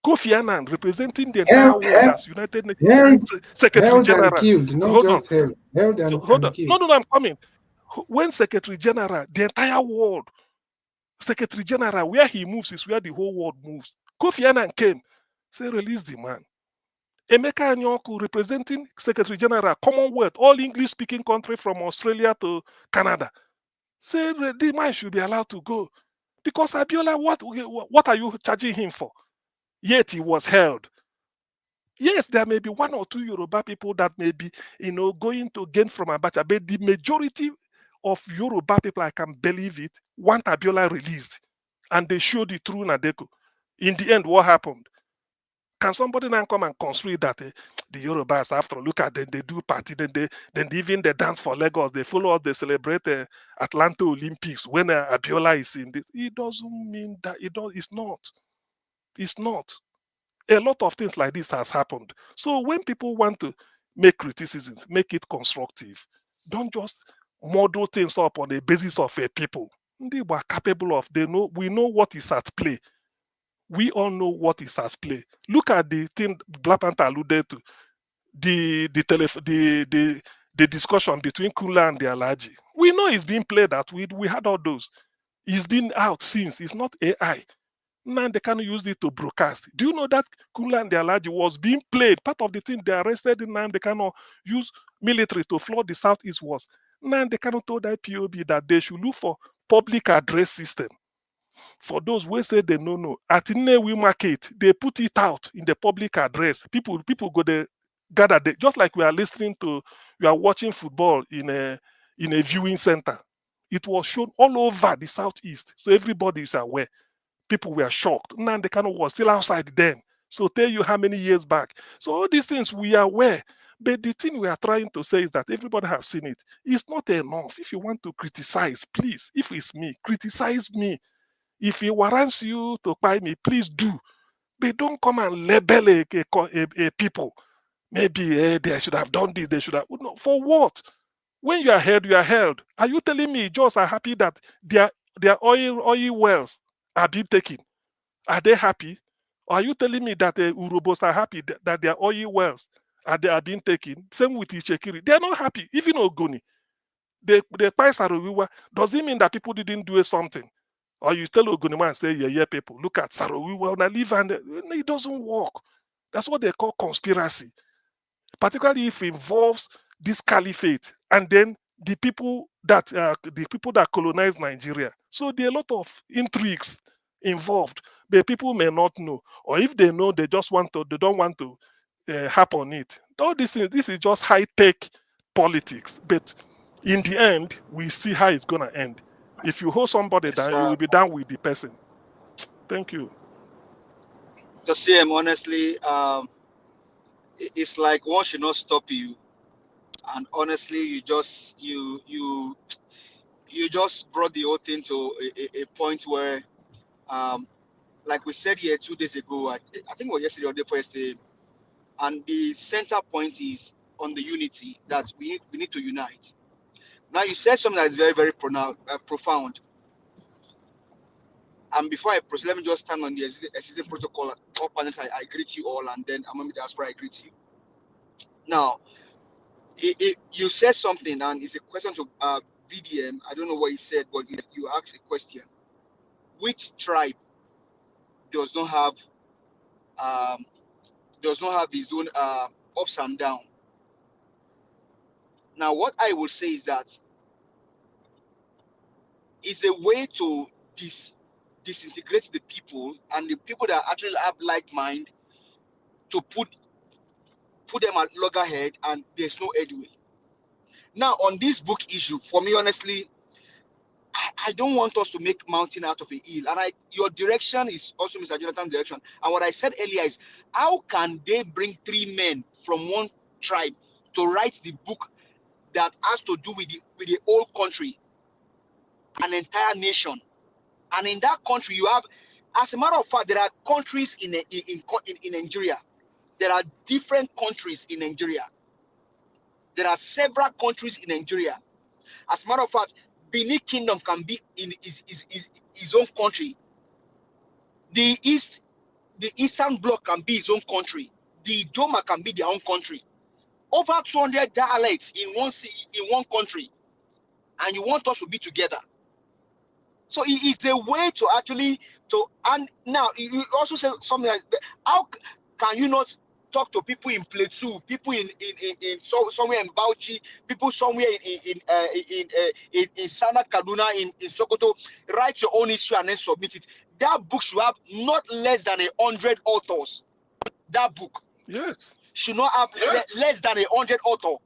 Kofi Annan, representing the entire world as United Nations Secretary General.
Killed, not
hold
just
on.
held and,
Hold on.
killed.
No, I'm coming. When Secretary General, the entire world, Secretary General, where he moves is where the whole world moves. Kofi Annan came, say release the man. Emeka Anyoku, representing Secretary General, Commonwealth, all English-speaking country from Australia to Canada, say the man should be allowed to go. Because Abiola, what are you charging him for? Yet he was held. Yes, there may be one or two Yoruba people that may be, going to gain from Abacha, but the majority of Yoruba people, I can believe it, want Abiola released. And they showed it through Nadeko. In the end, what happened? Can somebody now come and construe that the Yorubas, after look at them, they do party, then even they dance for Lagos, they follow us, they celebrate Atlanta Olympics when Abiola is in this. It doesn't mean that it's not. It's not. A lot of things like this has happened. So when people want to make criticisms, make it constructive. Don't just model things up on the basis of a people. They were capable of, we know what is at play. We all know what is at play. Look at the thing Black Panther alluded to, the discussion between Kula and the Alaji. We know it's being played out. We had all those. It's been out since. It's not AI. Now they can use it to broadcast. Do you know that Kula and the Alaji was being played? Part of the thing they arrested in Nam, they cannot use military to flood the southeast was. Now they cannot told IPOB that they should look for public address system. For those who say they know, at Nnewi market, they put it out in the public address. People go there, gather there, just like we are watching football in a viewing center. It was shown all over the southeast, so everybody is aware. People were shocked. Nnamdi Kanu was still outside then. So tell you how many years back. So all these things we are aware. But the thing we are trying to say is that everybody have seen it. It's not enough. If you want to criticize, please, if it's me, criticize me. If it warrants you to buy me, please do. But don't come and label a people. Maybe they should have done this, they should have. No, for what? When you are held, you are held. Are you telling me Jaws are happy that their oil wells are being taken? Are they happy? Or are you telling me that Urobos are happy that their oil wells are being taken? Same with Ichekiri. They are not happy. Even Ogoni. They buy Sarowiwa. Does it mean that people didn't do something? Or you tell Ogunima and say, yeah, people, look at Sarowiwa, now live and it doesn't work. That's what they call conspiracy. Particularly if it involves this caliphate and then the people that colonize Nigeria. So there are a lot of intrigues involved, but people may not know, or if they know, they don't want to harp on it. All this is just high-tech politics, but in the end, we see how it's gonna end. If you hold somebody down, you will be down with the person. Thank you.
To see him honestly, it's like one should not stop you, and honestly, you just brought the whole thing to a point where, like we said here 2 days ago, I think it was yesterday or the first day, and the center point is on the unity that we need to unite. Now you said something that is very, very profound. And before I proceed, let me just stand on the existing protocol. All panels, I greet you all, and then I'm going to ask where I greet you. Now, You said something, and it's a question to VDM. I don't know what he said, but you asked a question. Which tribe does not have his own ups and downs? Now, what I will say is that it's a way to disintegrate the people, and the people that actually have like mind, to put them at loggerhead, and there's no headway. Now, on this book issue, for me, honestly, I don't want us to make mountain out of a hill. And your direction is also Mr. Jonathan's direction. And what I said earlier is, how can they bring 3 men from one tribe to write the book that has to do with the whole country, an entire nation? And in that country, you have, as a matter of fact, there are countries in Nigeria. There are different countries in Nigeria. There are several countries in Nigeria. As a matter of fact, Benin Kingdom can be in his own country. The Eastern Bloc can be his own country. The Doma can be their own country. Over 200 dialects in one country, and you want us to be together. So it is a way to actually and now you also said something like, how can you not talk to people in Plateau, people in somewhere in Bauchi, people somewhere in Sana Kaduna, in Sokoto, write your own history and then submit it. That book should have not less than 100 authors. That book,
yes,
should not have less than 100 authors.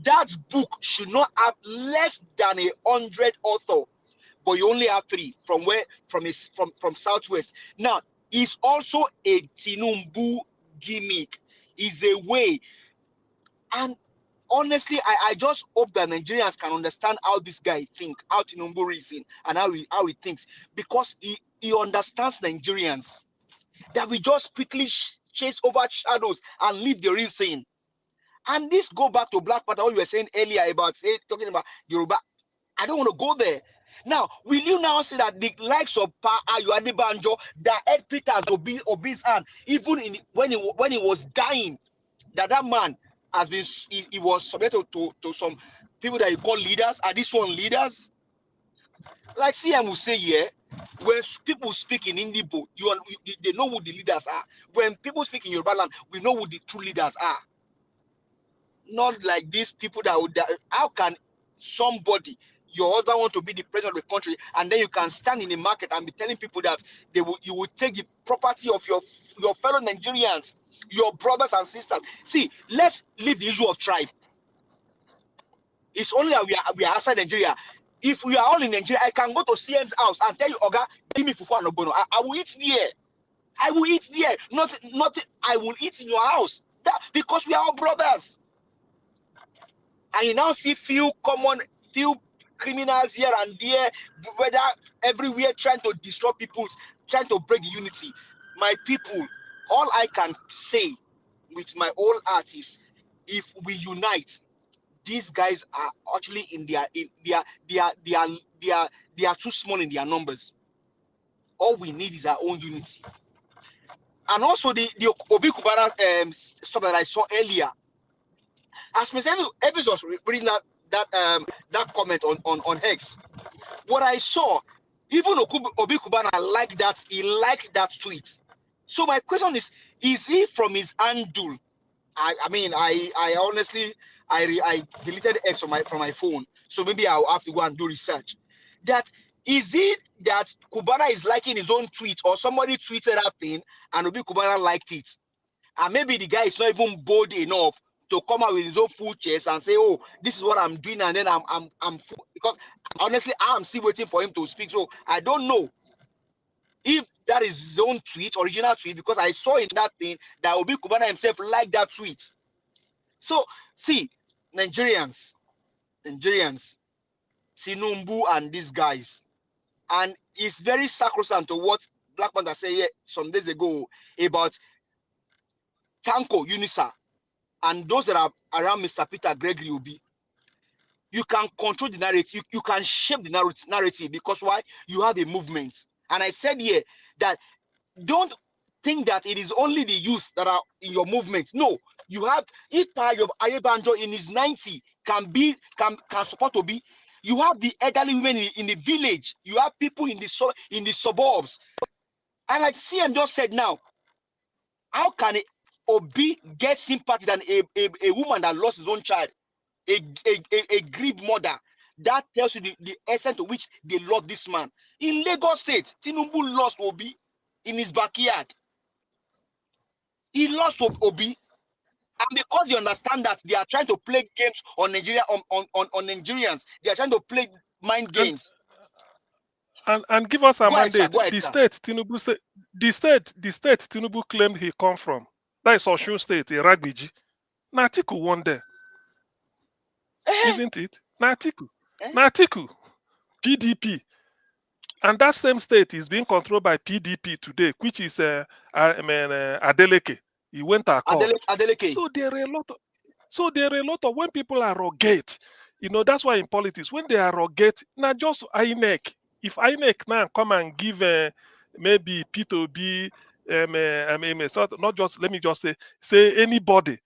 That book should not have less than 100 authors. But you only have 3 from where? From Southwest. Now, it's also a Tinubu gimmick. It's a way. And honestly, I just hope that Nigerians can understand how this guy thinks, how Tinubu reasons, and how he thinks, because he understands Nigerians. That we just quickly chase over shadows and leave the real thing. And this go back to Black Panther, what you were saying earlier about talking about Yoruba. I don't want to go there. Now, will you now say that the likes of Ayo Adebanjo, that Ed Peters Obi's hand, even when he was dying, that man has been, he was subjected to some people that you call leaders. Are these one leaders? Like CM will say here, when people speak in Indibo, they know who the leaders are. When people speak in Yoruba land, we know who the true leaders are. Not like these people how can somebody, your husband, want to be the president of the country, and then you can stand in the market and be telling people that you will take the property of your fellow Nigerians, your brothers and sisters. See, let's leave the issue of tribe. It's only that we are outside Nigeria. If we are all in Nigeria, I can go to CM's house and tell you, Oga, give me fufu and ogbono. I will eat there. I will eat there. Nothing. I will eat in your house. Because we are all brothers. And you now see few criminals here and there, whether everywhere, trying to destroy people, trying to break the unity. My people, all I can say with my whole heart is, if we unite, these guys are actually they are too small in their numbers. All we need is our own unity. And also the Obi Kubana stuff that I saw earlier. As Mr. Evans was reading that comment on X, what I saw, even Obi Kubana liked that. He liked that tweet. So my question is he from his handle? I mean, I honestly, I deleted X from my phone, so maybe I'll have to go and do research. That is it that Kubana is liking his own tweet, or somebody tweeted that thing and Obi Kubana liked it, and maybe the guy is not even bold enough to come out with his own full chest and say, "Oh, this is what I'm doing," and then I'm because honestly, I'm still waiting for him to speak. So I don't know if that is his own tweet, original tweet, because I saw in that thing that Obi Kubana himself liked that tweet. So see, Nigerians, Tinubu and these guys, and it's very sacrosanct to what Black Panther said here some days ago about Tanko Unisa and those that are around Mr. Peter Gregory Obi. You can control the narrative, you can shape the narrative, because why? You have a movement. And I said here that don't think that it is only the youth that are in your movement. No, you have if Tayo Ayebanjo in his 90 can support Obi. You have the elderly women in the village. You have people in the suburbs. And like CM just said now, how can Obi get sympathy than a woman that lost his own child, a grieved mother? That tells you the essence to which they love this man. In Lagos State, Tinubu lost Obi in his backyard. He lost Obi. And because you understand that they are trying to play games on Nigeria, on Nigerians, they are trying to play mind games.
And give us a mandate.
Go ahead,
the
sir.
state Tinubu say, the state Tinubu claimed he come from. That is Osun State, Iragbiji. Natiku won there. Isn't it? Natiku. Natiku. PDP. And that same state is being controlled by PDP today, which is Adeleke. He went to court.
Adeleke.
So there are a lot of when people arrogate, that's why in politics, when they arrogate, not just INEC. If INEC now come and give maybe P2B, not just, let me just say anybody,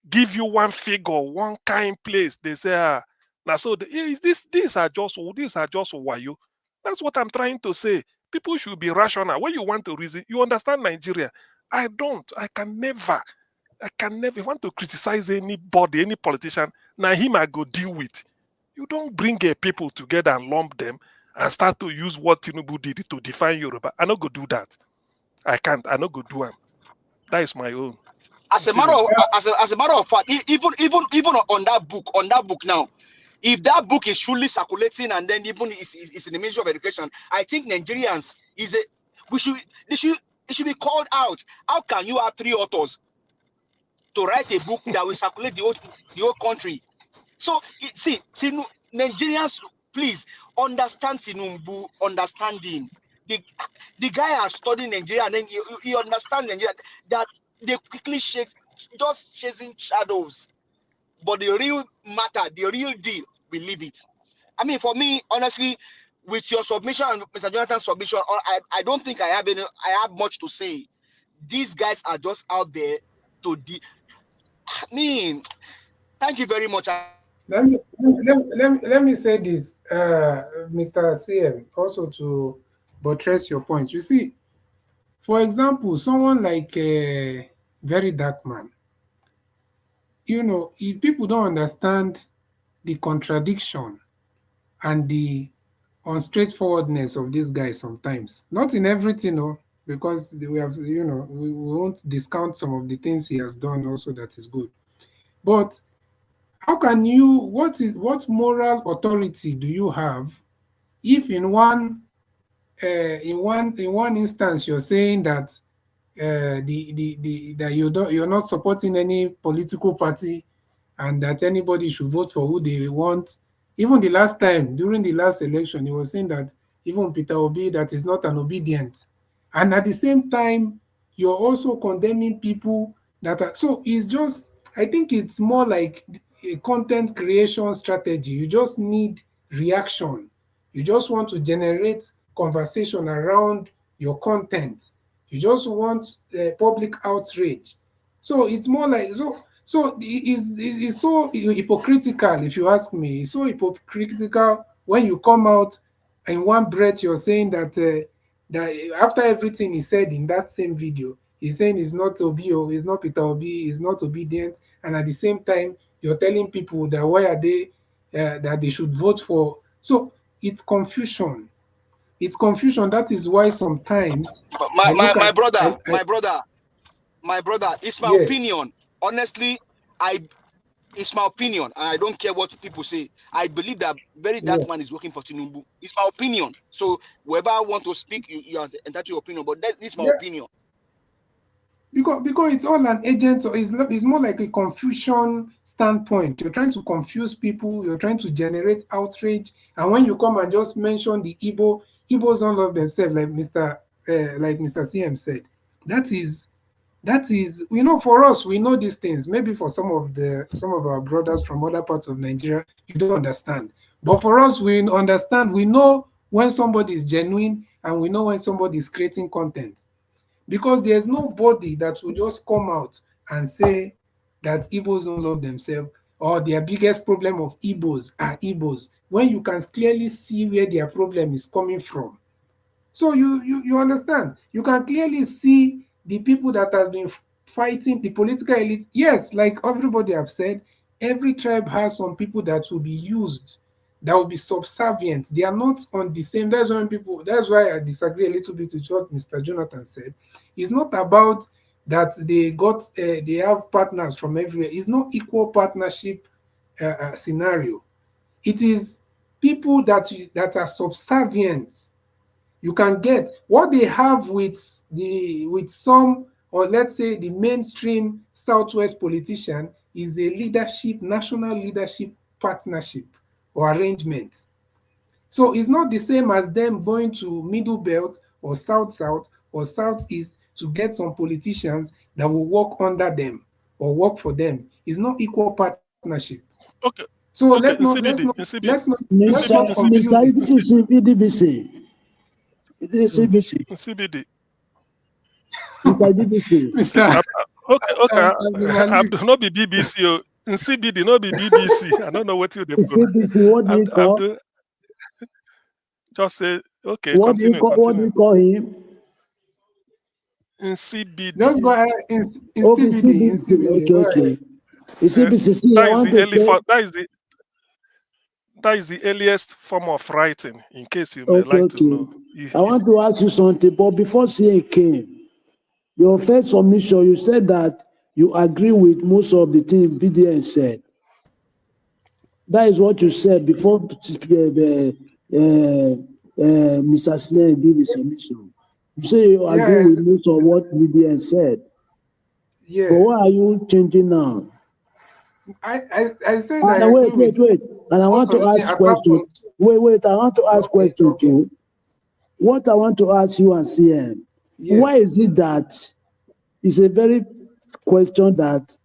give you one figure, one kind place, they say, now so these are just wayo. That's what I'm trying to say. People should be rational. When you want to reason, you understand Nigeria. I can never want to criticize anybody, any politician. Now him I go deal with. You don't bring people together and lump them and start to use what Tinubu did to define Yoruba. I not go do that. I can't. I not go do them. That is my own.
As a matter of fact, even on that book now, if that book is truly circulating and then even is in the Ministry of Education, I think Nigerians it should be called out. How can you have 3 authors to write a book that will circulate the whole country? So see, Nigerians, please understand Tinubu, understand him. The guy has studied Nigeria and then he understands Nigeria, that they quickly just chasing shadows. But the real matter, the real deal, we leave it. I mean, for me, honestly, with your submission and Mr. Jonathan's submission, I don't think I have much to say. These guys are just out there to thank you very much.
Let me say this, Mr. CM, also to buttress your point. You see, for example, someone like a very dark man, if people don't understand the contradiction and the unstraightforwardness of this guy sometimes, not in everything, because we have, we won't discount some of the things he has done also that is good. But how can what moral authority do you have if in one instance you're saying that that you're not supporting any political party and that anybody should vote for who they want? Even the last time, during the last election, he was saying that even Peter Obi, that is not an obedient. And at the same time, you're also condemning people that are, so it's just, I think it's more like a content creation strategy. You just need reaction. You just want to generate conversation around your content. You just want public outrage. So it's more like, so it's so hypocritical, if you ask me. It's so hypocritical when you come out in one breath, you're saying that that after everything he said in that same video, he's saying he's not Obi, he's not Peter Obi, he's not obedient, and at the same time you're telling people that why are they that they should vote for. So it's confusion. It's confusion. That is why sometimes
my brother, it's my opinion. Honestly, it's my opinion, and I don't care what people say. I believe that that man is working for Tinubu. It's my opinion. So whoever want to speak, you are entitled to your opinion. But this is my opinion.
Because it's all an agent, so it's more like a confusion standpoint. You're trying to confuse people. You're trying to generate outrage. And when you come and just mention the Igbos don't love themselves, like Mr. CM said, that is, for us, we know these things. Maybe for some of our brothers from other parts of Nigeria, you don't understand. But for us, we understand. We know when somebody is genuine, and we know when somebody is creating content. because there's nobody that will just come out and say that Igbos don't love themselves or their biggest problem of Igbos are Igbos, when you can clearly see where their problem is coming from. So you understand? You can clearly see the people that has been fighting the political elite. Yes, like everybody have said, every tribe has some people that will be used, that will be subservient. They are not on the same. That's why people. That's why I disagree a little bit with what Mr. Jonathan said. It's not about that they have partners from everywhere. It's not equal partnership scenario. It is people that are subservient. You can get what they have with some, or let's say the mainstream Southwest politician, is a national leadership partnership or arrangement. So it's not the same as them going to Middle Belt or South or Southeast to get some politicians that will work under them or work for them. It's not equal partnership.
Okay.
So
Okay. In CBD. In CBD. In
let's not confuse
Mr.
it.
DBC. It is CBC.
In CBD.
Mr. DBC.
Mr.
Okay. Okay. I'm
Malik.
not be BBC. In CBD, not be BBC. I don't know what you do.
CBC, what do you
I'm
call?
doing. Just say okay.
What do you
Continue.
call him?
In CBD.
Just go ahead in
Okay,
CBD. In
CBC.
CBD. Go
Okay.
ahead.
In CBC, see, I want to tell.
That is the earliest form of writing. In case you may
Okay,
like to know.
I want to ask you something, but before CA came, your first submission, you said that you agree with most of the things VDN said. That is what you said before Mr. Slay did the submission. You say you agree with most of what VDN said.
Yeah.
But why are you changing now?
I said I
wait.
agree with
And I want to ask question. Wait. I want to ask question too. What I want to ask you and CM, why is it that it's a very question that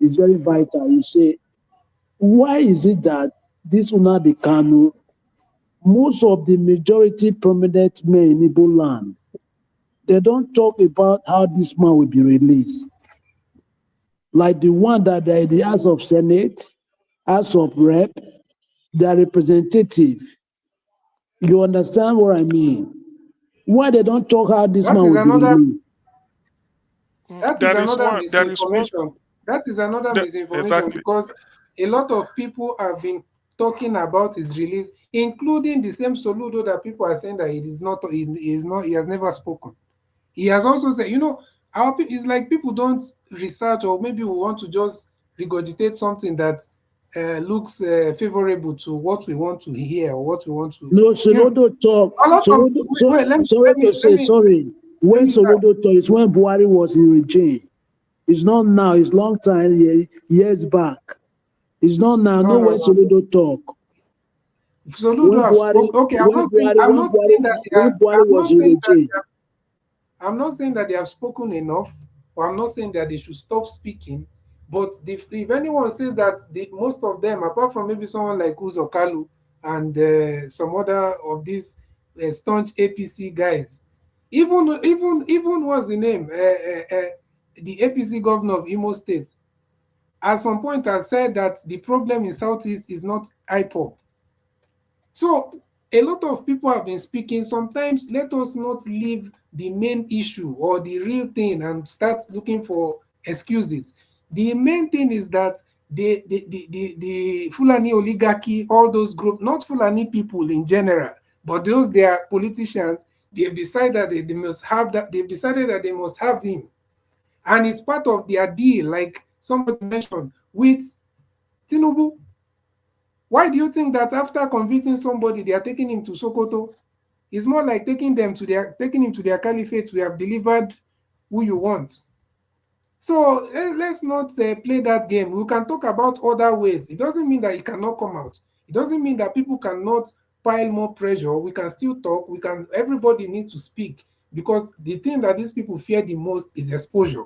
is very vital? You say, why is it that this Nnamdi Kanu, most of the majority prominent men in Igbo land, they don't talk about how this man will be released? Like the one that they're in the House of Senate, House of Rep, their representative. You understand what I mean? Why they don't talk how this man will be released?
That is another misinformation. That is another misinformation because a lot of people have been talking about his release, including the same Soludo that people are saying that he has never spoken. He has also said, it's like people don't research, or maybe we want to just regurgitate something that looks favorable to what we want to hear or what we want to.
No, Soludo talk. Sorry. When Soludo talk, it's when Buhari was in regime. It's not now. It's long time, years back. It's not now. No, when Soludo talk.
Soludo has spoken. Okay, I'm not saying that they have spoken enough, or I'm not saying that they should stop speaking. But if anyone says that most of them, apart from maybe someone like Uzo Kalu and some other of these staunch APC guys, even what's the name, the APC governor of Imo State, at some point has said that the problem in Southeast is not IPOP. So a lot of people have been speaking. Sometimes let us not leave the main issue or the real thing and start looking for excuses. The main thing is that the Fulani oligarchy, all those groups, not Fulani people in general, but those they are politicians, they've decided that they must have that. They've decided that they must have him, and it's part of their deal. Like somebody mentioned with Tinubu. Why do you think that after convicting somebody, they are taking him to Sokoto? It's more like taking him to their caliphate. We have delivered who you want. So let's not play that game. We can talk about other ways. It doesn't mean that it cannot come out. It doesn't mean that people cannot pile more pressure. We can still talk. Everybody needs to speak, because the thing that these people fear the most is exposure.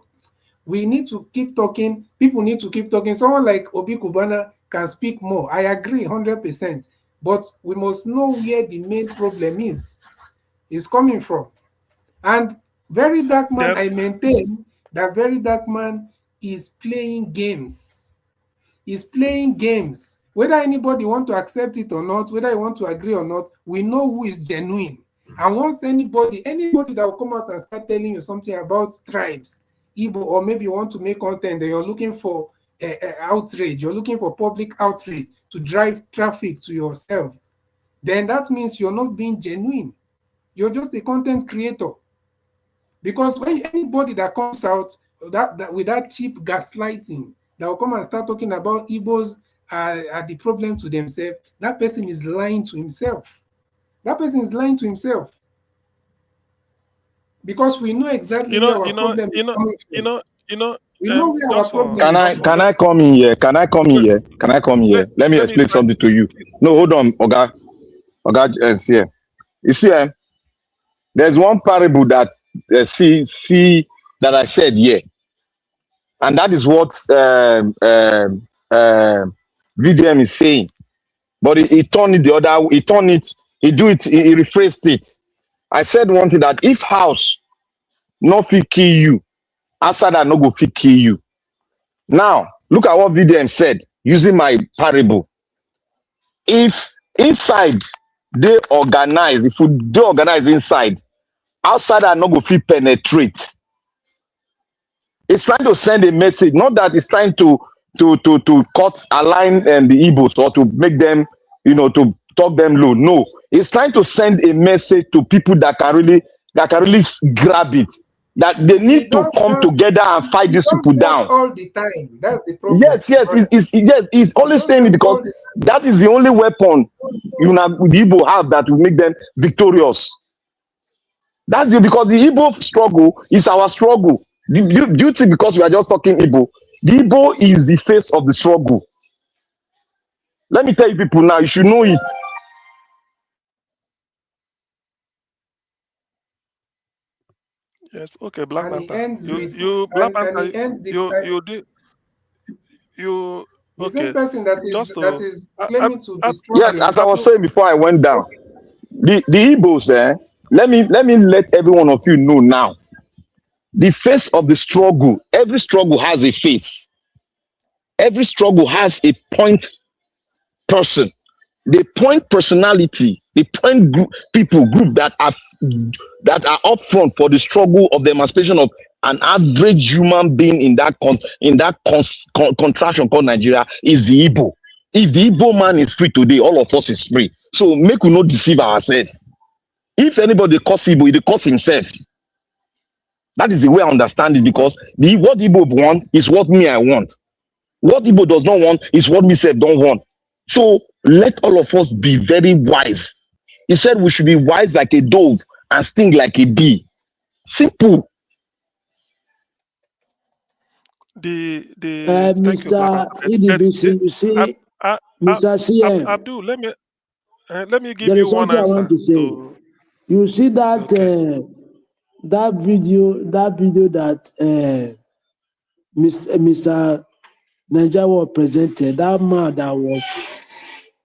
We need to keep talking. People need to keep talking. Someone like Obi Kubana can speak more. I agree 100%. But we must know where the main problem is coming from. And Very dark man,
Then
I maintain that very dark man is playing games. He's playing games. Whether anybody want to accept it or not, whether you want to agree or not, we know who is genuine. And once anybody that will come out and start telling you something about tribes, Igbo, or maybe you want to make content that you're looking for outrage, you're looking for public outrage to drive traffic to yourself, then that means you're not being genuine. You're just a content creator. Because when anybody that comes out that with that cheap gaslighting that will come and start talking about Igbos are the problem to themselves, that person is lying to himself. That person is lying to himself. Because we know exactly where our problem is coming from. We know where our
just
problem
for
Can
is
I
just
coming
for
can
from.
I come in here? Can I come in here? Can I come here? Let me
let me
explain
try
something to you. No, hold on, Oga, see. You see, there's one parable that see that I said here, and that is what VDM is saying. But he turned it the other. He turned it. He do it. He rephrased it. I said one thing that if house no fit kill you, outside that no go fit kill you. Now look at what VDM said using my parable. If inside they organize, if we dey organize inside, outside that no go fit penetrate. It's trying to send a message, not that it's trying to cut align the Igbos or to make them, to talk them low. No, it's trying to send a message to people that can really grab it. That they
He
need to
does
come
that,
together and fight
he
these
does
people
that
down.
all the time. That's the problem.
Yes, yes,
Right?
he's
He
always
does
saying it
that
because
all the
that is the only weapon the Igbo have that will make them victorious. That's because the Igbo struggle is our struggle. Do you think because we are just talking Igbo, the Igbo is the face of the struggle? Let me tell you people now, you should know it.
yes, okay, Black
and he
Panther.
ends with
You Black
and
Panther,
he ends the
you did you
the same
okay.
person that
Just to
is
I, I,
claiming to
I,
be
Yes,
struggling.
as I was
Abdul,
saying before I went down, the Igbos, let me let every one of you know now. The face of the struggle, every struggle has a face. Every struggle has a point person. The point personality, the point group group that are up front for the struggle of the emancipation of an average human being in that contraction called Nigeria is the Igbo. If the Igbo man is free today, all of us is free. So make we not deceive ourselves. If anybody curse Igbo, he curse himself. That is the way I understand it, because what Igbo want is what me I want. What Igbo does not want is what me self don't want. So let all of us be very wise. He said we should be wise like a dove and sting like a bee. Simple.
thank you, Black
Mr.
Panther.
EDBC, you see, Mr. CM,
Abdul, let me give
there
you
is
one
something I want
answer
to say.
to
You see that
okay.
that video that Mr. Nigeria presented, that man that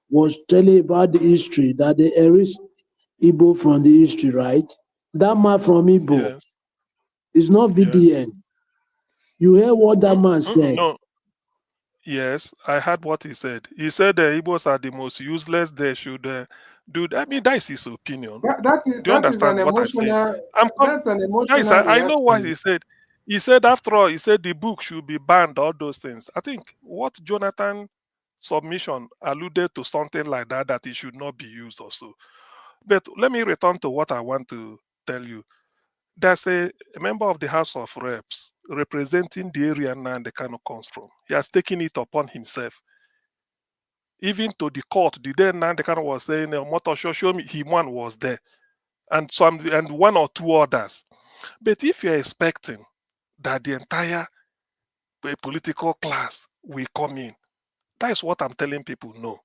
was telling about the history, that they erased Igbo from the history, right? That man from Igbo
Yes,
is not
yes.
VDN. You hear what that man said?
No, yes, I heard what he said. He said the Igbos are the most useless. They should do. I mean, that is his opinion. Do you
That is an
understand what I said?
emotional
I'm com-
that's an
guys.
emotional
I know what
reaction.
he said. He said after all, he said the book should be banned. All those things. I think what Jonathan submission alluded to something like that, that it should not be used also. But let me return to what I want to tell you. There's a member of the House of Reps representing the area Nande Kano comes from. He has taken it upon himself. Even to the court, the day Nande Kano was saying, Motor show me, he one was there. And one or two others. But if you're expecting that the entire political class will come in, that is what I'm telling people. No.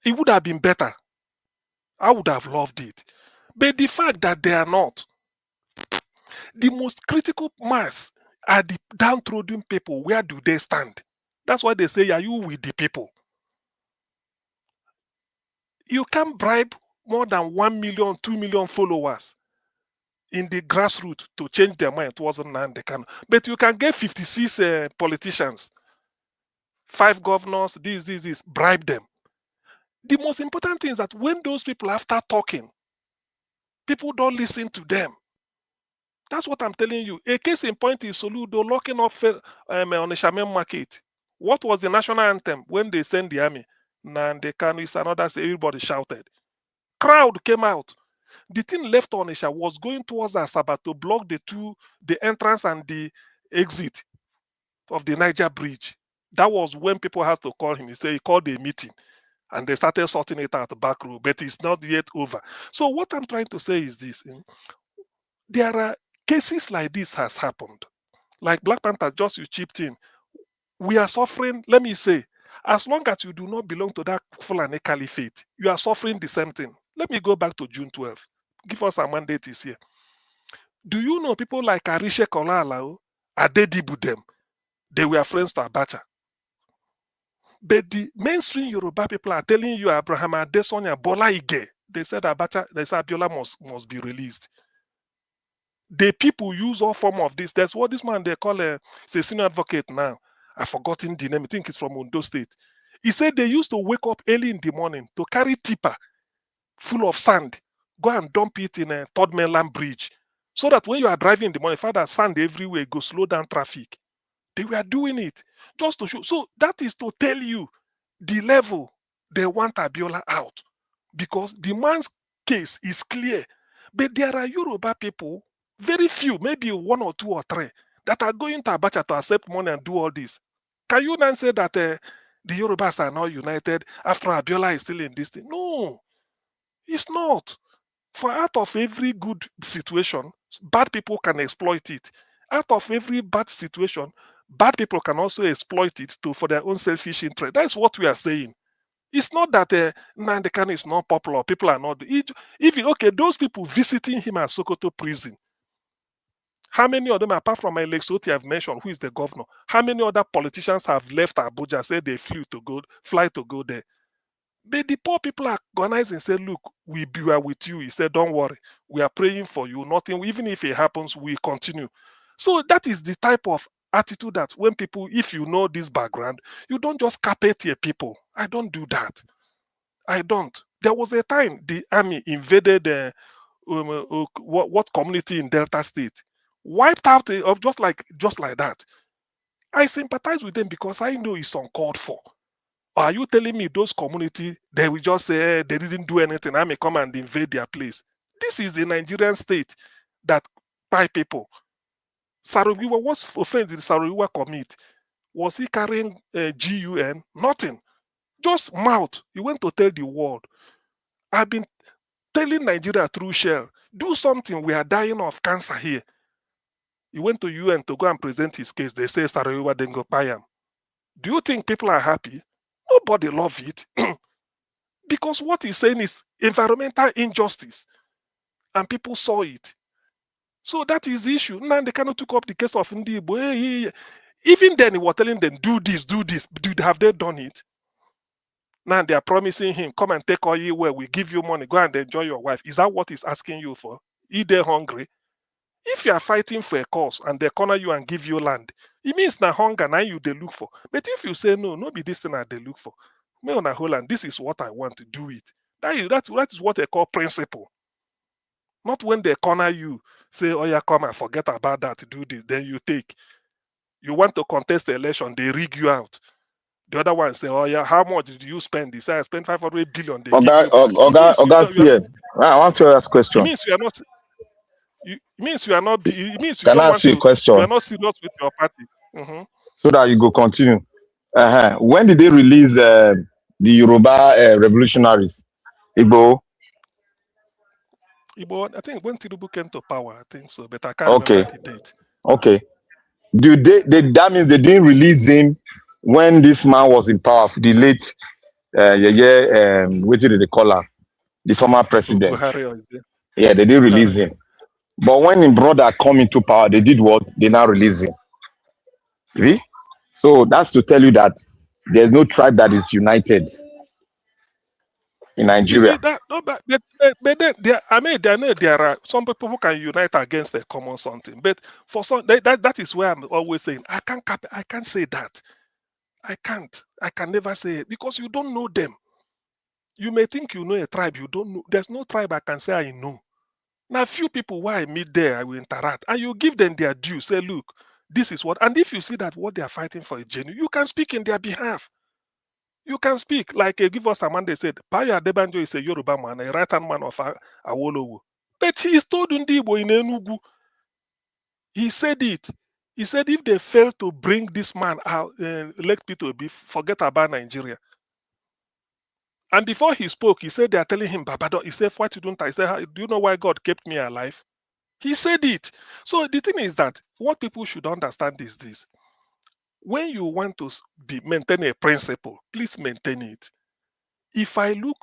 It would have been better. I would have loved it. But the fact that they are not, the most critical mass are the downtrodden people. Where do they stand? That's why they say, are you with the people? You can't bribe more than 1 million, 2 million followers. in the grassroots to change their mind towards Nnamdi Kanu. But you can get 56 politicians, 5 governors, this, bribe them. The most important thing is that when those people after talking, people don't listen to them. That's what I'm telling you. A case in point is Soludo locking up on the Shaman market. What was the national anthem when they sent the army? Nnamdi Kanu is another, everybody shouted. Crowd came out. The thing left on Onisha was going towards Asaba to block the entrance and the exit of the Niger Bridge. That was when people had to call him. He said he called a meeting and they started sorting it out the back room, but it's not yet over. So what I'm trying to say is this. There are cases like this has happened. Like Black Panther, just you chipped in. We are suffering, let me say, as long as you do not belong to that Fulani Caliphate, you are suffering the same thing. Let me go back to June 12th. Give us a mandate is here. Do you know people like Arishe Kolalao, Adedibu them? They were friends to Abacha. But the mainstream Yoruba people are telling you Abraham Adesonia Bola Ige. They said Abacha, they said Abiola must be released. The people use all form of this. That's what this man they call a senior advocate now. I've forgotten the name. I think it's from Ondo State. He said they used to wake up early in the morning to carry tipper full of sand, go and dump it in a Third Mainland Bridge, so that when you are driving in the morning, find that sand everywhere, go slow down traffic. They were doing it just to show. So that is to tell you the level they want Abiola out, because the man's case is clear. But there are Yoruba people, very few, maybe 1 or 2 or 3, that are going to Abacha to accept money and do all this. Can you then say that the Yorubas are not united after Abiola is still in this thing? No, it's not. For out of every good situation, bad people can exploit it. Out of every bad situation, bad people can also exploit it for their own selfish interest. That's what we are saying. It's not that Nnamdi Kanu is not popular. People are not. Even okay, those people visiting him at Sokoto prison. How many of them, apart from Alex Oti I've mentioned, who is the governor, how many other politicians have left Abuja, said they fly to go there? But the poor people are organized and say, look, we are with you. He said, don't worry. We are praying for you. Nothing, even if it happens, we continue. So that is the type of attitude that when people, if you know this background, you don't just carpet your people. I don't do that. I don't. There was a time the army invaded what community in Delta State, wiped out just like that. I sympathize with them because I know it's uncalled for. Are you telling me those communities, they will just say they didn't do anything, I may come and invade their place? This is the Nigerian state that by people. Sarawiwa, what offense did Sarawiwa commit? Was he carrying GUN? Nothing. Just mouth. He went to tell the world. I've been telling Nigeria through Shell, do something, we are dying of cancer here. He went to UN to go and present his case. They say Sarawiwa didn't go by him. Do you think people are happy? Nobody love it. Because what he's saying is environmental injustice. And people saw it. So that is the issue. Now they cannot took up the case of Ndibo. Even then he was telling them, do this. Have they done it? Now they are promising him, come and take all you where we give you money, go and enjoy your wife. Is that what he's asking you for? Is they hungry? If you are fighting for a cause and they corner you and give you land, it means na hunger now you they look for. But if you say no be this thing that they look for. Me on a whole and this is what I want to do it. That is what they call principle. Not when they corner you, say, oh yeah, come and forget about that, do this, then you take. You want to contest the election, they rig you out. The other one say, oh yeah, how much did you spend? They say I spent 500 billion. They give you.
I want to ask a question.
It means you are not. It means you are not. It means you
Can
don't
I
want
ask you a
to.
question?
You are not serious with your party.
So that you go continue. When did they release the Yoruba revolutionaries? Igbo?
Igbo, I think when Tinubu came to power, I think so, but I can't remember the date.
Okay. That means they didn't release him when this man was in power, the late what did they call her? The former president.
Buhari,
yeah, they didn't release him. But when his brother come into power, they did what? They now release him. Really? So that's to tell you that there's no tribe that is united.
in
You see
Nigeria.
that? No, but then there are some people who can unite against a common something. But for some, that is where I'm always saying I can't say that. I can't. I can never say it because you don't know them. You may think you know a tribe, you don't know. There's no tribe I can say I know. Now, few people where I meet there, I will interact, and you give them their due. Say, look, this is what, and if you see that what they are fighting for is genuine, you can speak in their behalf. You can speak like give us a man. They said, Paya Adebanjo is a Yoruba man, a right-hand man of Awolowo. But he is told Ndibo in Enugu. He said it. He said if they fail to bring this man out, elect people to be, forget about Nigeria. And before he spoke, he said they are telling him, Babado. He said, what you don't? I said, do you know why God kept me alive? He said it. So the thing is that what people should understand is this: when you want to maintain a principle, please maintain it. If I look,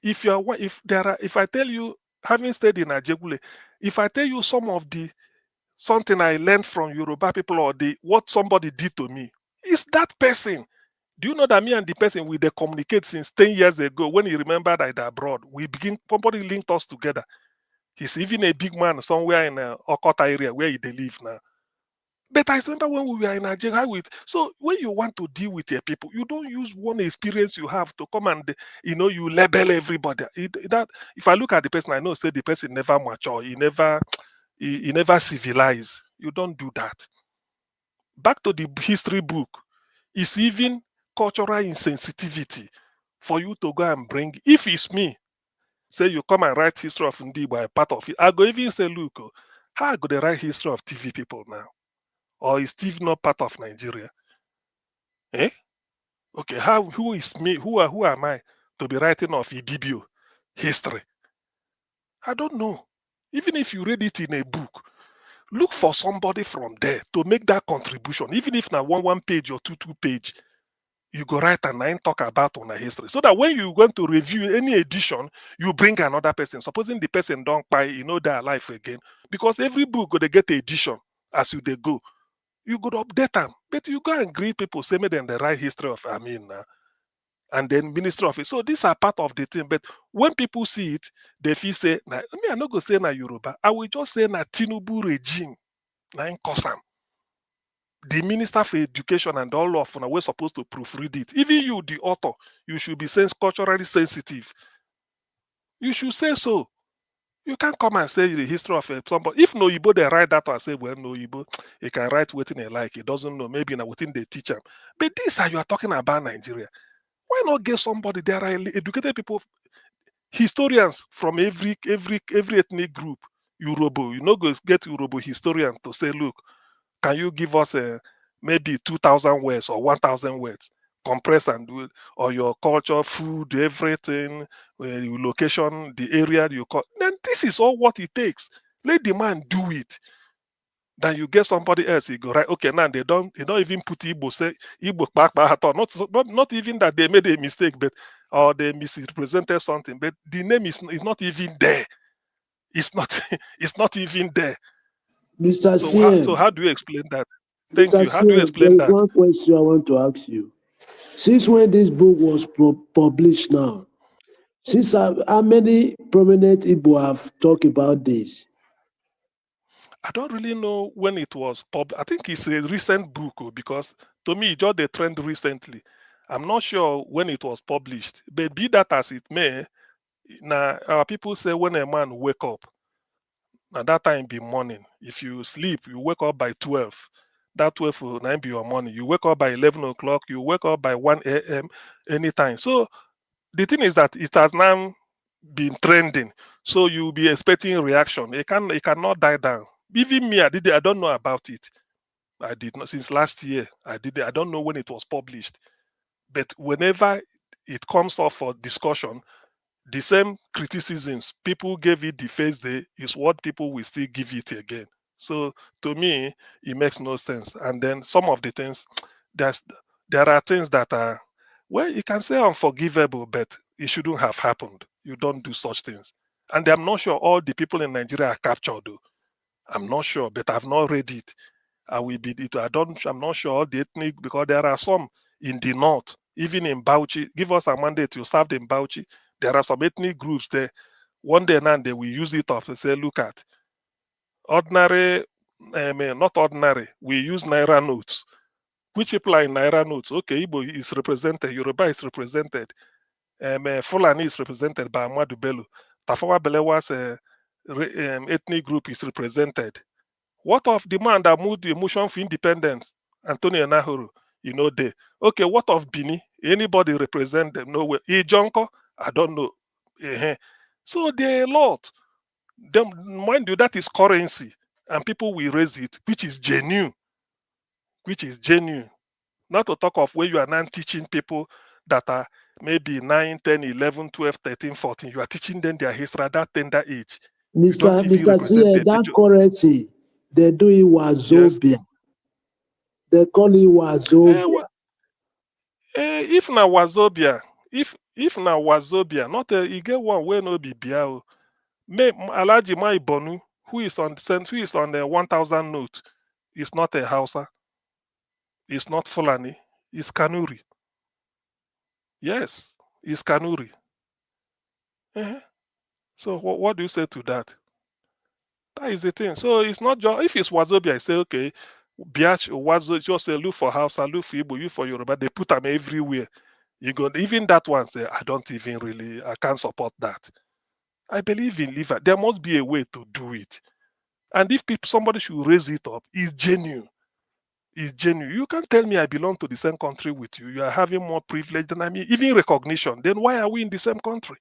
if I tell you, having stayed in Ajegule, if I tell you some of the something I learned from Yoruba people or what somebody did to me, is that person. Do you know that me and the person we they communicate since 10 years ago? When he remembered I abroad, somebody linked us together. He's even a big man somewhere in Okota area where they live now. But I remember when we were in Nigeria so when you want to deal with your people, you don't use one experience you have to come and you label everybody. If I look at the person, I know say the person never mature, he never civilized. You don't do that. Back to the history book, it's even cultural insensitivity for you to go and bring. If it's me, say you come and write history of Ndibo, a part of it, I go even say, look, how I go to write history of TV people now? Or is TV not part of Nigeria? Eh? Okay, who is me? Who am I to be writing of Ibibio history? I don't know. Even if you read it in a book, look for somebody from there to make that contribution. Even if now one page or two page, you go write and talk about on a history. So that when you going to review any edition, you bring another person. Supposing the person don't buy, their life again. Because every book go to get edition as they go. You go to update them. But you go and greet people, say me then the right history of and then Ministry of it. So these are part of the thing. But when people see it, they feel say, nah, me, I'm not going to say na Yoruba. I will just say na Tinubu regime. Na in Kosam. The Minister for Education and all of them were supposed to proofread it. Even you, the author, you should be culturally sensitive. You should say so. You can't come and say the history of somebody. If no Igbo, they write that or say, well, no Igbo, he can write within a like. He doesn't know. Maybe within they teach him. But this you are talking about Nigeria. Why not get somebody? There are educated people, historians from every ethnic group. Yoruba, go get Yoruba historian to say, look, can you give us maybe 2,000 words or 1,000 words? Compress and do it, or your culture, food, everything, your location, the area you call. Then this is all what it takes. Let the man do it. Then you get somebody else, you go right. Okay, now they don't even put Igbo, say Igbo back at all. Not even that they made a mistake, but or they misrepresented something. But the name is not even there. It's not it's not even there.
Mr.
So
CM,
how do you explain that? Thank
Mr.
you. How do you
CM, there
explain
is
that?
one question I want to ask you. Since when this book was published now, since how many prominent Igbo have talked about this?
I don't really know when it was published. I think it's a recent book because to me, it just the trend recently. I'm not sure when it was published, but be that as it may, now our people say when a man wake up, now that time be morning. If you sleep, you wake up by 12. That 12 will now be your morning. You wake up by 11 o'clock, you wake up by 1 a.m. anytime. So the thing is that it has now been trending. So you'll be expecting reaction. It cannot die down. Even me, I don't know about it. I did not since last year. I don't know when it was published. But whenever it comes up for discussion, the same criticisms people gave it the first day is what people will still give it again. So to me, it makes no sense. And then some of the things, there are things that are, well, you can say unforgivable, but it shouldn't have happened. You don't do such things. And I'm not sure all the people in Nigeria are captured, though. I'm not sure, but I've not read it. I will be it. I'm not sure all the ethnic because there are some in the north, even in Bauchi. Give us a mandate. You served in Bauchi. There are some ethnic groups there. One day now they will use it up to say, look at ordinary, not ordinary. We use Naira notes. Which people are in Naira notes? Okay, Igbo is represented, Yoruba is represented, Fulani is represented by Ahmadu Bello. Tafawa Balewa's ethnic group is represented. What of the man that moved the motion for independence, Antonio Nahuru? You know, they. Okay, what of Bini? Anybody represent them? No way. Ijonko? I don't know. So there are a lot. Them, mind you, that is currency. And people will raise it, which is genuine. Which is genuine. Not to talk of where you are now teaching people that are maybe 9, 10, 11, 12, 13, 14. You are teaching them their history at that tender age. You don't even
Mr.
represent
C,
the
that
major.
currency, they do it Wazobia.
Yes.
They call it Wazobia.
If na Wazobia, if na Wazobia, not you get one where no be Biao. Me Alaji Mai Bonu, who is on the 1,000 note, is not a Hausa. It's not Fulani. It's Kanuri. Yes, it's Kanuri. So what do you say to that? That is the thing. So it's not just if it's Wazobia, I say okay, Biach Wazo just say look for Hausa, look for Igbo, you for Yoruba. They put them everywhere. You go even that one say I can't support that. I believe in liver. There must be a way to do it. And if somebody should raise it up, it's genuine. It's genuine. You can't tell me I belong to the same country with you. You are having more privilege than I mean, even recognition. Then why are we in the same country?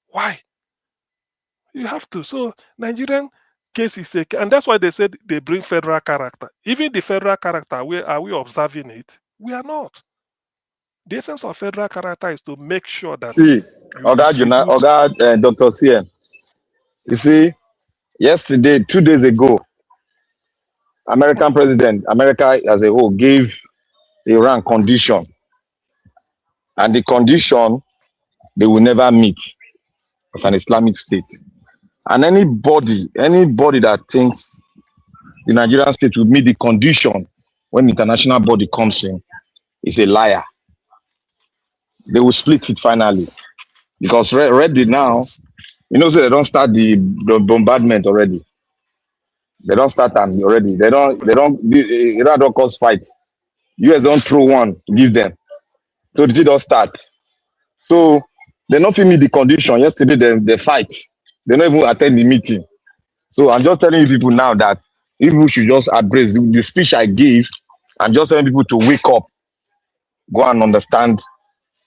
Why? You have to. So Nigerian case is and that's why they said they bring federal character. Even the federal character, are we observing it? We are not. The essence of federal character is to make sure that
See,
you distribute.
Dr. CM, you see, yesterday, 2 days ago, America as a whole gave Iran condition, and the condition they will never meet as an Islamic state. And anybody that thinks the Nigerian state will meet the condition when international body comes in is a liar. They will split it finally. Because already now,
Yes.
so they don't start the bombardment already. They don't start them already. Iran don't cause fight. US don't throw one to give them. So the thing don't start. So they not meet the condition. Yesterday they fight. They don't even attend the meeting. So I'm just telling you people now that if we should just address the speech I gave, I'm just telling people to wake up, go and understand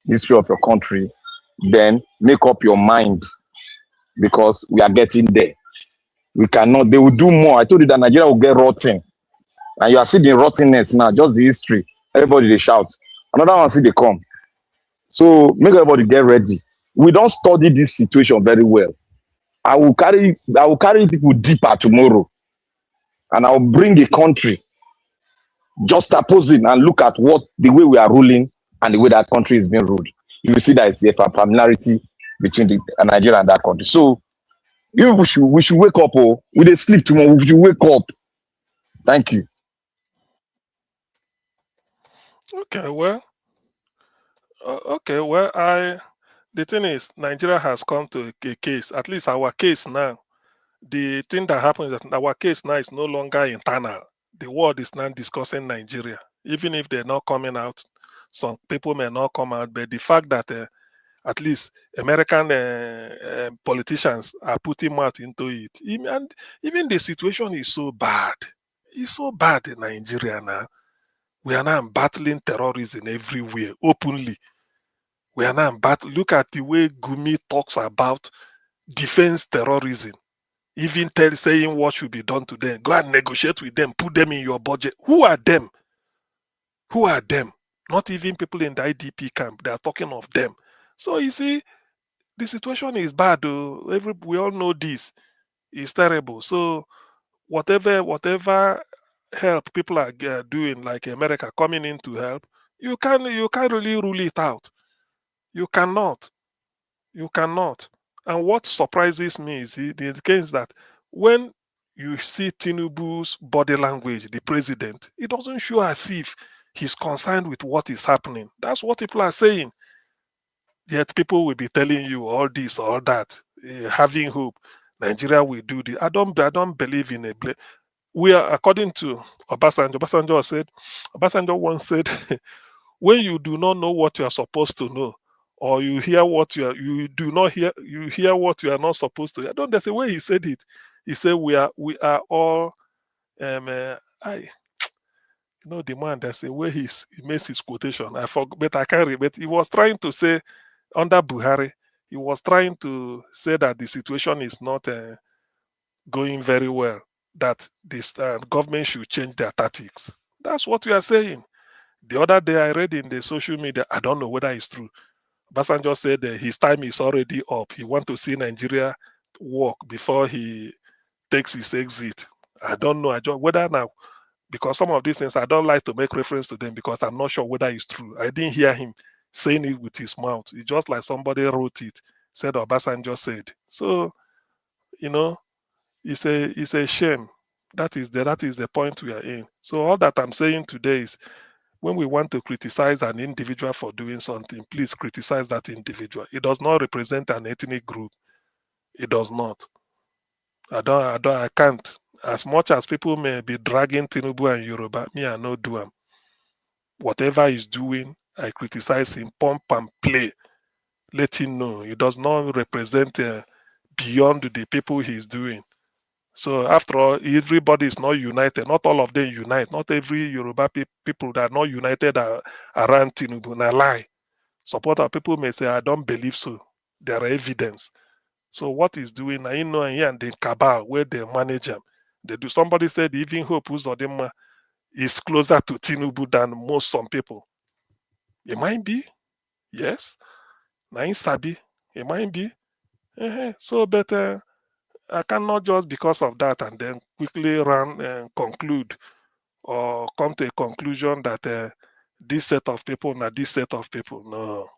the history of your country, then make up your mind because we are getting there. We cannot, they will do more. I told you that Nigeria will get rotten. And you are seeing the rottenness now, just the history. Everybody they shout. Another one see they come. So make everybody get ready. We don't study this situation very well. I will carry people deeper tomorrow. And I'll bring a country just opposing and look at what the way we are ruling and the way that country is being ruled. You will see that it's a familiarity between Nigeria and that country. So we should wake up. Oh, we dey sleep tomorrow. We should wake up. Thank you.
Okay, well, the thing is, Nigeria has come to a case, at least our case now. The thing that happens is that our case now is no longer internal. The world is now discussing Nigeria. Even if they're not coming out, some people may not come out, but the fact that at least American politicians are putting mouth into it, and even the situation is so bad. It's so bad in Nigeria now. We are now battling terrorism everywhere, openly. We are now battling. Look at the way Gumi talks about defense terrorism. Even saying what should be done to them. Go and negotiate with them. Put them in your budget. Who are them? Who are them? Not even people in the IDP camp. They are talking of them. So you see, the situation is bad. We all know this. It's terrible. So whatever help people are doing, like America coming in to help, you can't really rule it out. You cannot. You cannot. And what surprises me is the case that when you see Tinubu's body language, the president, it doesn't show as if he's concerned with what is happening. That's what people are saying. Yet people will be telling you all this, all that, having hope. Nigeria will do this. I don't believe in we are, according to Obasanjo. Obasanjo once said, when you do not know what you are supposed to know, or you hear what you do not hear, you hear what you are not supposed to hear. Don't there's a way he said it. He said we are all I the man, there's a way he makes his quotation. I forgot, but I can't read. But he was trying to say under Buhari, he was trying to say that the situation is not going very well. That this government should change their tactics. That's what we are saying. The other day I read in the social media, I don't know whether it's true. Basanjo said his time is already up. He wants to see Nigeria work before he takes his exit. I don't know whether now, because some of these things I don't like to make reference to them because I'm not sure whether it's true. I didn't hear him saying it with his mouth. It's just like somebody wrote it, said Obasanjo said. So, it's a shame. That is the point we are in. So all that I'm saying today is when we want to criticize an individual for doing something, please criticize that individual. It does not represent an ethnic group. It does not. I can't. As much as people may be dragging Tinubu and Yoruba, me, I no do him. Whatever he's doing, I criticize him, pump and play. Let him know. It does not represent beyond the people he's doing. So after all, everybody is not united. Not all of them unite. Not every Yoruba people that are not united around Tinubu. Na lie. Supporter people may say, I don't believe so. There are evidence. So what he's doing, I know here and the cabal where they manage him. They do. Somebody said even Hope Uzodinma is closer to Tinubu than some people. It might be, yes. Na sabi, it might be. So better. I cannot just because of that and then quickly run and conclude or come to a conclusion that this set of people, not this set of people. No,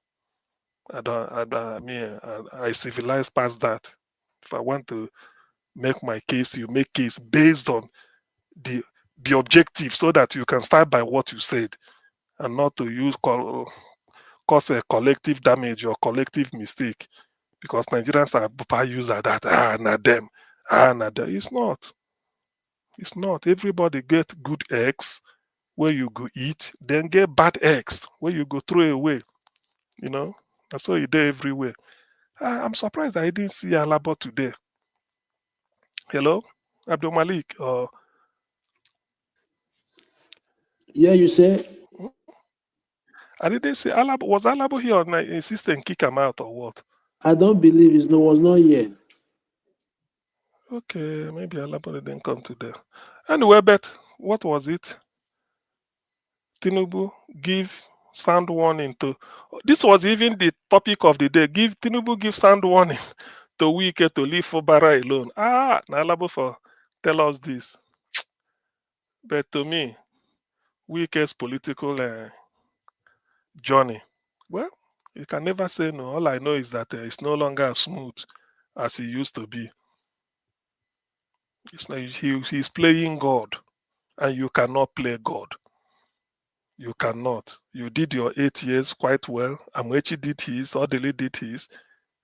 I civilize past that. If I want to make my case, you make case based on the objective so that you can start by what you said and not to cause a collective damage or collective mistake. Because Nigerians are by user that not them. Not them. It's not. It's not. Everybody get good eggs where you go eat, then get bad eggs where you go throw away. That's all you do everywhere. I'm surprised I didn't see Alabo today. Hello, Abdul Malik.
Yeah, you say?
I didn't see Alabo. Was Alabo here or my assistant kick him out or what?
I don't believe it was not here.
Okay, maybe Alabo didn't come today. Anyway, but what was it? Tinubu give sound warning to. This was even the topic of the day. Tinubu give sound warning to Wike to leave Fubara alone. Nalabo for tell us this. But to me, Wike's political journey, well, you can never say no. All I know is that it's no longer as smooth as he used to be. It's like he's playing God, and you cannot play God. You cannot. You did your 8 years quite well. Amechi did his, Odele did his.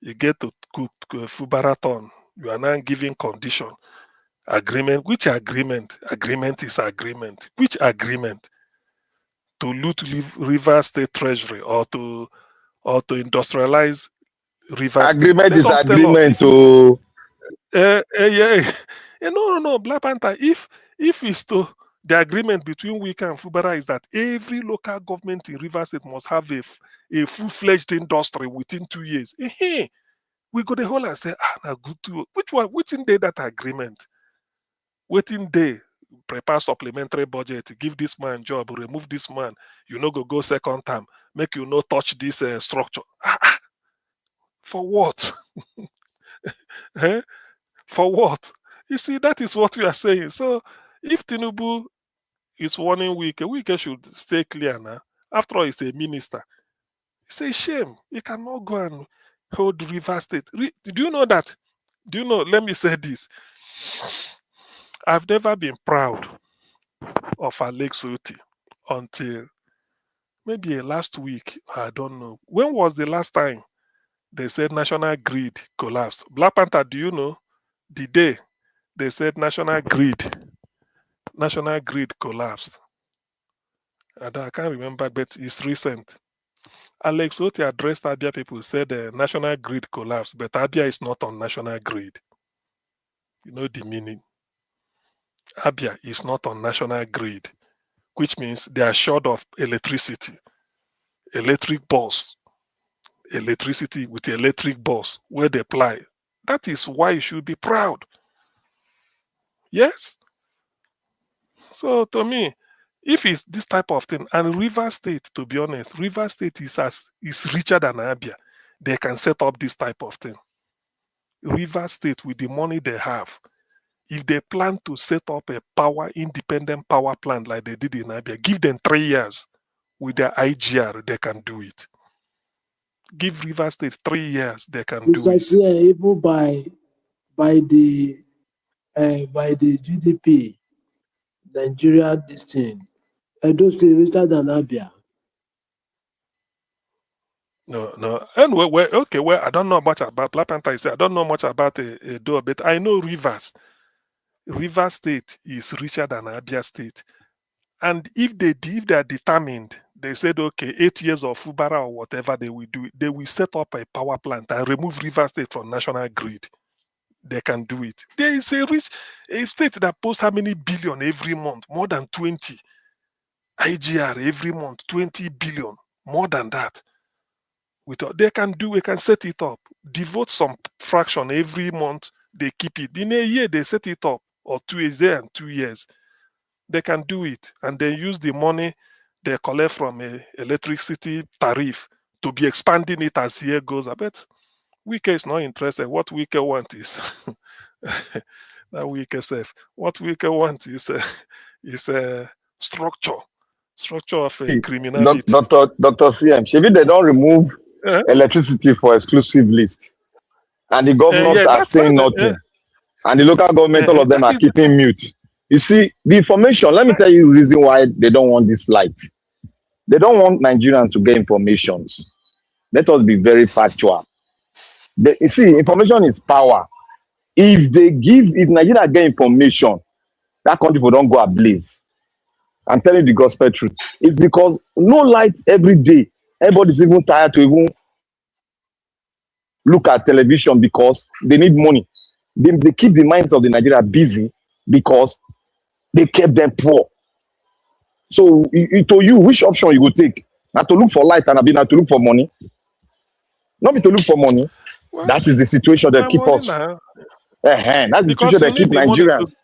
You get to Fubarathon. You are now giving condition. Agreement. Which agreement? Agreement is agreement. Which agreement? To loot River State Treasury or to industrialize River State.
Agreement
Let
is
us tell us
agreement.
if
Oh,
yeah. No, Black Panther. If it's to the agreement between Wike and Fubara is that every local government in River State must have a full-fledged industry within 2 years. We go the whole and say, now good to which in day that agreement? Waiting day, prepare supplementary budget, give this man job, remove this man. You know, go second term, make you no touch this structure. For what? For what? You see, that is what we are saying. So if Tinubu is warning Wike should stay clear now. After all, he's a minister. It's a shame. He cannot go and hold River State. Do you know that? Do you know? Let me say this. I've never been proud of Alex Oti until maybe last week. I don't know. When was the last time they said national grid collapsed. Black Panther, do you know the day they said national grid collapsed? I can't remember, but it's recent. Alex Otti addressed Abia people, said the national grid collapsed, but Abia is not on national grid. You know the meaning. Abia is not on national grid, which means they are short of electricity. Electric bus, electricity with electric bus where they apply. That is why you should be proud. Yes? So to me, if it's this type of thing, and River State, to be honest, River State is richer than Abia. They can set up this type of thing. River State, with the money they have, if they plan to set up a independent power plant like they did in Abia, give them 3 years with their IGR, they can do it. Give River State 3 years, they can do it.
Even by the GDP, Nigeria, this thing, Edo State richer than Abia.
No. Anyway, I don't know much about Black Panther. I don't know much about Edo, but I know Rivers. River State is richer than Abia State. And if they are determined, they said, okay, 8 years of Fubara or whatever they will do, they will set up a power plant and remove River State from national grid. They can do it. There is a state that posts how many billion every month? More than 20. IGR every month, 20 billion, more than that. We can set it up. Devote some fraction every month, they keep it. In a year, they set it up, or 2 years there and 2 years. They can do it, and then use the money they collect from electricity tariff to be expanding it as the year goes. I bet Wike is not interested. What Wike want is that Wike self. What Wike want is a structure of criminality.
Dr. CM, maybe they don't remove electricity for exclusive list, and the governors are saying nothing, and the local government, all of them are keeping mute. You see, the information, let me tell you the reason why they don't want this light. They don't want Nigerians to get informations. Let us be very factual. You see, information is power. If Nigeria get information, that country will don't go ablaze. I'm telling the gospel truth. It's because no light every day. Everybody's even tired to even look at television because they need money. They keep the minds of the Nigeria busy because they kept them poor. So to you, which option you go take? Not to look for light and not to look for money. Not be to look for money. Well, that is the situation that keep us. That's the situation that keep Nigerians.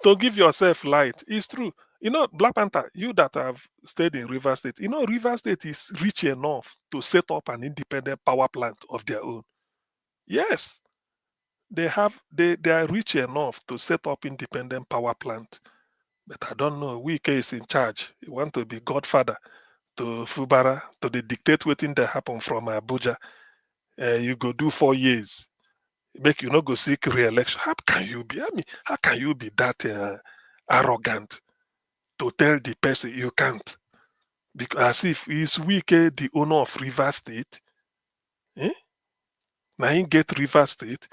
To give yourself light. It's true. You know, Black Panther, you that have stayed in River State, you know, River State is rich enough to set up an independent power plant of their own. Yes. They are rich enough to set up independent power plant. But I don't know, Wike is in charge. You want to be godfather to Fubara, to the dictate waiting that happen from Abuja. You go do 4 years. Make you not go seek re-election. How can you be that arrogant to tell the person you can't? Because as if he's Wike, the owner of River State. Now he get River State.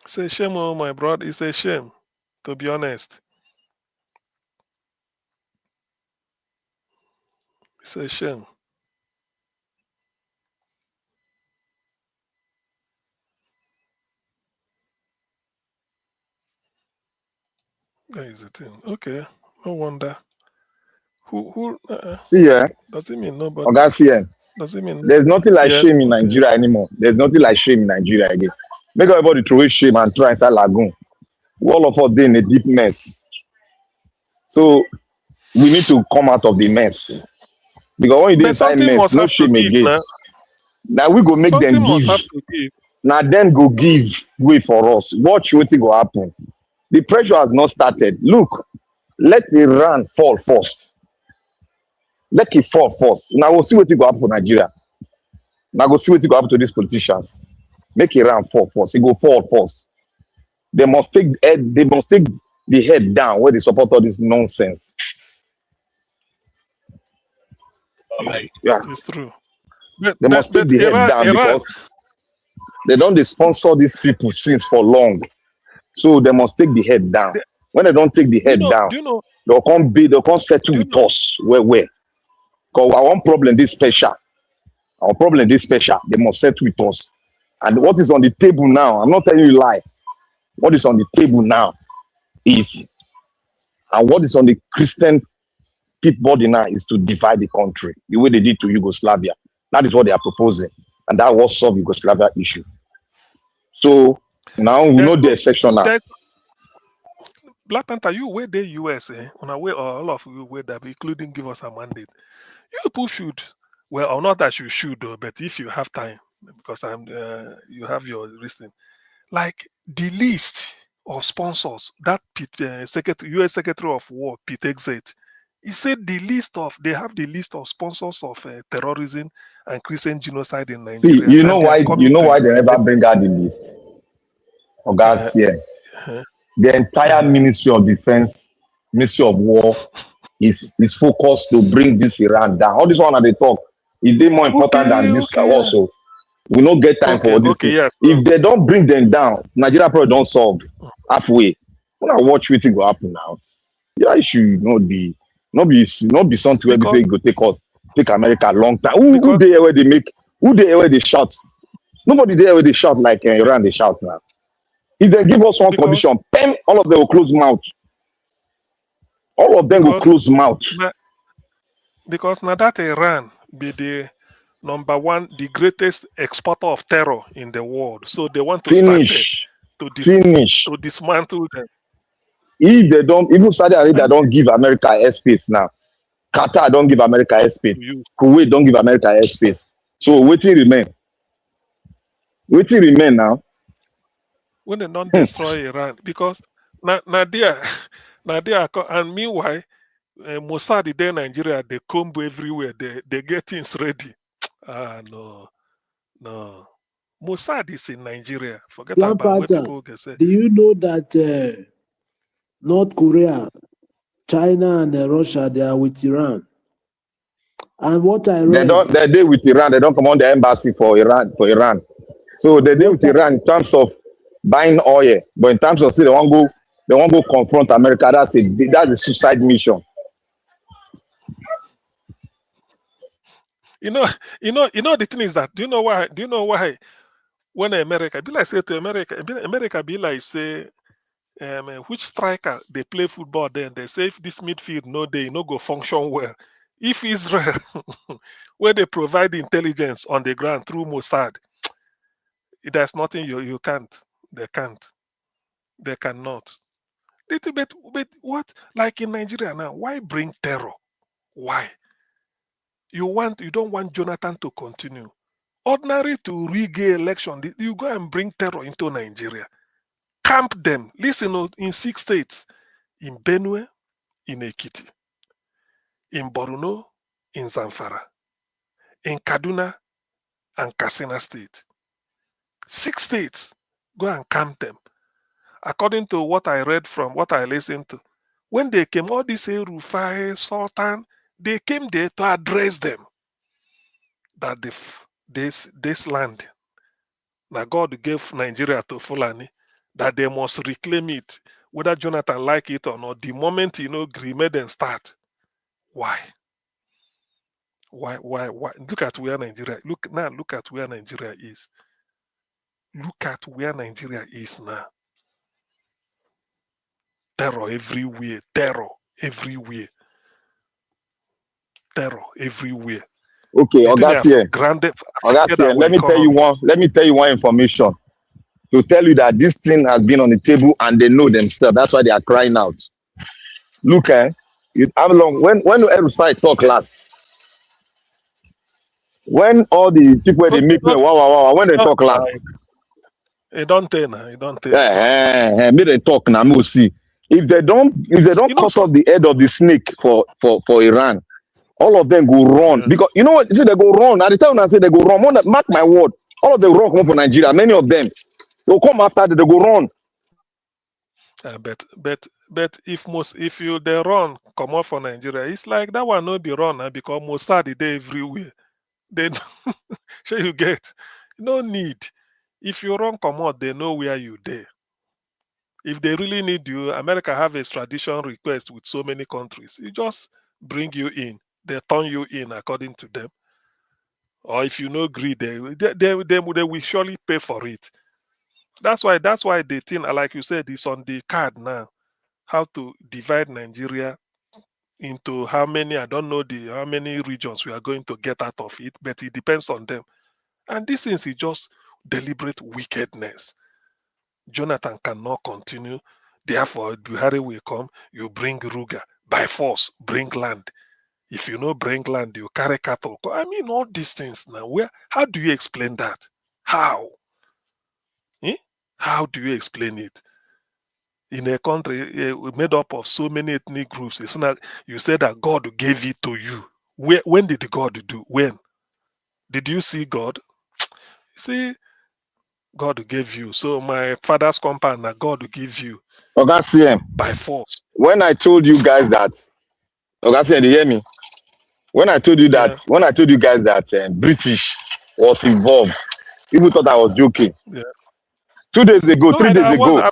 It's a shame, oh my brother. It's a shame, to be honest. It's a shame. That is the thing. Okay, no wonder. Who?
See,
does it mean nobody? Does it mean
there's nothing like shame in Nigeria anymore? There's nothing like shame in Nigeria again. Make everybody throw away shame and try inside lagoon. All of us in a deep mess. So we need to come out of the mess. Because when you do inside mess, no shame again. Now we go make
something
them give. Now then go give way for us. Watch what will happen. The pressure has not started. Look, let Iran fall first. Let it fall first. Now we'll see what will happen for Nigeria. Now go see what will happen to these politicians. Make Iran fall first. It go fall first. They must take the head down where they support all this nonsense.
Yeah,
It's true.
they must take the head down because they don't sponsor these people since for long. So they must take the head down.
the-
When they don't take the
do you
head
know?
down,
Do you know?
they'll come settle
Do you
with
know?
us. Where? Because our one problem this special. Our problem this special. They must settle with us. And what is on the table now? I'm not telling you lie. What is on the table now is, and what is on the Christian pit body now is to divide the country the way they did to Yugoslavia. That is what they are proposing, and that will solve Yugoslavia issue. So now we know
There's
the
no.
exception now.
There's Black Panther. You where the US on our way, or all of you where that, including give us a mandate. You people should. Well, or not that you should, though, but if you have time, because you have your listening, like the list of sponsors that U.S. Secretary of War Pete Exet, he said they have the list of sponsors of terrorism and Christian genocide in
See,
Nigeria, and they are
you
coming
know
to
why they never
implement.
bring out the list. Oh,
Uh,
guys, yeah.
uh,
The entire
uh,
Ministry of Defense, Ministry of War is focused to bring this Iran down. All this one that they talk is they more important than this
okay,
also. We don't get time for all this
okay,
thing.
yes.
If they don't bring them down, Nigeria probably don't solve halfway. When I watch what will happen now, yeah, it should not be something where we say
because
it go take America a long time. Who
because
they where they make who they where they shout? Nobody there where they shout like Iran they shout now. If they give us one
because
condition, pen, all of them will close mouth. All of them will
because
close mouth.
na, because now that Iran be the number one, the greatest exporter of terror in the world, so they want to start there
Finish.
to
Finish.
dismantle them.
If they don't, even Saudi Arabia
And
don't give America airspace now. Qatar don't give America airspace.
to you,
Kuwait don't give America airspace. So waiting remain. Waiting remain now.
when they don't destroy Iran, because Nadia, and meanwhile, Mossad there in Nigeria, they comb everywhere, they get things ready. No. Mossad is in Nigeria. Forget
Black
about what
Panther,
people can say.
do you know that North Korea, China, and Russia, they are with Iran? And what I read,
They deal with Iran, they don't come on the embassy for Iran. So they deal
what
with Iran in terms of buying oil. But in terms of say they won't go confront America. That's a suicide mission.
The thing is that do you know why when America be like say to America be like say which striker they play football, then they say if this midfield no go function well. If Israel where they provide intelligence on the ground through Mossad, there's nothing you can't. They can't. They cannot. Little bit, but what, like in Nigeria now? Why bring terror? Why? You don't want Jonathan to continue. Ordinary to rig election, you go and bring terror into Nigeria. Camp them. Listen, in 6 states, in Benue, in Ekiti, in Borno, in Zamfara, in Kaduna, and Katsina State. 6 states. Go and camp them. According to what I read from what I listened to, when they came, all these Rufai, Sultan, they came there to address them. That this land, now God gave Nigeria to Fulani, that they must reclaim it, whether Jonathan like it or not. The moment agree, made them start. Why? Look at where Nigeria. Look at where Nigeria is. Look at where Nigeria is now. Terror everywhere. Terror everywhere. Terror everywhere.
Okay,
The thing I
Ogasie.
grounded.
Ogasie, let me tell you one information to tell you that this thing has been on the table and they know themselves. That's why they are crying out. Look, how long when Erusai talk last? When all the people they make me wow, when they talk last?
It don't tell now. It don't tell.
Make they talk now. We'll see. If they don't cut off the head of the snake for Iran, all of them go run.
Yeah.
Because you know what? You see, they go run. At the time I say they go run. Mark my word. All of them run come up for Nigeria. Many of them they'll come after they go run.
But if they run come out for Nigeria, it's like that one no be run because Mossad is there everywhere. Then sure you get no need. If you run come out, they know where you there. If they really need you, America have a extradition request with so many countries. You just bring you in. They turn you in according to them. Or if you no agree, they will surely pay for it. That's why the thing, like you said, is on the card now. How to divide Nigeria into how many, I don't know how many regions we are going to get out of it, but it depends on them. And this is just deliberate wickedness. Jonathan cannot continue. Therefore, Buhari will come, you bring Ruga by force, bring land. If you no bring land, you carry cattle. I mean, all these things now. How do you explain that? How? How do you explain it? In a country made up of so many ethnic groups, it's not. You said that God gave it to you. When did God do? When? Did you see God? See, God gave you. So my father's compound, now God give you
Oga CM,
by force.
when I told you guys that, Oga CM, you hear me? When I told you
Yeah.
guys that British was involved, people thought I was joking.
Yeah.
2 days ago,
No,
3 days ago,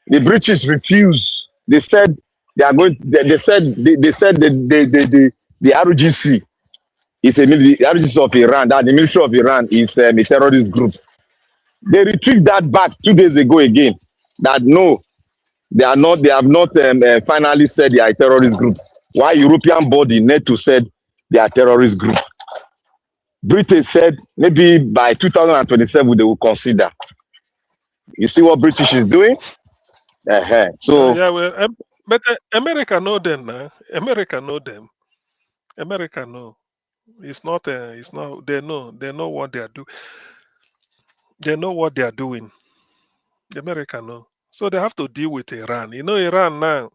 the British refused. They said they are going. They said the RGC is the RGC of Iran. That the military of Iran is a terrorist group. They retrieved that back 2 days ago again. That no, they are not. They have not finally said they are a terrorist group. Why European body NATO said they are terrorist group? Britain said maybe by 2027 they will consider. You see what British is doing? So
yeah, well, but America know them now. America know them. America know. It's not. It's not. They know. They know what they are doing. They know what they are doing. America know. So they have to deal with Iran. You know, Iran now,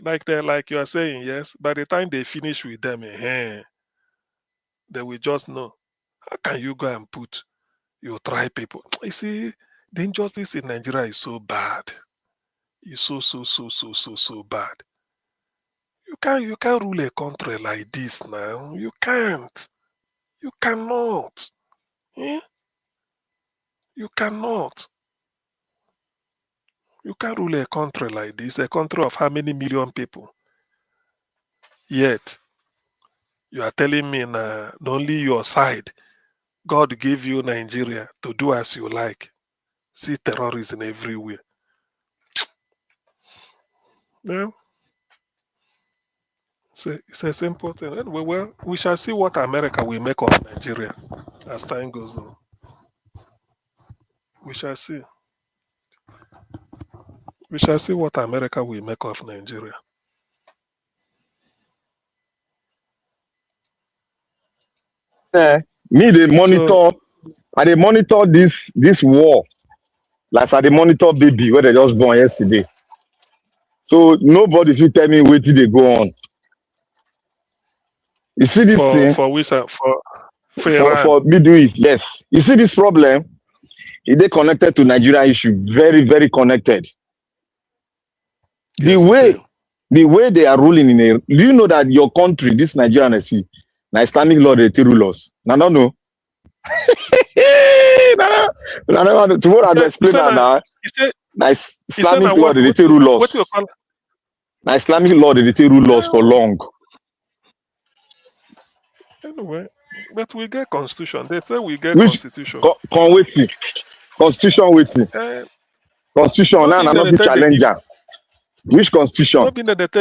like you are saying, yes. By the time they finish with them, they will just know. How can you go and put your tribe people? You see, the injustice in Nigeria is so bad. It's so bad. You can't rule a country like this now. You can't. You cannot. You cannot. You can't rule a country like this, a country of how many million people. Yet, you are telling me now, only your side, God gave you Nigeria to do as you like. See terrorism everywhere. Yeah. It's a simple thing. Anyway, well, we shall see what America will make of Nigeria as time goes on. We shall see. We shall see what America will make of Nigeria.
me they monitor. I they monitor this war. Like I they monitor baby where they just born yesterday. So nobody should tell me where did they go on. You see this thing
For Iran.
for Middle East, yes. You see this problem? Is they connected to Nigeria issue? Very, very connected. The way they are ruling in a, do you know that your country, this Nigerian see, now Islamic law they rule us? No. Tomorrow I will explain that now. Nice Islamic law they rule us. Now Islamic law they rule us for long.
Anyway, but we get constitution. They say we get constitution.
Constitution waiting. Constitution now not the challenger. Which constitution?
Maybe that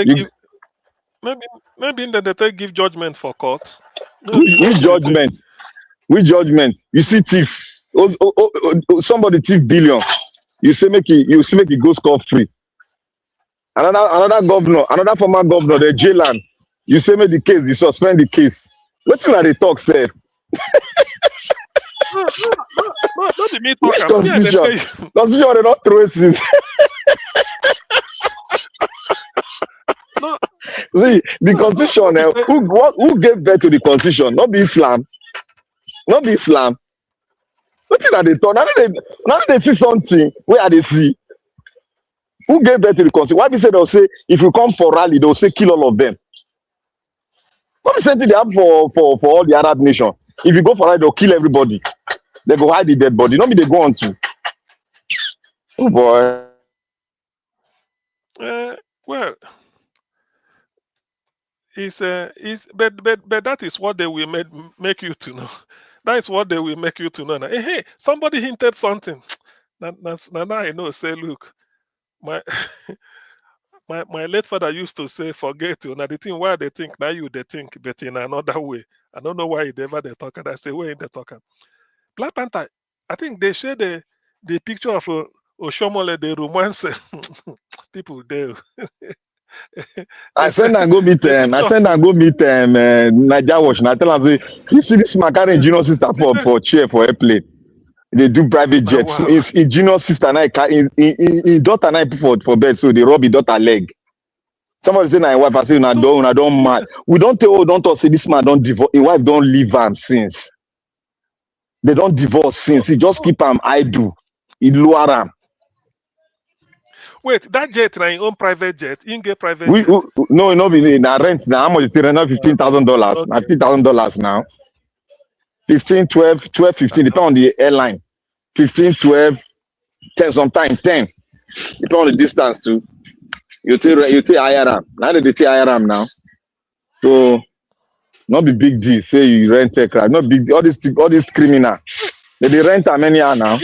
they give judgment for court.
Which judgment? Which judgment? You see thief. Somebody thief billion. You say make it go scot free. Another governor, another former governor, the jailer. You say make the case, you suspend the case. What you they talk, say?
No, the me
talk. Which constitution? Constitution they not throw it since.
No.
See, the constitution, who gave birth to the constitution? Not be Islam. Not be Islam. What did they talk? Now they see something. Where are they see?
Who gave birth to the constitution? Why be say they'll say if you come for rally, they'll say kill all of them? What the same thing they have for all the Arab nation? If you go for rally, they'll kill everybody. They go hide the dead body. Not me they go on to. Oh boy.
Well, but that is what they will make you to know. That is what they will make you to know. Now, hey, somebody hinted something. Now I know. Say, look, my my late father used to say, forget you. Now the thing why they think now you they think, but in another way. I don't know why they ever they talk. And I say, where they talking? Black Panther. I think they share the picture of Oshomole, the romance people there.
I send and go meet I send and go meet Naija Wash. Now tell them say, you see this man carrying junior sister for chair for airplane. They do private jets. So
Wow.
his junior sister now his daughter now put for bed, so they rub his daughter leg. Somebody say na wife, I say una don't mad. We don't tell don't talk say this man don't divorce. His wife don't leave him since. They don't divorce since. He just keep him idle. He lower him.
Wait, that jet na your own private jet? You get private jet?
No be na rent now. How much is it? Now $15,000. Okay. Now $15,000 now. 15, 12, 15, depend on the airline. 15, 12, 10, sometimes 10. Depend on the distance too. You take IRM. Now they take IRM now. So not be big deal. Say you rent aircraft. Not big deal. All this criminal. They rent how many are now?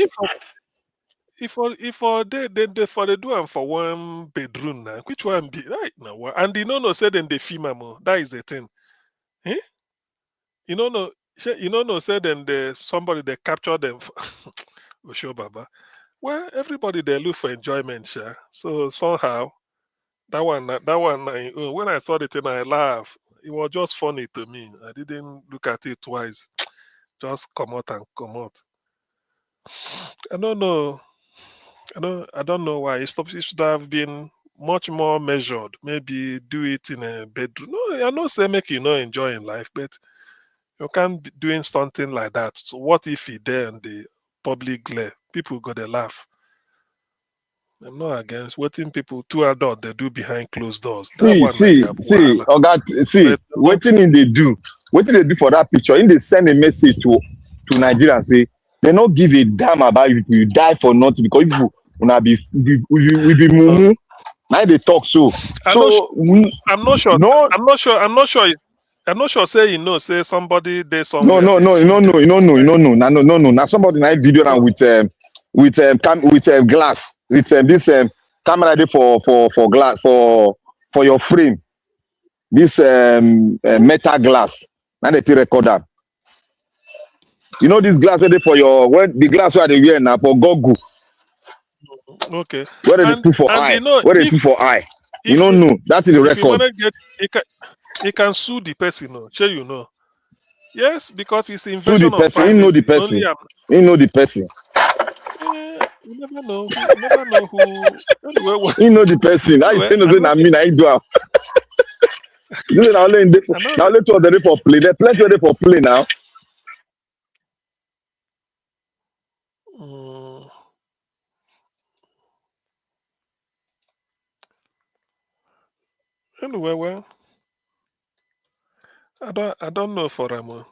If they do them for one bedroom now, which one be right now? And they no say then they film them. That is the thing. Eh? You know say then somebody they capture them. Sure, Baba. Well, everybody they look for enjoyment, sure. So somehow that one when I saw the thing, I laughed. It was just funny to me. I didn't look at it twice. Just come out and come out. I don't know. I don't know why. It should have been much more measured. Maybe do it in a bedroom. No, I not say make you not enjoying life, but you can't be doing something like that. So what if he there in the public glare? People go to laugh. I'm not against waiting people two adults they do behind closed doors.
See, waiting in they do. Waiting they do for that picture. In they send a message to Nigeria and say they not give a damn about you. You die for nothing because people will be mumu. Now they talk so.
I'm not sure.
No,
I'm not sure. Say say somebody there somewhere.
No. Now somebody night video now with glass with this camera there for glass for your frame. This metal glass. Now they record that. You know this glass there for your the glass where they wear now for goggle.
Okay.
Where they put for eye? Where they put for eye? You don't know. That is the record.
He can sue the person. No, sure you know. Yes, because it's invasion
sue the person.
Of
he know the person. He know the person.
You never know. You never know who. Anyway,
he know the person. Anyway, I know say I mean I do. You know now only two of them for play. They plenty of them for play now.
Anyway, well, I don't know for them.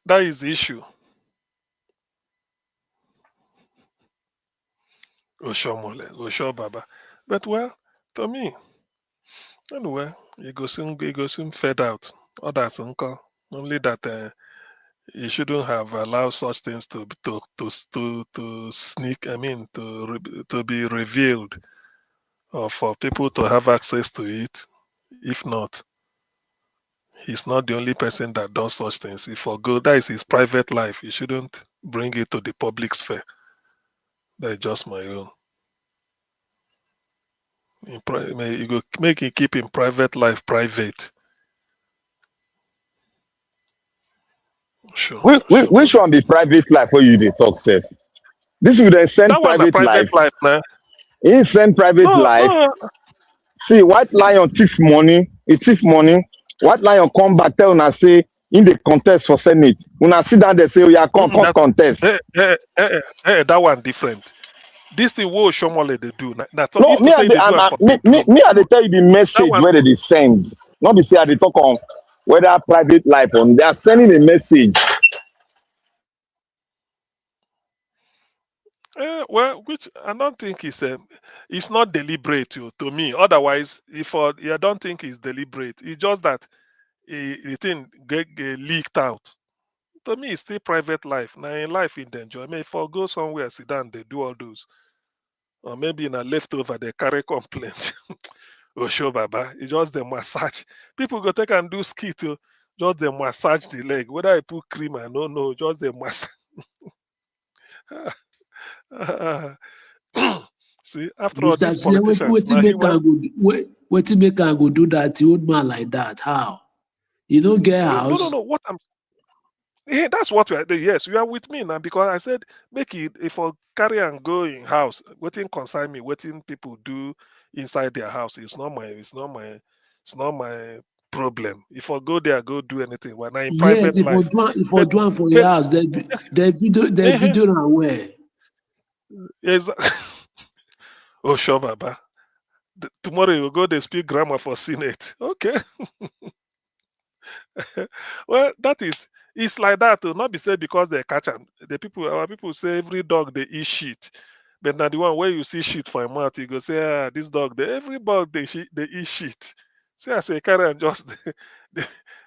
That is the issue. Osho Baba. But well, to me, anyway, you go soon fade out. Others uncle. Only that you shouldn't have allowed such things to sneak. I mean, to be revealed, or for people to have access to it. If not, he's not the only person that does such things. If for good, that is his private life. You shouldn't bring it to the public sphere. That's just my own. You go make it keep in private life private. Sure.
Which one be private life for you they talk safe? This would then send
That one a
private
private
life.
life, man.
He send private
No,
life.
no.
See, white lion thief money. He thief money. White lion come back tell una say in the contest for Senate. Una sit down there say, oh yeah, come
That
contest.
that one different. This thing what Shomole they do. That's all.
No,
If to say they do it for people,
me I dey tell you the
that
message
one.
where they send. Not be say I dey talk on whether private life on. They are sending a message.
Well, which I don't think it's not deliberate to me. Otherwise, if I don't think it's deliberate. It's just that the thing get leaked out. To me, it's still private life. Now in life in the enjoy. I mean, if I go somewhere, sit down, they do all those. Or maybe in a leftover, they carry complaint. Oh, sure, Baba. It's just the massage. People go take and do ski to just the massage the leg. Whether I put cream, I don't know. Just the massage. See, after all,
Mr.
these
Sia,
politicians, now he went.
wetin make am go do that to old man like that? How? You don't get house?
No. What I'm that's what we are. Yes, you are with me now because I said make it if I carry and go in house, waiting concern me, waiting people do inside their house. It's not my problem. If I go there, go do anything. When I in
Yes,
private
if
life,
I do am for your
but
house, the video am where?
yes. Oh sure, Baba. Tomorrow you go. They speak grammar for Senate. Okay. Well, it's like that to not be said because they catch them. Our people say every dog they eat shit. But now the one where you see shit for a mouth, you go say, this dog, every dog they eat shit. See, I say carry and just they,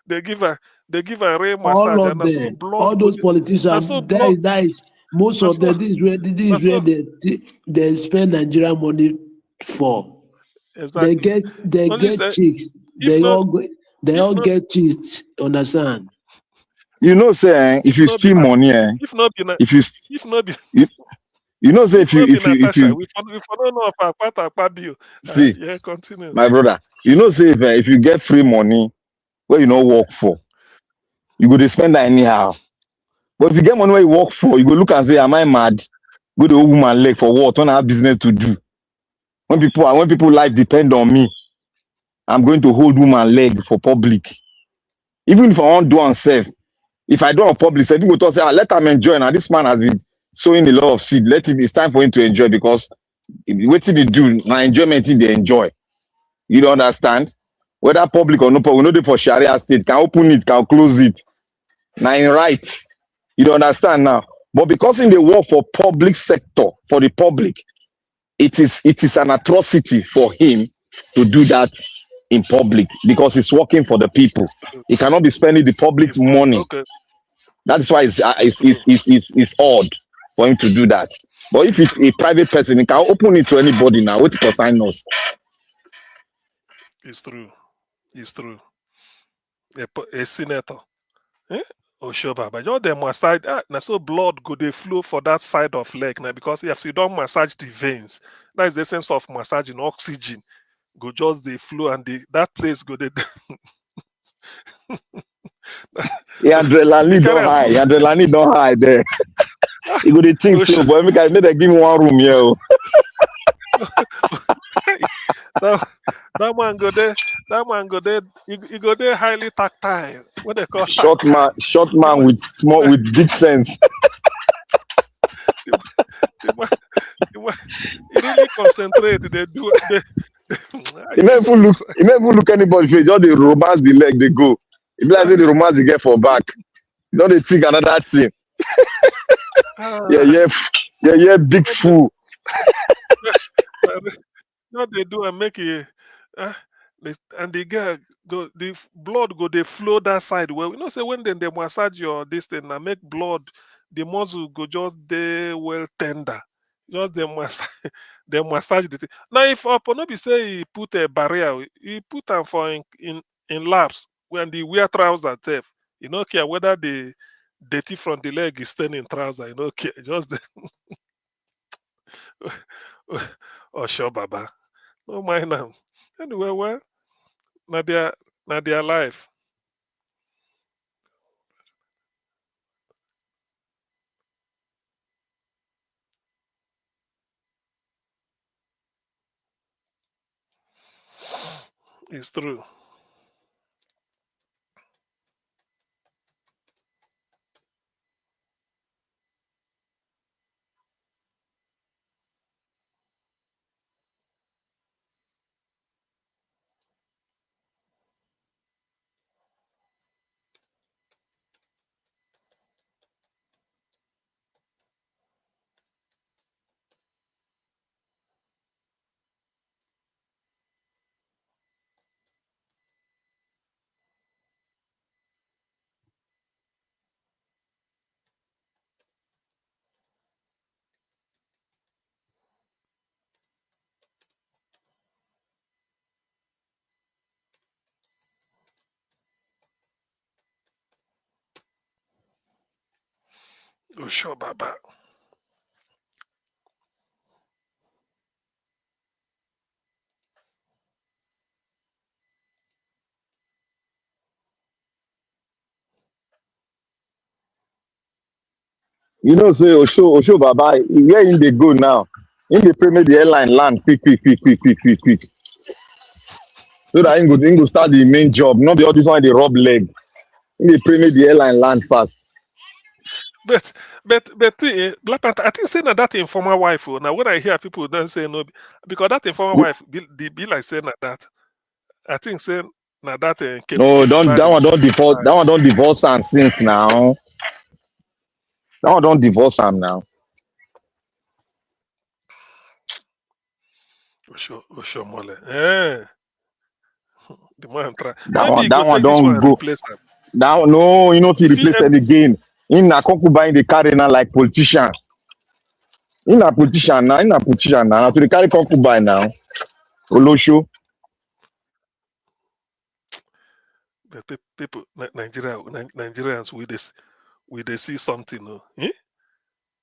they give a rain
All
massage
of
and na so
them,
blood
all
go
those
na
politicians,
so blood
that is most
na
of
so
them. This
na
is where
so
they spend Nigerian money for.
exactly.
They
Only
get
say
chicks.
if not
They
if
all
not
get chicks. Understand?
You know, say if
if
you
not be
steal
not
money,
if not be not
if you st-
if not be
you, you know say
if not be
if
Natasha,
you
we for don't know of Akpata bill.
see
Yeah, continue.
my brother, you know say if you get free money where you no work for, you go to spend that anyhow. But if you get money where you work for, you go look and say, am I mad? Go to old woman leg for what? When I have business to do. When people life depend on me, I'm going to hold woman leg for public. Even if I want do and serve, if I do on public, some people talk say, let him enjoy. Now this man has been sowing a lot of seed. It's time for him to enjoy because waiting they do now enjoyment they enjoy. You don't understand? Whether public or no public, we know they for Sharia state, can open it, can close it. Now in right. You don't understand now. But because in the work for public sector, for the public, it is an atrocity for him to do that in public because it's working for the people. He cannot be spending the public
It's true.
money.
Okay,
That is why
it's true.
it's odd for him to do that. But if
It's
it's
true.
a private person, he can open it to anybody now. What consign us?
It's true. It's true. A senator. Eh? Oh sure, Baba. You them massage now so blood go they flow for that side of leg now because if you don't massage the veins, that is the sense of massaging oxygen. Go just the flow and that place go they
The
the
adrenaline
carry
don't
and
high.
put
The adrenaline don't high there. You go to think
oh
say,
sure.
boy, make they give me one room here. Oh.
that man go there. That man go there. He go there highly tactile. What they call
Short
tactile.
man with big sense.
The, the, he really concentrate. They do.
You
Jesus Christ.
never look anybody face. Just the romance the leg they go. If like say the romance they get for back, you don't they think another thing.
Ah,
Yeah, big
what they,
fool.
what they do and make it. And the guy go blood go they flow that side. Well, you know, say when they massage your this thing and make blood, the muscle go just there well tender. Just they massage the thing. Now if Oponobi say he put a barrier, he put them for in laps when the wear trousers there. You don't care whether the dirty from the leg is staying in trouser. You don't care. Just oh sure, Baba. No mind them. Anyway, well, na their life. It's true. Oh, sure, Baba.
You know, say Osho Baba, where in they go now? In the pray make the airline land quick. So that he go start the main job. Not the all this one they rub leg. In the pray make the airline land fast.
But Black Panther, I think saying that informal wife. Now when I hear people don't say no, because that informal wife be like saying that. I think saying that
No, that one don't divorce.
Kefari.
That one don't divorce am since now. That one don't divorce am now.
Osho Mole. The man try.
That
Maybe
one,
he go
that one
take this one
don't
and
go.
replace them.
That one, no, you know if you
If he
replace it again. In na concubine the carry now like politician. In a politician now. Now to the carry concubine now. Olosho.
the people Nigerians with they see something. No? Eh?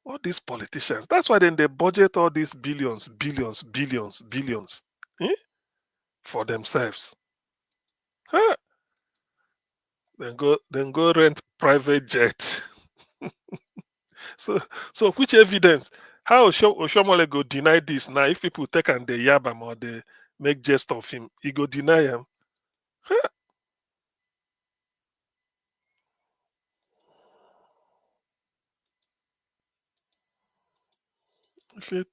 All these politicians. That's why then they budget all these billions eh? For themselves. Huh? Then go rent private jet. So which evidence? How Oshomole go deny this now? If people take and they yab him or they make jest of him, he go deny him. Huh? If it,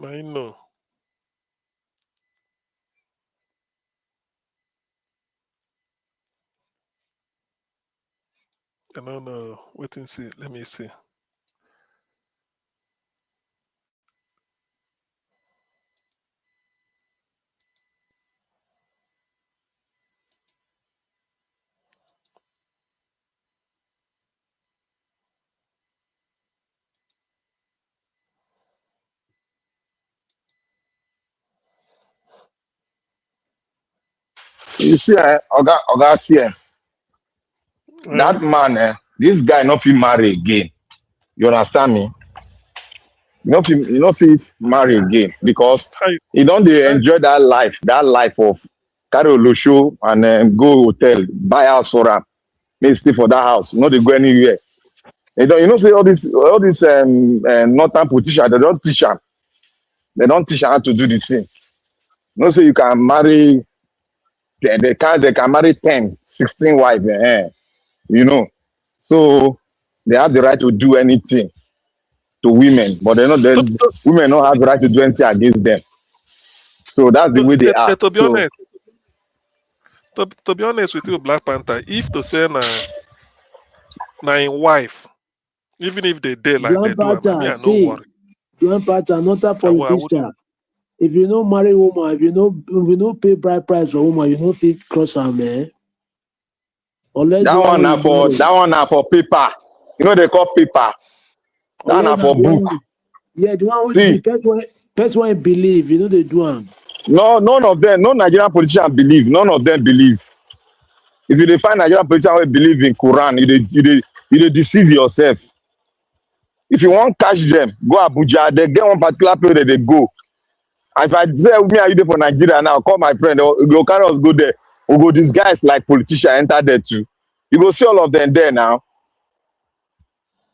I know. I don't know. Wait and see. Let me see.
You see, Oga see, that man, this guy not fit marry again. You understand me? You know fit marry again because
Hi.
he don't dey enjoy that life of carry Olosho and go hotel, buy house for am, make stay for that house, no dey go anywhere. You know say all this northern politician, they don't teach am how to do the thing. You know say you can marry, they can marry 10, 16 wives, you know. So they have the right to do anything to women, but
To, to,
women don't have the right to do anything against them. So that's the way they are.
to be
So
honest, to be honest with you, Black Panther, if to say na in wife, even if they dare like they do, I mean, I no worry.
Grand Pata, another
I would.
politician. If you no marry woman, if you no pay bride price for woman, you no fit cross am, man. Unless
that
the one
one
wey
now
you
for
marry.
that one now for paper. You know they call paper. That one
Unless
now
na
for
the
book.
one, yeah, the one wey
See,
the person wey believe, you know they do am.
no, none of them, no Nigerian politician believe. None of them believe. If you dey find Nigerian politician wey believe in Quran, you dey deceive yourself. If you want catch them, go Abuja. They get one particular place that they go. And if I say me and you dey for Nigeria now, call my friend, or go carry us go there. We go disguise like politician enter there too. You go see all of them there now.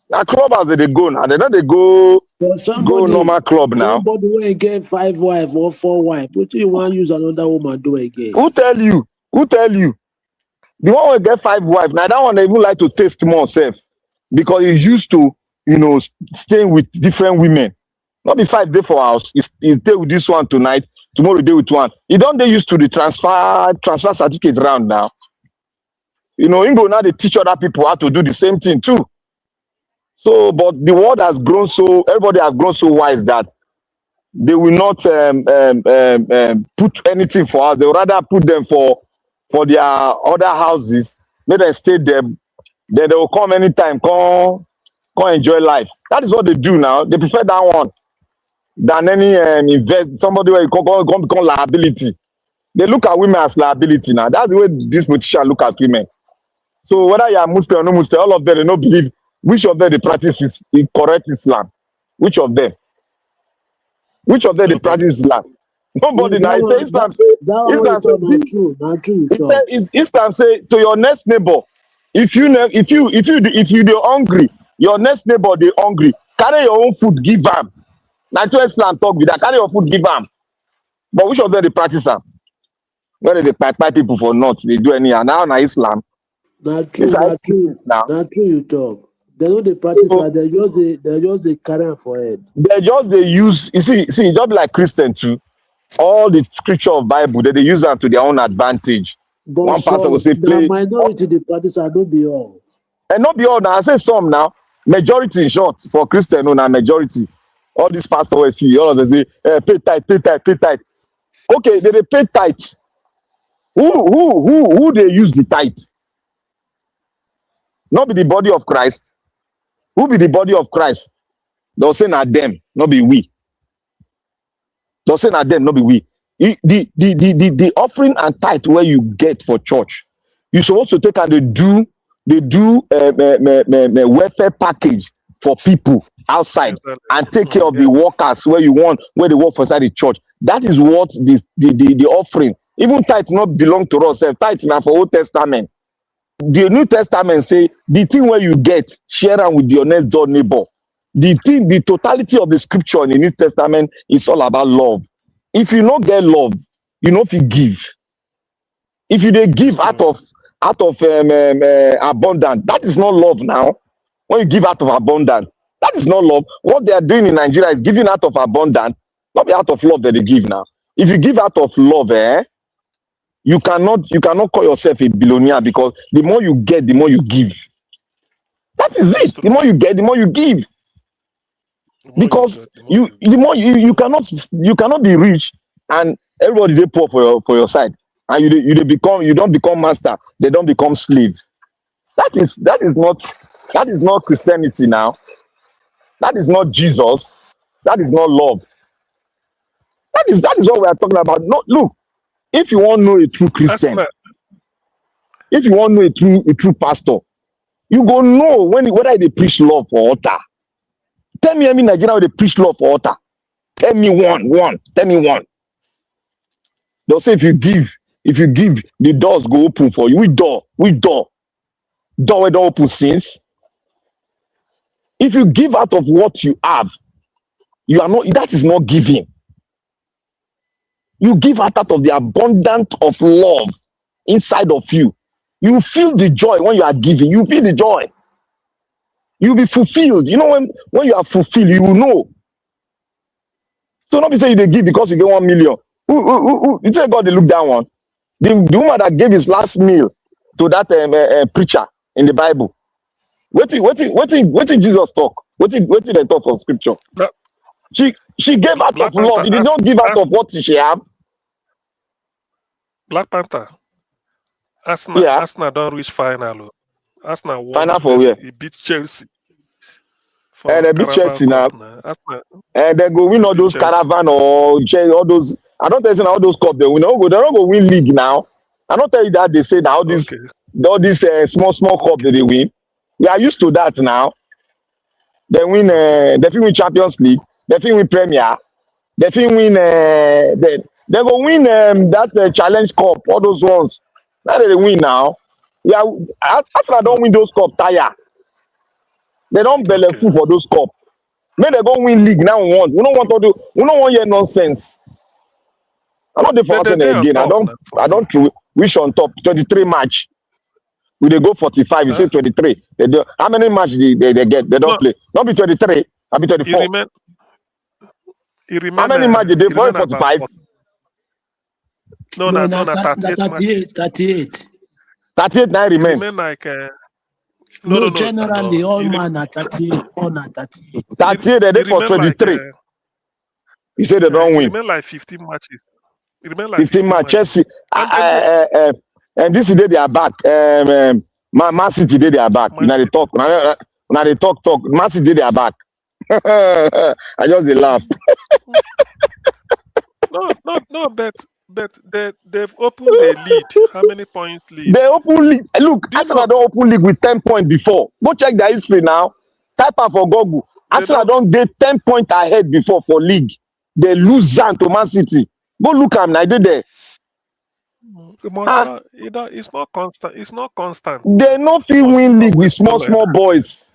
Now clubbers they go now. They don't they go
But
normal club now.
somebody when get 5 wife or 4 wife, what do you want to use another woman do again?
Who tell you? Who tell you? The one who get 5 wives, now that one they even like to taste more self because he's used to, staying with different women. Not be 5 day for house. He's day with this one tonight, tomorrow day with one. He don't they used to the transfer certificate round now. Ingo now they teach other people how to do the same thing too. So, but the world has grown so everybody has grown so wise that they will not put anything for us. They will rather put them for their other houses. Let them stay there. Then they will come anytime, come enjoy life. That is what they do now. They prefer that one than any invest somebody where you come become liability. They look at women as liability now. That's the way these politicians look at women. So whether you are Muslim or no Muslim, all of them they don't believe which of them they practice is correct Islam. Which of them? Which of them they practice Islam? Nobody now. He say Islam say Islam say Islam say to your next neighbor. If you dey hungry, your next neighbor dey hungry. Carry your own food, give am. That's what Islam talk with that. Carry your food, give am. But which of them they practice am? When they pipe people for not, they do anyhow. Now Islam.
Not true. Not true. You talk. They know they practice. So, they just a carry for it.
They use. You see, just like Christian too. All the scripture of Bible they use them to their own advantage.
But
one pastor will say,
"Play." Minority the practice. I don't be all.
And not be all now. I say some now. Majority in short for Christian, no, now majority. All these pastors will see. All of them say, pay tithe. Okay, they pay tithe. Who they use the tithe? Not be the body of Christ. Who be the body of Christ? They'll say not them, not be we. They'll say not them, not be we. The offering and tithe where you get for church, you supposed to take and they do welfare package for people outside and take care of the workers where they work for inside the church. That is what the offering. Even tithe not belong to us. Tithe now for Old Testament. The New Testament say the thing where you get, share them with your next door neighbor. The totality of the scripture in the New Testament is all about love. If you not get love, you know if you give. If you they give out of abundance, that is not love now. When you give out of abundance, that is not love. What they are doing in Nigeria is giving out of abundance, not be out of love that they give now. If you give out of love, you cannot call yourself a billionaire because the more you get, the more you give. That is it. The more you get, the more you give. Because you cannot be rich and everybody they poor for your side, and you don't become master, they don't become slave. That is not Christianity now. That is not Jesus. That is not love. That is what we are talking about. No, look, if you want to know a true Christian, if you want to know a true pastor, you go know whether they preach love for altar. Tell me, Nigeria where they preach love for altar. Tell me one. Tell me one. They'll say if you give, the doors go open for you. Which door? Door where don't open since. If you give out of what you have, you are not. That is not giving. You give out of the abundance of love inside of you. You feel the joy when you are giving. You feel the joy. You'll be fulfilled. You know when you are fulfilled, you will know. So not be saying they give because you get 1 million. Who you say God they look down one? The woman that gave his last meal to that preacher in the Bible. What did Jesus talk? What did they talk from scripture?
No.
She gave out of love. He did not give out of what she have.
Black Panther. Arsenal don't reach final. Arsenal won.
Final for where?
He beat Chelsea.
And they beat Chelsea now. And they go win all those caravan or all those. I don't tell you all those cups they win. They're not go win league now. I don't tell you that they say now all these small cup that they win. We are used to that now. They win. They win Champions League. They win Premier. They win. They go win that Challenge Cup. All those ones. That they win now. Yeah, as I don't win those cup, tire. They don't belly
Okay.
full for those cup. May they go win league now. We don't want to do. We don't want your nonsense. I'm not there for
But
Arsenal
they're on
again.
top now for
I
me.
don't wish on top 23 match. We they go 45. You say 23. They do. How many matches they get? They don't
No,
play. Not be 23. I be
he
24.
remain. He
How
remain.
many matches they
He
for
remain about
45?
40. No,
No,
no, 38 matches.
38.
38 now
He
remain.
remain like.
No,
No.
generally, all man are 38. All are 38.
38 they
He
for
remain like.
23. You say they don't
He
win.
remain like 15 matches. He remain like
15
15
match
matches.
Chelsea. And this is they are back. Man City they are back. You know they talk. Now they talk. Man City they are back. I just they laugh.
No, but they've opened a lead. How many points lead?
They open league. Look, Arsenal don't open league with 10 points before. Go check their history now. Type up for Google. Arsenal don't get 10 points ahead before for league. They lose to Man City. Go look at them. I did there.
It's not constant. It's not constant.
They no fit win league with small boys.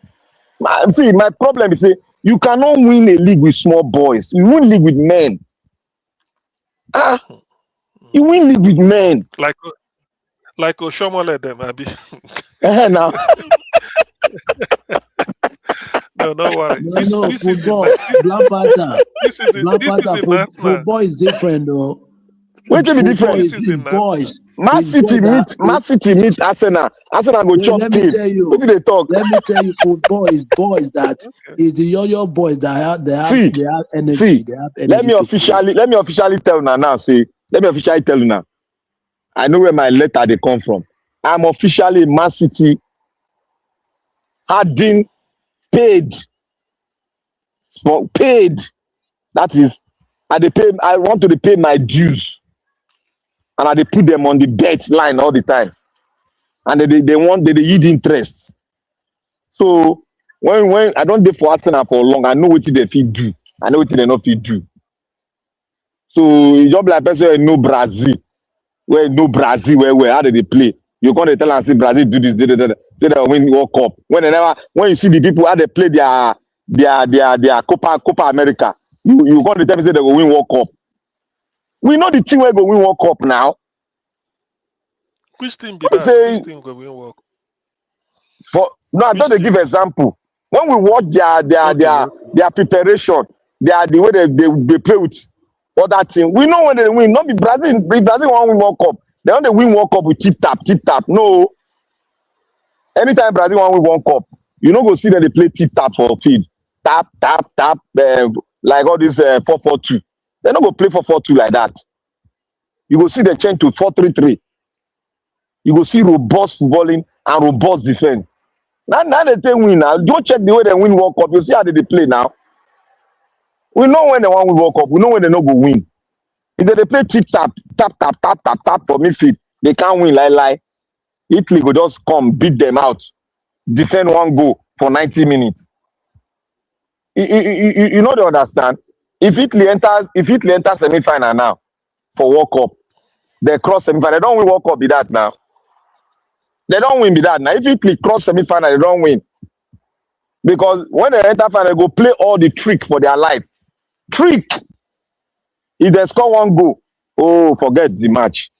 See, my problem is say you cannot win a league with small boys. You win league with men. You win league with men.
Like Oshomole them, Abi.
Now.
No, don't worry.
No, football. Black Panther. Football is different though.
What be different?
Boys.
Man City meet Arsenal. Arsenal go chop
Let me tell you.
What do they talk?
Let me tell you, football is boys that is the yo-yo boys that have energy. They have energy.
Let me officially tell you now. Let me officially tell you now. I know where my letter they come from. I'm officially Man City Harding paid. That is, I want to pay my dues. And I put them on the bet line all the time. And they yield interest. So when I don't do for Arsenal for long, I know what they fit do. I know what they not fit do. So you just like person no Brazil. Where how did they play? You can't tell and say Brazil do this, say they win World Cup. When you see the people how they play their Copa America, you can't tell me say they will win World Cup. We know the team will go win World Cup now.
Which team be that? Which team go win World
Cup? I don't give example. When we watch their preparation, the way they play with other team, we know when they win. Not be Brazil. Brazil won't win World Cup. They want to win World Cup with tip tap. No. Anytime Brazil won't win World Cup, you know go see that they play tip tap for field. Tap. Like all this 4-4-2. They're not going to play 4-4-2 like that. You will see the change to 4-3-3. You will see robust footballing and robust defense. Now they win now. Don't check the way they win World Cup. You see how they play now. We know when they want to win World Cup. We know when they not go win. If they play tap for midfield, they can't win lie. Italy will just come, beat them out, defend one goal for 90 minutes. You know they understand. If Italy enters semi-final now for World Cup, they cross semi-final. They don't win World Cup be that now. They don't win be that now. If Italy cross semi-final, they don't win. Because when they enter final, they go play all the trick for their life. Trick. If they score one goal, forget the match.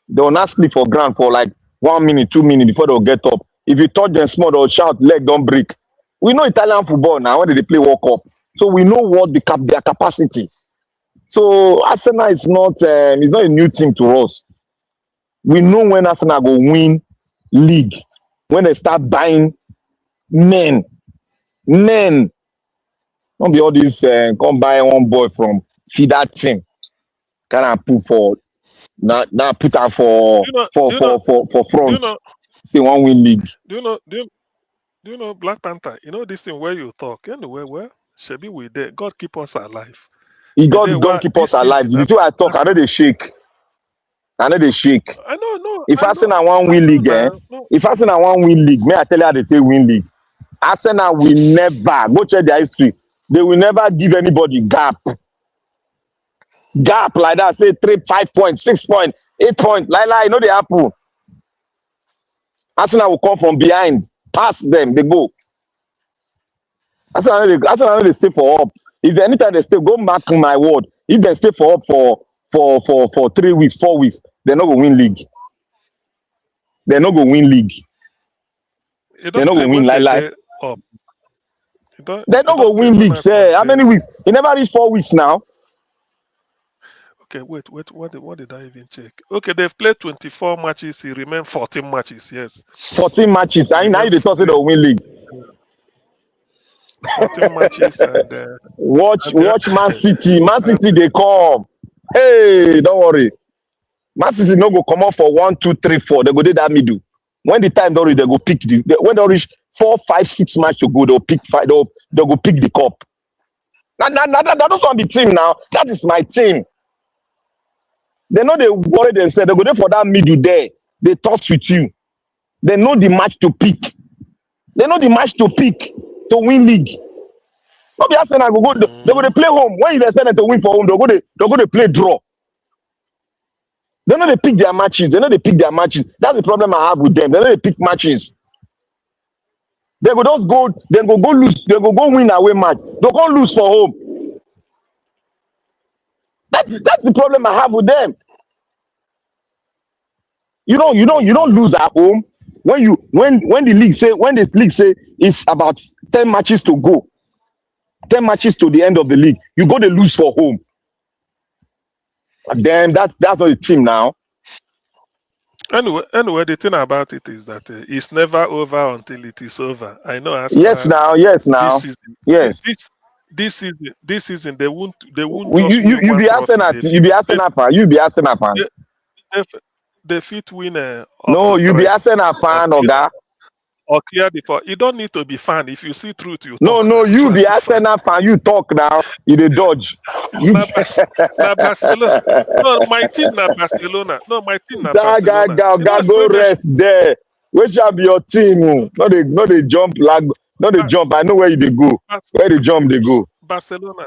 They will not sleep for ground for like 1 minute, 2 minutes before they'll get up. If you touch them small, they'll shout, leg don't break. We know Italian football now when they play World Cup. So we know what their capacity. So Arsenal is not a new thing to us. We know when Arsenal go win league, when they start buying men. Don't be all this come buy one boy from feeder team. Can I put for now put her for front. Say one win league.
Do you know Black Panther? You know this thing where you talk. Anyway, well, Shebi we there. God keep us alive.
God keep us alive. The two I talk, I know they shake. I know. If Arsenal one win league, if Arsenal one win league, may I tell you how they say win league. Arsenal will never go check their history. They will never give anybody gap like that. Say 3, 5 points, 6 points, 8 points. Like, you know they happen. Arsenal will come from behind, pass them, they go.
Arsenal they stay for up. If anytime they stay, go back to my word. If they stay for up for 3 weeks, 4 weeks, they're not gonna win league. They're not gonna win league.
You
They're
don't
not
play
gonna win
when they
like.
day up.
They're
You
not gonna
don't play
win
when
league.
Arsenal
Say how
day.
many weeks? You never reach 4 weeks now.
Okay, wait. What did I even check? Okay, they've played 24 matches. He remained 14 matches. Yes.
14 matches.
He
I now
remained
they talk say they'll win league.
14 matches and
Watch
uh,
Man City. Man
and
City they come. Hey, don't worry. Man City no go come out for 1, 2, 3, 4. They go do that middle. When the time don't reach, they go pick when they reach 4, 5, 6 match to go, they'll pick 5. They'll go pick the cup. That's on the team now. That is my team. They know they worry themselves. They go there for that middle there. They toss with you. They know the match to pick. They know the match to pick to win league. Not be Arsenal go. They go to play home. When you expect them to win for home, they go to play draw. They know they pick their matches. That's the problem I have with them. They know they pick matches. They go just go. They go lose. They go win away match. They go lose for home. That's the problem I have with them. You don't lose at home when the league say it's about 10 matches to go. 10 matches to the end of the league. You go to lose for home. Then that's not the team now.
Anyway, the thing about it is that it's never over until it is over. I know.
Yes, now.
This season,
Yes.
this season, they won't
You
just win one
be
trophy.
Arsenal. You be Arsenal fan. You be Arsenal fan.
They fit win.
No, you be Arsenal fan, Oga.
Or clear before. You don't need to be fan. If you see truth, you
No,
talk.
no, you be Arsenal fan. You talk now. You the dodge.
Na Barcelona. No, my team na Barcelona. No, my team na Barcelona.
Go rest there. Where shall be your team?
Okay.
No, they jump like. No, they jump. I know where they go. Where they jump, they go.
Barcelona.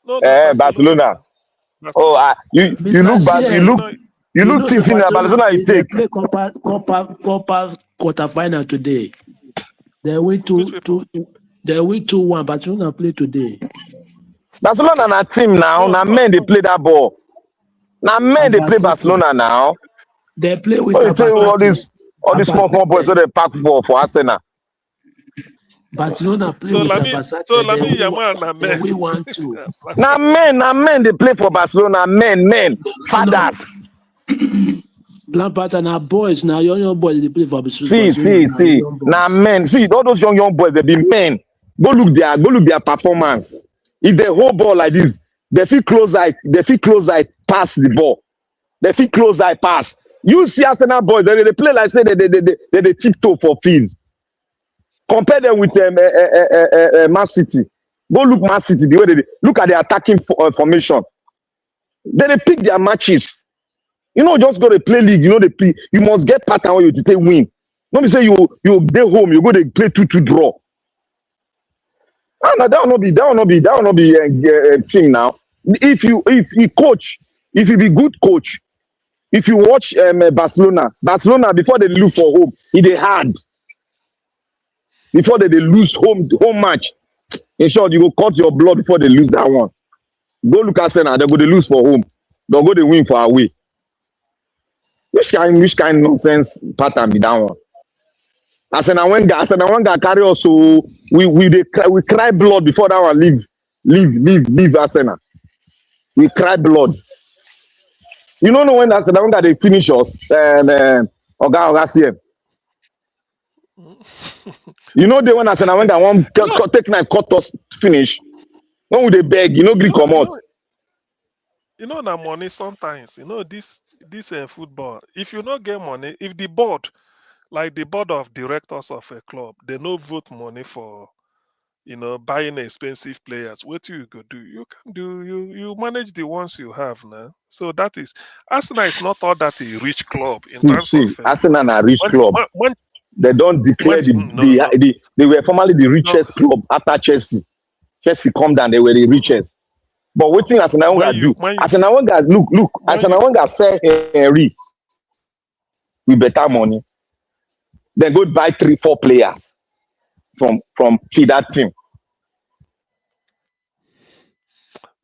No,
Barcelona. Oh, you look back. You look team in Barcelona. You take.
They play Copa quarterfinal today. They win 2-1. Barcelona play today.
Barcelona na team now. Now men they play that ball. Now men they play Barcelona now.
They play with
all these small boys so they pack for Arsenal.
Barcelona play with Abasate. They win 1-2.
Now men they play for Barcelona. Men, fathers.
Lampard and our boys now, young boys they play for
Barcelona. See. Now men, see all those young boys they be men. Go look their performance. If they hold ball like this, they feel close eye pass the ball. They feel close eye pass. You see Arsenal boys, they play like say they tiptoe for fields. Compare them with Man City. Go look Man City the way they look at the attacking formation. They pick their matches. Just go to play league. They play. You must get pattern where you take win. Let me say you stay home. You go to play 2-2 draw. No, that will not be a team now. If you coach, if you be good coach, if you watch Barcelona before they lose for home, they hard. Before they lose home match, in short, you go cut your blood before they lose that one. Go look at Arsenal, they go to lose for home. They'll go to win for away. Which kind nonsense pattern be that one? Arsenal Wenger carry us so we cry blood before that one leave Arsenal. We cry blood. You don't know when Arsenal Wenger they finish us Oga CM. You know when Arsenal Wenger one take knife cut us finish. When we they beg, gree come out.
Na money sometimes. This football. If you not get money, if the board, like the board of directors of a club, they no vote money for, buying expensive players. What you go do? You can do you manage the ones you have now. So that is Arsenal is not all that a rich club in terms of
Arsenal a rich club. They don't declare they were formerly the richest club after Chelsea. Chelsea come down, they were the richest. But what thing Arsenal Wenger do? Arsenal Wenger look. Arsenal Wenger sell Henry with better money. Then go buy 3-4 players from that team.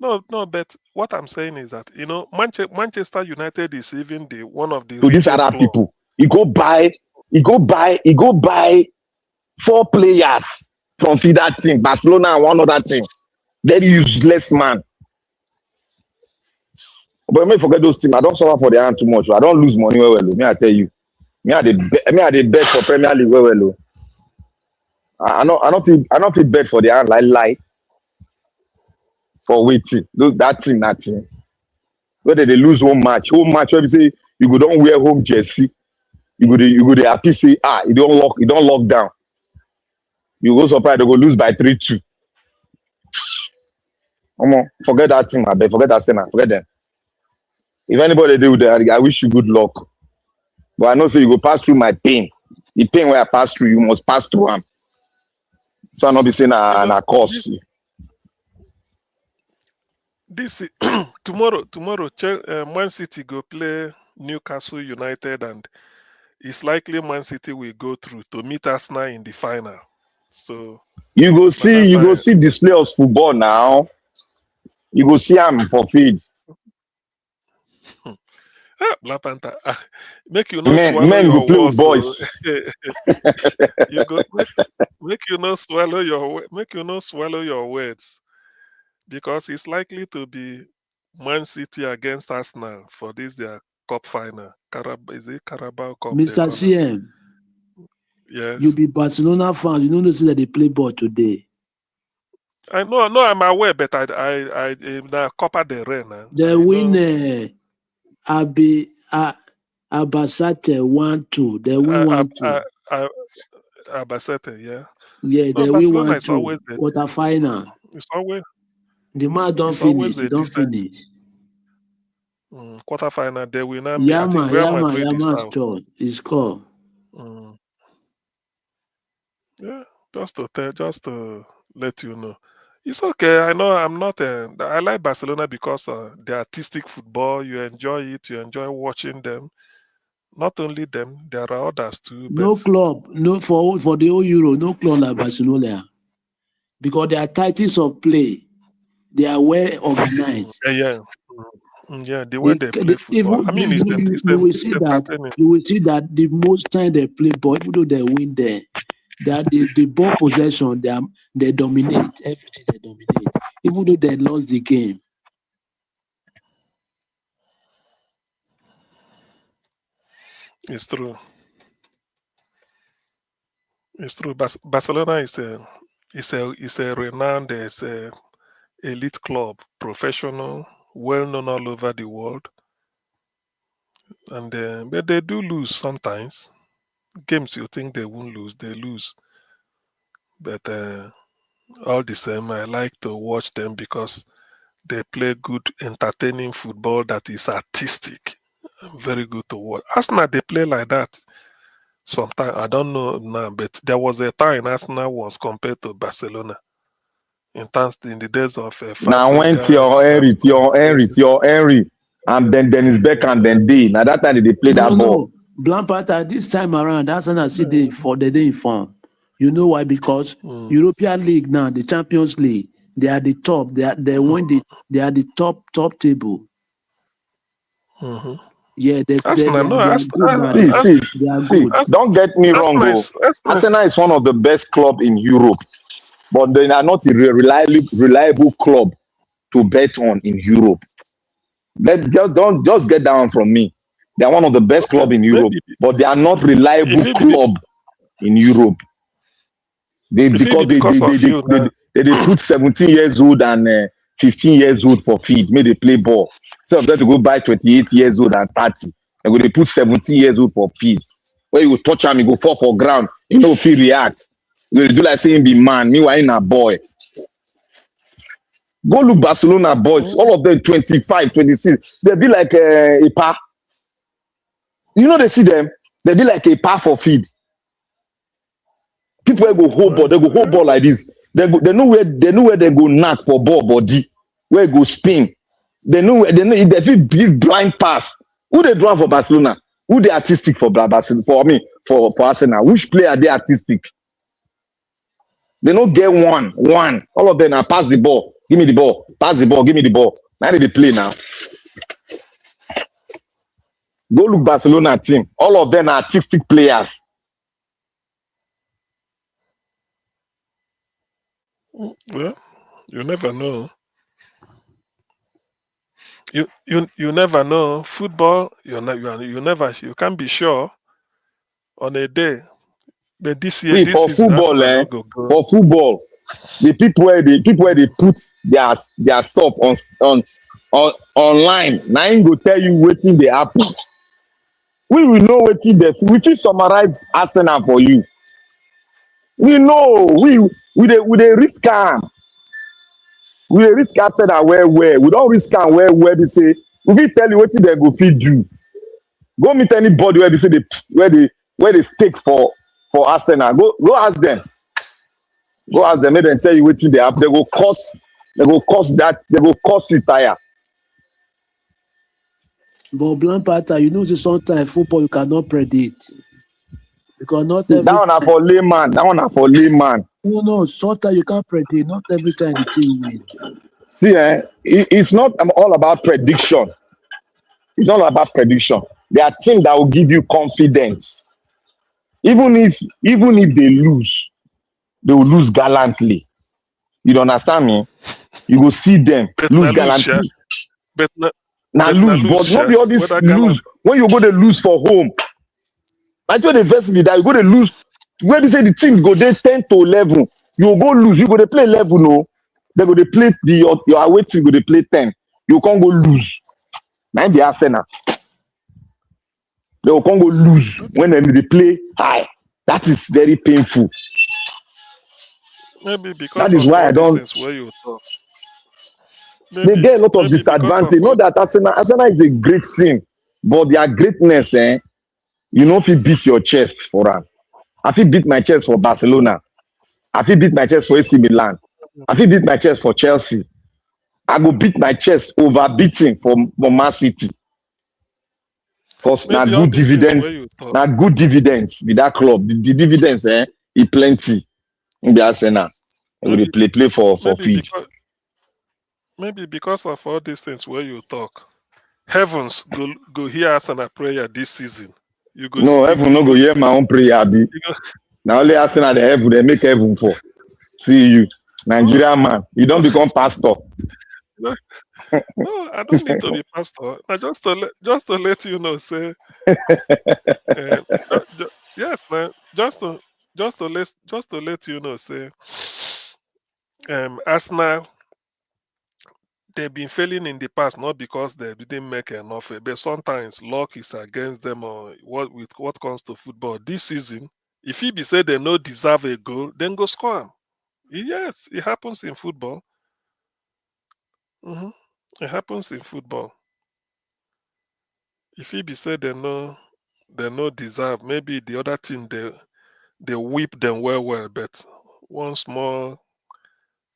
No, but what I'm saying is that Manchester United is even one of the
To these
richest
Arab
clubs.
people, he go buy 4 players from that team, Barcelona and one other team. Very useless man. But me forget those teams. I don't suffer for the hand too much. I don't lose money well. Me, I tell you. Me, I dey bet for Premier League well. I don't feel bet for the hand like for waiting. That team. Whether they lose home match where we say you go don't wear home jersey, you go the APC you don't lock down. You go surprise they go lose by 3-2. Forget that team, I bet. Forget that thing, forget them. If anybody do that, I wish you good luck. But I know say you go pass through my pain. The pain where I pass through, you must pass through them. So I not be saying a course.
This tomorrow, Man City go play Newcastle United, and it's likely Man City will go through to meet Arsenal in the final. So
you go see display of football now. You go see him for field.
Black Panther, make you not
men
swallow
go
your
play
words.
with boys.
You go make you not swallow your words, because it's likely to be Man City against Arsenal for this their cup final. Is it Carabao Cup?
Mr. CM,
yes.
You be Barcelona fan. You don't know that they play ball today.
I know, I'm aware, but I the Copa del Rey now.
They win. Abasate 1-2. They win 1-2.
Abasate, yeah.
Yeah, they win 1-2. Quarterfinal.
It's always
the man don't finish. He don't finish.
Quarterfinal, they will not.
Yama he score.
Yeah, just to let you know. It's okay. I know I'm not. I like Barcelona because the artistic football. You enjoy it. You enjoy watching them. Not only them, there are others too.
No club, for the whole Euro, no club like Barcelona, because they are titles of play. They are well organized.
Yeah. The way they play football. I mean,
you will see that the most time they play ball, even though they win there, that the ball possession, they dominate everything. They dominate, even though they lost the game.
It's true. It's true. Barcelona is a renowned elite club, professional, well known all over the world, and but they do lose sometimes. Games you think they won't lose, they lose. But all the same, I like to watch them because they play good, entertaining football that is artistic. Very good to watch. Arsenal, they play like that. Sometimes, I don't know now, but there was a time Arsenal was compared to Barcelona. In the days of
now when Thierry, and then Dennis Beckham, then they. Now that time they play that ball.
No. Blampata, this time around, Arsenal see they in form. You know why? Because European League now, the Champions League, they are the top. They are the top table.
Mm-hmm.
Yeah, they are
good. Don't get me wrong, Arsenal is one of the best clubs in Europe, but they are not a reliable club to bet on in Europe. Don't just get down from me. They are one of the best clubs in Europe, but they are not reliable club in Europe. They put 17 years old and 15 years old for feed, may they play ball. Some of them to go buy 28 years old and 30. They put 17 years old for feed. Where you touch him, you go fall for ground. You know if he react. You do like saying be man, meanwhile in a boy. Go look Barcelona boys, all of them 25, 26. They be like a par. You know they see them, they be like a par for feed. People will go hold ball, they go hold ball like this. They know where they go knock for ball body, where go spin. They know if they give blind pass. Who they draw for Barcelona? Who they artistic for Barcelona? For Arsenal? Which player are they artistic? They don't get one. All of them are pass the ball. Give me the ball. Pass the ball. Give me the ball. Now they play now. Go look Barcelona team. All of them are artistic players.
Well, you never know. You never know. Football, you can't be sure on a day. But this year,
See,
this
for
season,
football,
Arsenal not go.
for football, the people where they put their stuff on online. Now I'm go tell you waiting they happen. We will know waiting there. We will summarize Arsenal for you. We know we dey risk am. We dey risk Arsenal where. We don't risk am where they say we fit tell you wetin they go fit do. Go meet anybody where they say where they stake for Arsenal. Go ask them. Go ask them. Make them tell you wetin they have. They go cost you tire.
But Black Panther, you know, sometimes football you cannot predict because not
See,
every
that one na for layman. That one na for layman.
no, sometimes you can't predict. Not every time the team win.
See, it's not all about prediction. It's not about prediction. There are teams that will give you confidence. Even if they lose, they will lose gallantly. You don't understand me? You go see them
Bet
lose
na lose, sha.
gallantly.
Bet na
Now
bet na
lose,
lose,
but
sha.
not be all this
Whether gallant.
lose. When you go to lose for home, I told the first me that you go to lose. Where they say the team go there 10 to 11, you go lose. You go to play 11, no. They go to play your away team go to play 10. You can't go lose. Now be Arsenal. They will come go lose when they play high. That is very painful.
Maybe because
That is
of
why
all
I
these
don't.
things where you talk.
They get a lot of
Maybe because of
disadvantage.
all,
Not that Arsenal is a great team, but their greatness, you know, if you beat your chest for them. I feel beat my chest for Barcelona. I feel beat my chest for AC Milan. I feel beat my chest for Chelsea. I go beat my chest over beating for Man City. Because na
maybe all
good
these things
dividends,
where you talk.
na good dividends with that club. The dividends, e plenty in the Arsenal. We
Maybe
play for
maybe
feed.
because of all these things where you talk. Heavens go hear Arsenal prayer this season. You go
No,
you,
heaven
you
no go
go
hear my own prayer, abi.
you go,
Na only Arsenal the heaven they make heaven for. See you, Nigerian man. You don't become pastor.
no, no, I don't need to be pastor. Now just to let you know, say yes, man. Just to let you know, say Arsenal they've been failing in the past not because they didn't make enough, but sometimes luck is against them or what comes to football. This season, if he be said they no deserve a goal, then go score 'em. Yes, it happens in football. It happens in football. If he be said they no deserve, maybe the other team they whip them well, but one small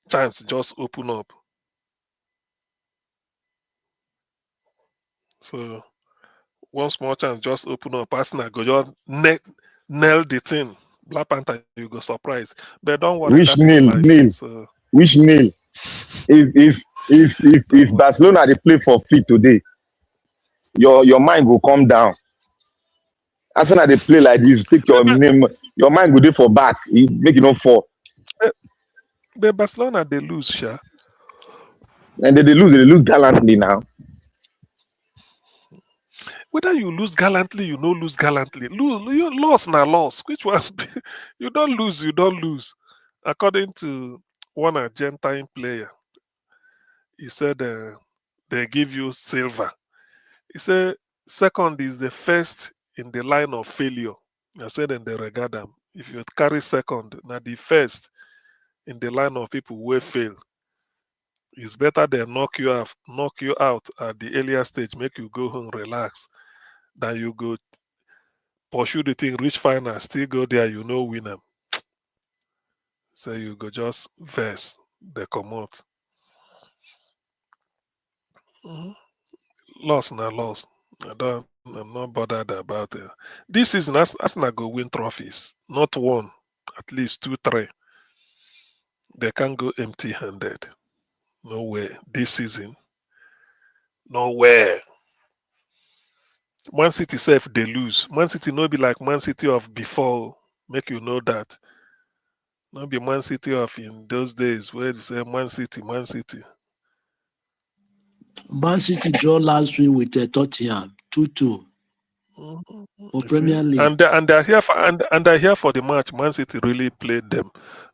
chance just open up. So one small chance just open up. Arsenal go just nail the thing. Black Panther, you go surprise. But don't worry,
Which
that is life.
nil?
So
Which nil? If
don't worry.
Barcelona they play for feet today, your mind will come down. Arsenal they play like this, take your
But,
name, your mind go there for back, make it not fall.
but Barcelona they lose, sha.
And then they lose gallantly now.
Whether you lose gallantly, you no lose gallantly. You lost na loss. Which one? You don't lose, you don't lose. According to one Argentine player, he said they give you silver. He said second is the first in the line of failure. I said in the regard them. If you carry second, now the first in the line of people who fail. It's better they knock you out at the earlier stage, make you go home, relax, than you go pursue the thing, reach final, still go there, you know, win them. So you go just verse, they come out. Lost na lost. I'm not bothered about it. This season, Arsenal go win trophies. Not one, at least 2, 3. They can't go empty handed. Nowhere. This season. Nowhere. Man City self they lose. Man City no be like Man City of before. Make you know that. No be Man City of in those days where you say Man City, Man City.
Man City draw last week with Tottenham 2-2 for Premier League.
And they're here for they're here for the match. Man City really played them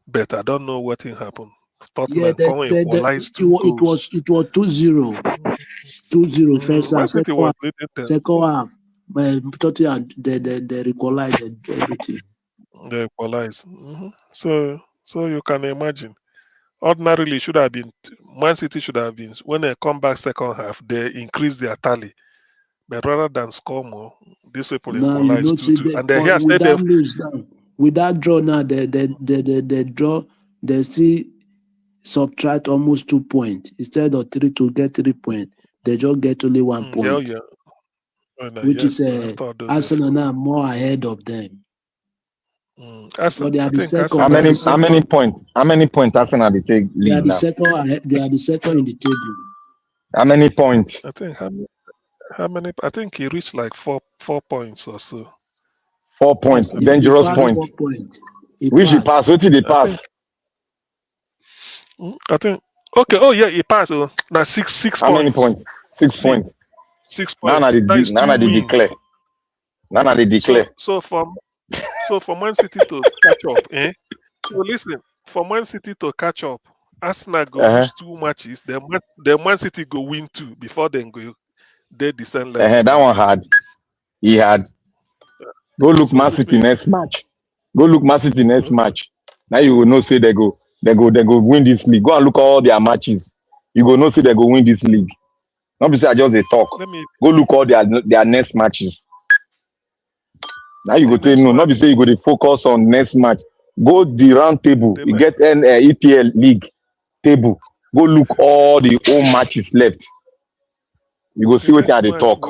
better. I don't know what thing happened.
Yeah,
Tottenham equalized 2 goals.
it was 2-0. 2-0 first
Man
half.
City was leading them.
Second half, Tottenham they equalized everything.
They equalized. So you can imagine. Ordinarily, should have been Man City should have been when they come back second half, they increase their tally. But rather than score more, these people equalize 2-2. And they here say they
lose now. With that draw now, they draw, they still subtract almost 2 points. Instead of 3 to get 3 points, they just get only 1 point.
Yeah.
Which is Arsenal now more ahead of them. So they are the second.
How many points? How many points Arsenal they take lead
They are the
now?
second. They are the second in the table.
How many points?
I think how many? I think he reached like 4 points or so.
4 points. Dangerous points.
4 points.
Which he pass? What did they pass?
I think. Okay. Oh yeah, he passed. Now 6 points.
How many points? 6 points.
6 points.
None of they declare.
So for Man City to catch up, So listen, for Man City to catch up, Arsenal go lose 2 matches. The Man City go win 2 before then go they descend level.
That one hard. He had. Go look Man City next match. Go look Man City next match. Now you will know say they go win this league. Go and look at all their matches. You go know say they go win this league. Not be say I just a talk. Go look all their next matches. Now you go tell no. Not be say you go to focus on next match. Go the round table. You get an EPL league table. Go look all the old matches left. You go see what they talk.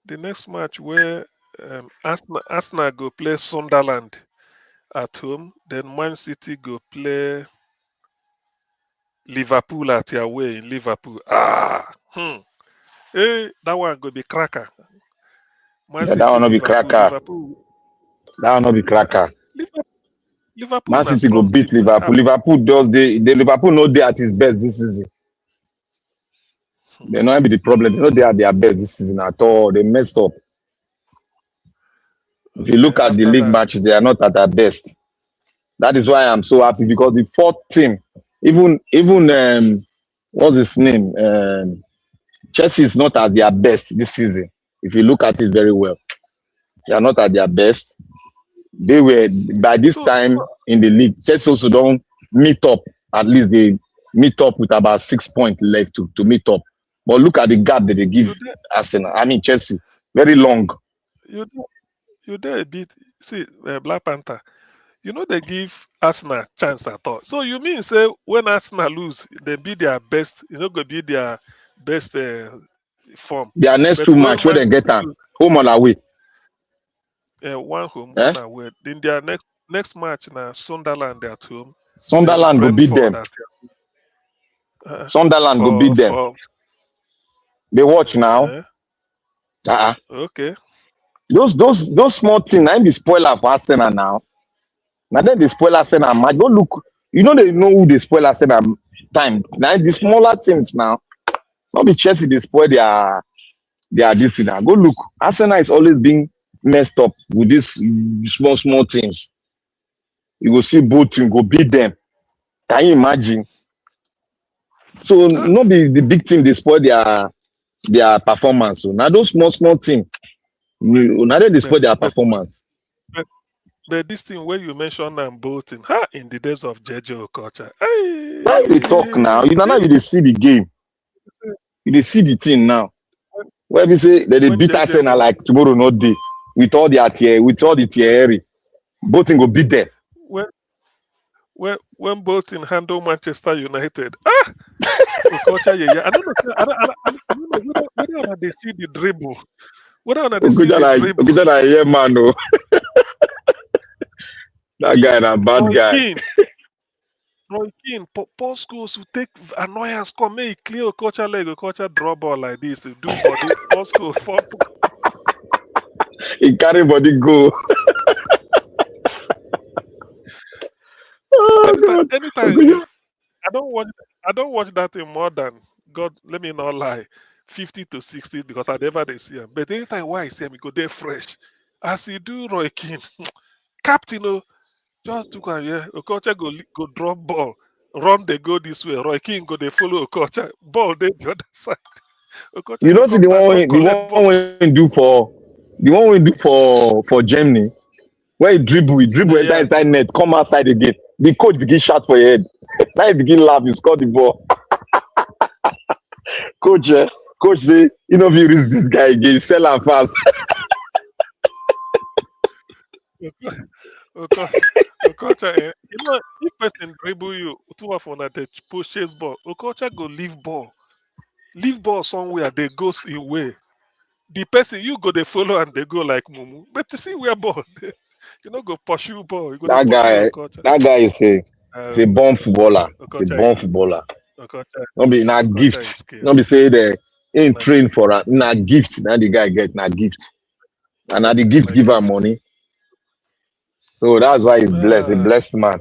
The next match where Arsenal go play Sunderland at home, then Man City go play Liverpool at their way in Liverpool. Hey, that one go be cracker.
That one no be cracker. That one no be cracker.
Liverpool
Man City go beat Liverpool. Liverpool does the Liverpool know they at his best this season. They not be the problem. They know they are their best this season at all. They messed up. If you look at the league matches, they are not at their best. That is why I'm so happy because the 4th team, even what's his name? Chelsea is not at their best this season. If you look at it very well, they are not at their best. They were by this time in the league. Chelsea also don't meet up. At least they meet up with about 6 points left to meet up. But look at the gap that they give Arsenal. I mean Chelsea, very long.
You dare a bit. See, Black Panther. You know they give Arsenal chance at all. So you mean say when Arsenal lose, they be their best. You know, go be their best form.
Their next 2 match where they get home or away.
One home, one away. Then their next match now Sunderland at home.
Sunderland go beat them. Sunderland go beat them. They watch now.
Okay.
Those small things, I be spoiler for Arsenal now. Now then they spoil Arsenal match. Go look. You know they know who they spoil Arsenal time. Now the smaller teams now. Not be Chelsea they spoil their this now. Go look. Arsenal is always being messed up with these small things. You go see both teams go beat them. Can you imagine? So not be the big team they spoil their performance. So now those small teams, now they spoil their performance.
But this thing where you mentioned them both in the days of JJ Okocha.
Now they talk now. You know now you see the game. You see the thing now. Where we say that they beat Arsenal like tomorrow no day with all the Thierry. Both things go beat them.
When both in handle Manchester United. Okocha, yeah. I don't know whether they see the dribble. Whether they see the dribble.
Yeah, man, no. That guy, that bad guy.
Roy Keane, Paul Scholes will take annoyance, come make clear Okocha leg, Okocha draw ball like this, do body, Paul Scholes fall.
He carry body go. Oh God.
Anytime
Okay.
I don't watch that thing more than God, let me not lie, 50 to 60 because I never they see him. But anytime why I see him, he go there fresh. As he do Roy Keane, captain, just took on yeah. Okocha go drop ball, run they go this way. Roy Keane go they follow Okocha, ball they the other side. Okocha
You
go
know, see
come
the
back,
one
go
we, the
collect
one
ball.
we do for Germany, where he dribble enter
Yeah,
inside net, come outside again. The coach begin shout for your head. Now he begin laugh, you score the ball. Coach say, you know, if you risk this guy again, sell him fast.
Okocha, you know, if person dribble you, too often that they push chase ball, Okocha go leave ball somewhere, they go in way. The person you go they follow and they go like mumu. But to see where ball, you know, go pursue ball, you go they
That
pursue
guy,
Okocha.
that guy is a born footballer. He's a
Okocha,
born footballer.
Okocha,
Not be na
Okocha is
gift.
skilled.
Not be say the in
Na
train for a na gift. Now the guy get na gift. And now the gift
na
give him
gift.
money. So that's why he's blessed, a
Ah,
blessed man.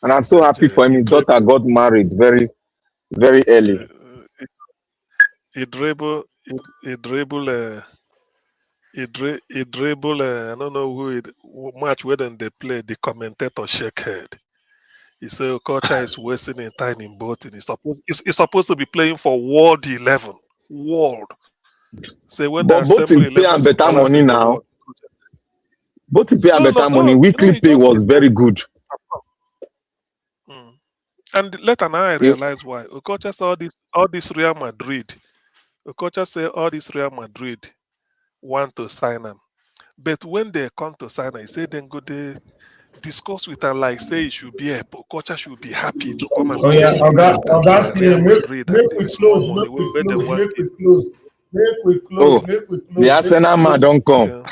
And I'm so happy
Nigeria,
for him. His daughter got married very, very early.
he dribble, he dribble, he dribble. I don't know who match where then they play. The commentator shake head. He said Okocha is wasting his time in boating. He's supposed to be playing for World 11. World. Say when they
But both
assemble
him pay
11
am better
footballers
money
in the
now.
world.
Both him pay am
No, no,
better money.
no. You know,
Weekly
he
pay
just
was very good.
Mm. And later now I
He-
realize why. Okocha saw all this Real Madrid. Okocha say all this Real Madrid want to sign him. But when they come to sign him, he say then go they discuss with him like say he should be a Okocha should be happy to come and
Oh
play
yeah,
for
see,
Real Madrid and the small money where they want
make
give.
we close,
Oh, the Arsenal man don't come.
Okay.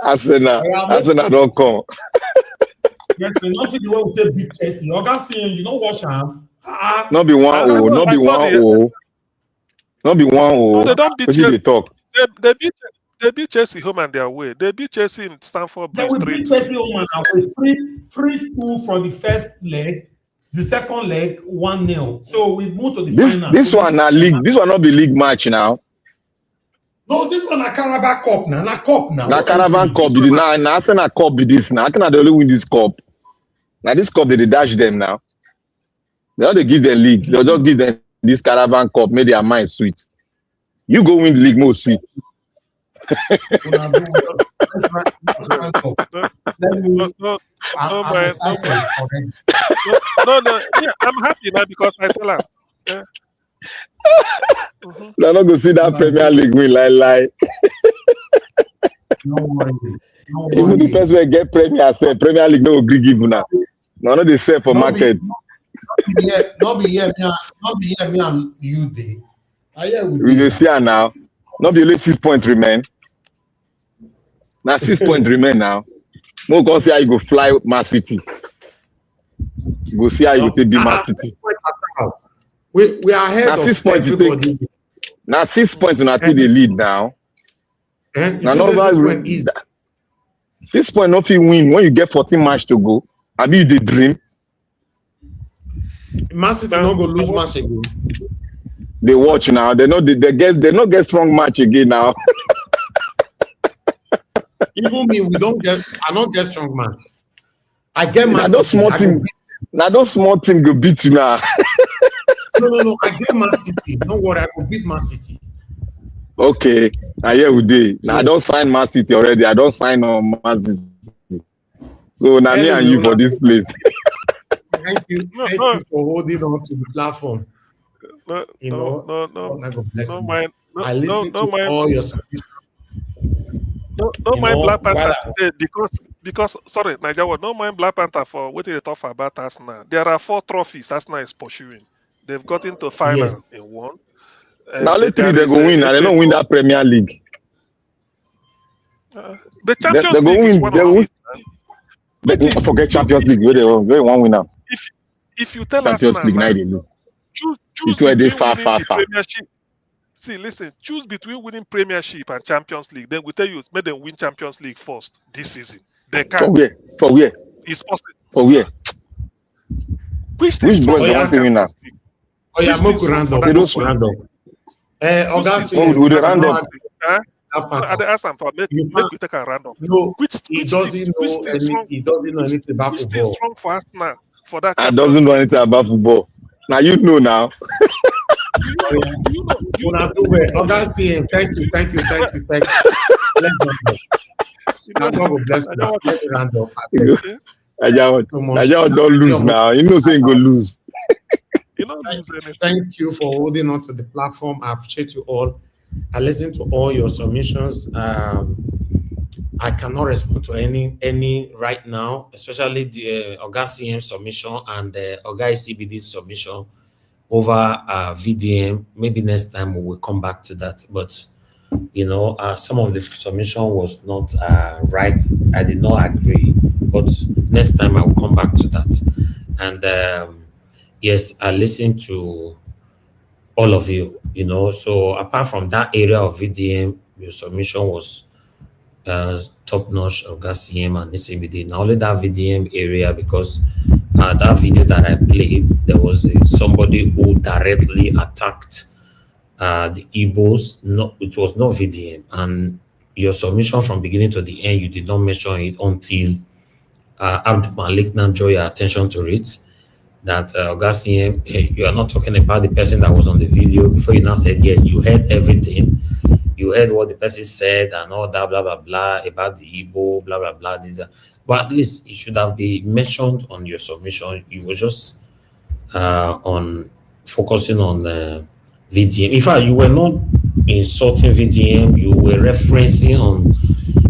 Arsenal don't come.
Yes, you know, see the way we take beat Chelsea. Oga saying, you know what, Sham?
Not be one oh, not
I
be
saw
one
the
oh, not be one
no,
oh.
they don't beat
What did
Chelsea.
they talk?
They beat Chelsea home and their way. They beat Chelsea in Stamford
Then
Bridge
we beat
3-2.
Chelsea home and away. 3-2 for the first leg. The second leg, 1-0. So we moved to the final.
This one na league. This one not be league match now.
No, this one a Carabao Cup now. Na cup now.
Na
What are you
Caravan
saying?
Cup. Na Arsenal Cup be this now. How can they only win this cup? Now this cup they dash them now. They don't dey give them league. They'll just give them this Caravan Cup. Make their mind sweet. You go win the league, more see.
Una do well. Let's rank up. Let me. I'm excited already.
No. Yeah, I'm happy now because I tell her. Yeah.
They're not gonna see that
Una
Premier
do
League win lie.
No worry. No
Even the
worry.
first way get Premier League no agree give una. No they sell for market.
Not be here, me and you there. I hear
We go see her now. Not be only 6 points remain. Now 6 points remain now. No go see how you go fly Man City. Go see how you go take beat Man City.
We are ahead
Now
of
6 points you
everybody.
take. Now 6 points una take the lead now.
Now no 6 points easy.
6 points no fit win when you get 14 match to go. Abi you dey dream?
Man City not go lose match again.
They watch now. They not get strong match again now.
Even me, I don't get strong match. I get Man
Now
City.
those small team go beat you now.
No. I get Man City. Don't worry, I will beat Man City.
Okay, I hear we dey. Now I don't sign Man City already. I don't sign on Man City. So now me and you for this place.
Thank you for holding on to the platform.
No, mind.
I listen to all your submissions.
No mind Black Panther today because sorry, Nigeria, no mind Black Panther for what they talk about Arsenal. There are 4 trophies Arsenal is pursuing. They've got into final in one.
Now only 3 they go win, and they don't win that Premier League.
The Champions League is one of it.
Forget Champions League. Where they won't win now.
If you tell
Champions
Arsenal
League
now,
night, they lose.
choose
It's where they
between
far,
winning
far,
the
far.
Premiership. See, listen, choose between winning Premiership and Champions League. Then we tell you, make them win Champions League first this season. They
For
can.
where? For where?
It's possible.
For where?
Which
boys they want to win now?
Oh yeah, Moku Random. Augustine,
with the random.
I ask them for make we take a random.
No, he
Which
doesn't know anything about
which
football.
is strong for Arsenal for that?
I doesn't know anything about football. Now you know now.
Augustine, thank you. Let's go. Bless you. Random.
I don't lose now. You know, saying go lose.
Thank you for holding on to the platform. I appreciate you all. I listen to all your submissions. I cannot respond to any right now, especially the Augustine submission and the CBD submission over VDM. Maybe next time we will come back to that. But some of the submission was not right. I did not agree. But next time I will come back to that. And yes, I listened to all of you. So apart from that area of VDM, your submission was top notch of GasCM and CBD. Now only that VDM area, because that video that I played, there was somebody who directly attacked the Igbos. No, it was not VDM, and your submission from beginning to the end, you did not mention it until Abdul Malik now draw your attention to it. That GasCM, you are not talking about the person that was on the video before you now said yes, you heard everything. You heard what the person said and all that, blah, blah, blah, about the Igbo, blah, blah, blah. But at least it should have been mentioned on your submission. You were just on focusing on VDM. In fact, you were not insulting VDM. You were referencing on,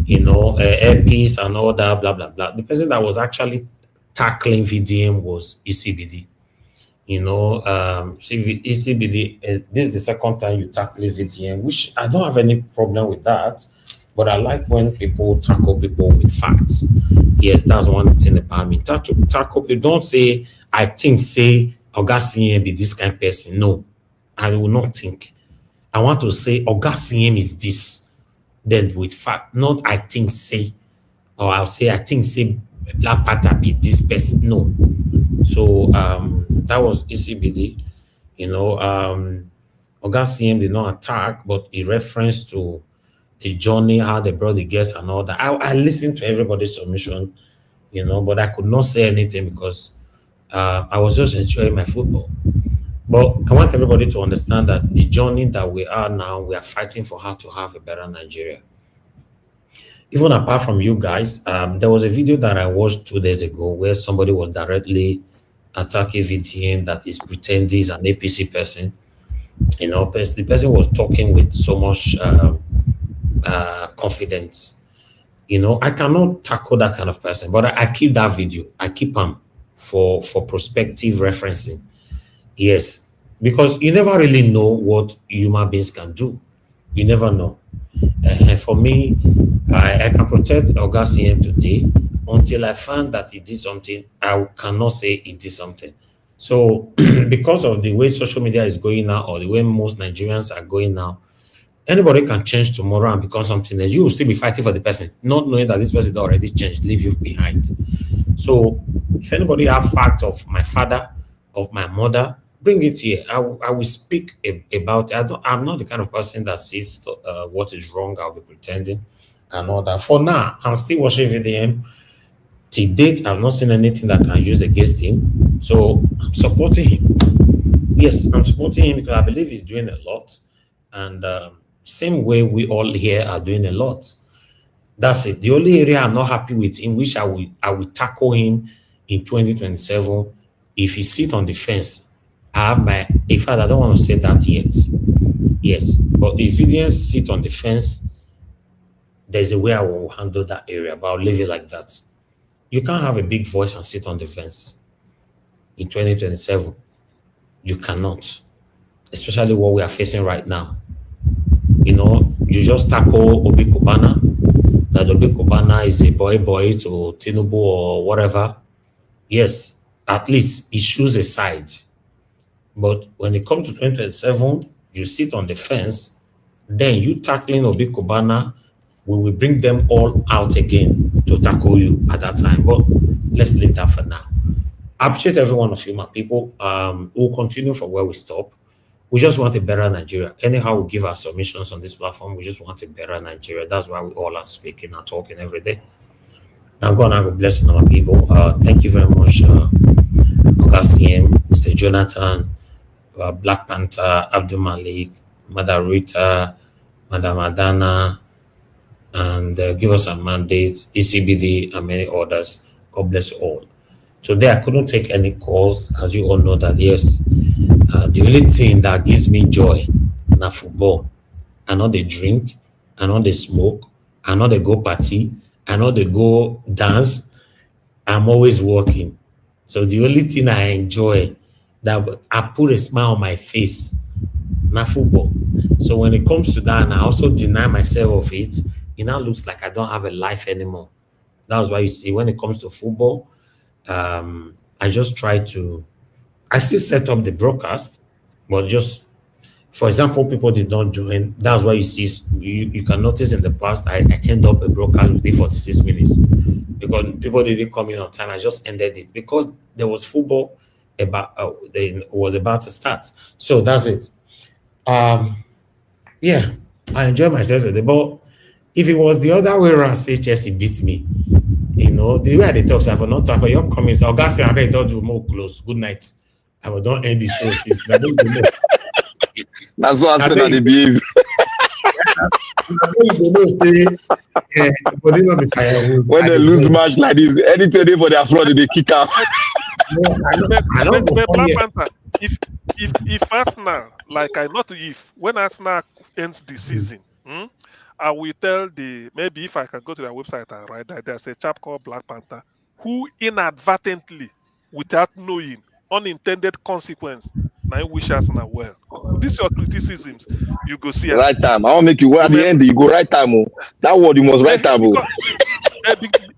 APC and all that, blah, blah, blah. The person that was actually tackling VDM was ECBD. ECBD, this is the second time you tackle VDM, which I don't have any problem with that. But I like when people tackle people with facts. Yes, that's one thing about me. Tackle, you don't say, I think, say, Augustine be this kind of person. No, I will not think. I want to say, Augustine is this. Then with fact, not I think, say, or I'll say, I think, say, Black Panther be this person. No. So that was ECBD. Augustine did not attack, but he referenced to the journey, how they brought the guests and all that. I listened to everybody's submission, but I could not say anything because I was just enjoying my football. But I want everybody to understand that the journey that we are now, we are fighting for how to have a better Nigeria. Even apart from you guys, there was a video that I watched 2 days ago where somebody was directly attacking VDM that is pretending he's an APC person. The person was talking with so much confidence. I cannot tackle that kind of person, but I keep that video. I keep them for prospective referencing. Yes, because you never really know what human beings can do. You never know. For me, I can protect Augustine today until I find that he did something. I cannot say he did something. So because of the way social media is going now, or the way most Nigerians are going now, anybody can change tomorrow and become something else. You will still be fighting for the person, not knowing that this person already changed, leave you behind. So if anybody have fact of my father, of my mother, bring it here. I will speak about it. I'm not the kind of person that sees what is wrong. I'll be pretending and all that. For now, I'm still watching VDM. To date, I've not seen anything that can use against him. So I'm supporting him. Yes, I'm supporting him because I believe he's doing a lot. And same way we all here are doing a lot. That's it. The only area I'm not happy with, in which I will tackle him in 2027, if he sit on the fence. In fact, I don't want to say that yet. Yes, but if he didn't sit on the fence, there's a way I will handle that area, but I'll leave it like that. You can't have a big voice and sit on the fence in 2027. You cannot, especially what we are facing right now. You just tackle Obi Kubana.
that Obi Kubana is a boy to Tinubu or whatever, yes, at least he choose a side. But when it comes to 2027, you sit on the fence, then you tackling Obi Kubana, we will bring them all out again to tackle you at that time. But let's leave that for now. I appreciate every one of you, my people. We'll continue from where we stop. We just want a better Nigeria. Anyhow, we give our submissions on this platform. We just want a better Nigeria. That's why we all are speaking and talking every day. Now, God, I will bless our people. Thank you very much, Augustine, Mr. Jonathan, Black Panther, Abdul Malik, Madam Rita, Madam Adana, and give us a mandate, ECBD, and many others. God bless you all. Today, I couldn't take any calls, as you all know that, yes, the only thing that gives me joy na football. I know they drink, I know they smoke, I know they go party, I know they go dance. I'm always working. So the only thing I enjoy that I put a smile on my face na football. So when it comes to that, and I also deny myself of it, it now looks like I don't have a life anymore. That's why you see when it comes to football, I just try to, I still set up the broadcast, but just, for example, people did not join. That's why you see, you can notice in the past, I end up a broadcast within 46 minutes because people didn't come in on time. I just ended it because there was football was about to start. So that's it. Yeah, I enjoy myself today, but if it was the other way around, say Chelsea beat me, you know, the way they talk, so I will not talk about your comments. I'll go say, I beg, don't do more close. Good night. I will don't end the show.
That's what I said that they behave. When they lose match like this, anything they for their fraud, they kick out.
Black Panther, if Arsenal, like I not if, when Arsenal ends the season, I will tell maybe if I can go to their website and write that there's a chap called Black Panther who inadvertently, without knowing, unintended consequence, now wish Arsenal well. This is your criticisms. You go see
right time. I want to make you at the end. You go right time. That word you must right time.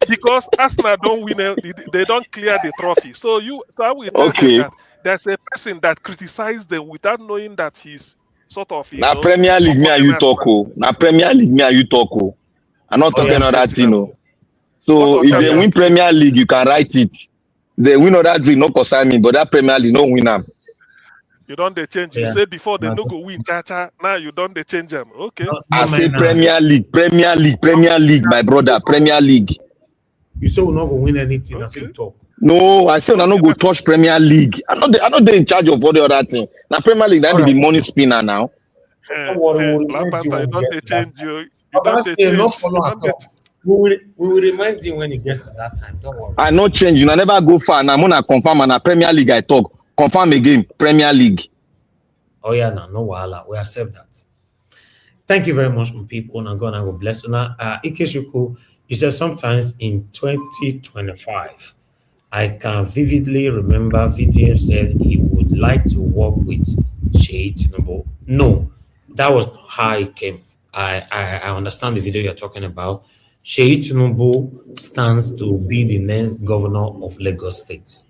Because Arsenal don't win, they don't clear the trophy. So I will tell you that there's a person that criticized them without knowing that he's sort of
now Premier League me and you talk. Now Premier League me and you talk. I'm not talking about that, you know. So if they win Premier League, you can write it. They win other league, not concern me, but that Premier League no win them.
You don't they change. You say before they no go win cha. Now you don't they change them. Okay.
I say Premier League, my brother, Premier League.
You say we're not gonna win anything. That's what you talk.
No, I say we're not go touch Premier League. I'm not in charge of all the other thing. Now Premier League, that be money spinner now.
Black Panther, you don't they change you. You don't they change.
We will remind him when it gets to that time. Don't worry.
I no change. You never go far. Now I'm gonna confirm and Premier League I talk. Confirm again, Premier League.
Oh yeah, no wahala. We accept that. Thank you very much, my people. And God, I will bless you. Now, Ikeshuku, you said sometimes in 2025, I can vividly remember VDM said he would like to work with Sheikh Tinubu. No, that was not how it came. I understand the video you're talking about. Sheikh Tinubu stands to be the next governor of Lagos State.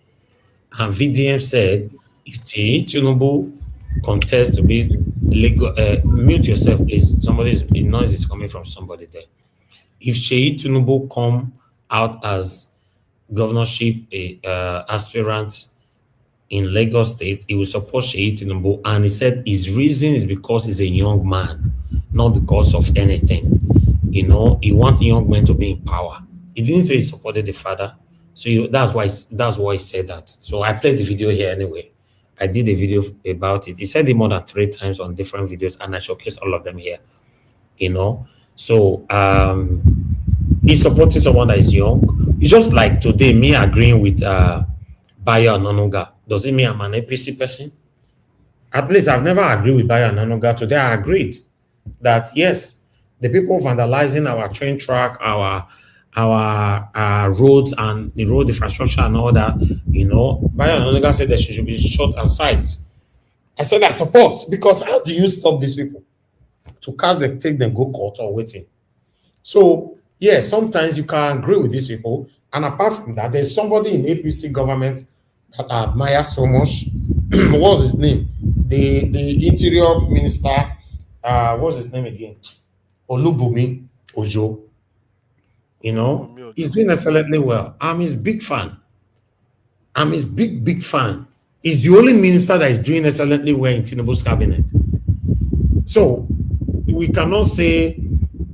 And VDM said, if Tinubu contests to be Lagos, mute yourself, please. The noise is coming from somebody there. If Sheikh Tinubu come out as governorship aspirant in Lagos State, he will support Sheikh Tinubu. And he said his reason is because he's a young man, not because of anything. You know, he wants young men to be in power. He didn't say he supported the father. So that's why he said that. So I played the video here anyway. I did a video about it. He said it more than 3 times on different videos, and I showcased all of them here. You know, so he's supporting someone that is young. It's just like today, me agreeing with Bayo Anonuga. Does it mean I'm an APC person? At least I've never agreed with Bayo Anonuga. Today I agreed that yes, the people vandalizing our train track, our roads and the road infrastructure and all that, you know, Bayo Anonuga said that she should be shot on sight. I said I support, because how do you stop these people to catch them, take them, go court or waiting? So
Yeah, sometimes you can agree with these people. And apart from that, there's somebody in APC government that I admire so much. What's his name? The interior minister, what's his name again? Olubumi Ojo. You know, he's doing excellently well. I'm his big fan. I'm his big fan. He's the only minister that is doing excellently well in Tinubu's cabinet. So we cannot say,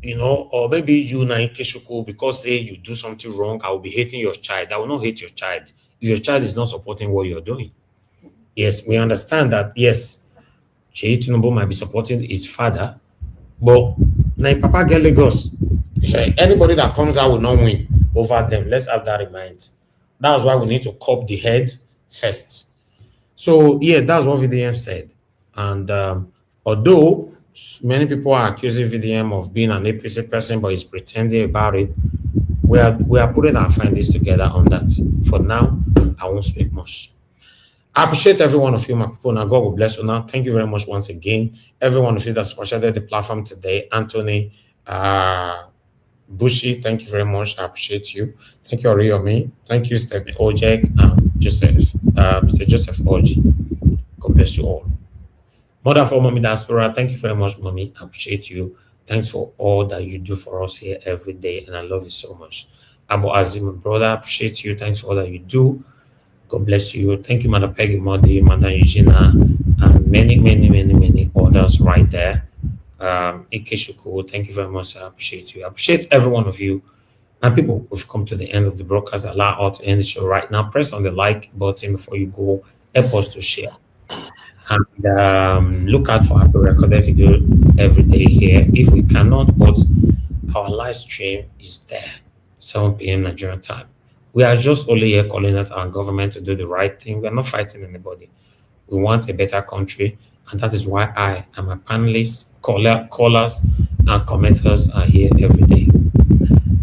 you know, or maybe you, Nain Keshuku, because say you do something wrong, I will be hating your child. I will not hate your child if your child is not supporting what you're doing. Yes, we understand that, yes, Sheyi Tinubu might be supporting his father, but Nain Papa get Lagos. Anybody that comes out will not win over them. Let's have that in mind. That's why we need to cop the head first. So, yeah, that's what VDM said. And although many people are accusing VDM of being an APC person, but he's pretending about it, we are putting our findings together on that. For now, I won't speak much. I appreciate every one of you, my people. Now, God will bless you now. Thank you very much once again. Every one of you that supported the platform today. Anthony, Bushi, thank you very much. I appreciate you. Thank you, Oriyomi. Thank you, Stephanie Ojek, Mr. Joseph Oji. God bless you all. Mother for Mommy Diaspora, thank you very much, Mommy. I appreciate you. Thanks for all that you do for us here every day, and I love you so much. Abu Azim, brother, I appreciate you. Thanks for all that you do. God bless you. Thank you, Mother Peggy Modi, Mother Eugenia, and many others right there. Ikeshuku, thank you very much. I appreciate you. I appreciate every one of you. And people, we've come to the end of the broadcast. Allow us to end the show right now. Press on the like button before you go. Help us to share. And look out for our recorded video every day here. If we cannot, but our live stream is there, 7 p.m. Nigerian time. We are just only here calling out our government to do the right thing. We are not fighting anybody. We want a better country. And that is why I and my panelists, callers, and commenters are here every day.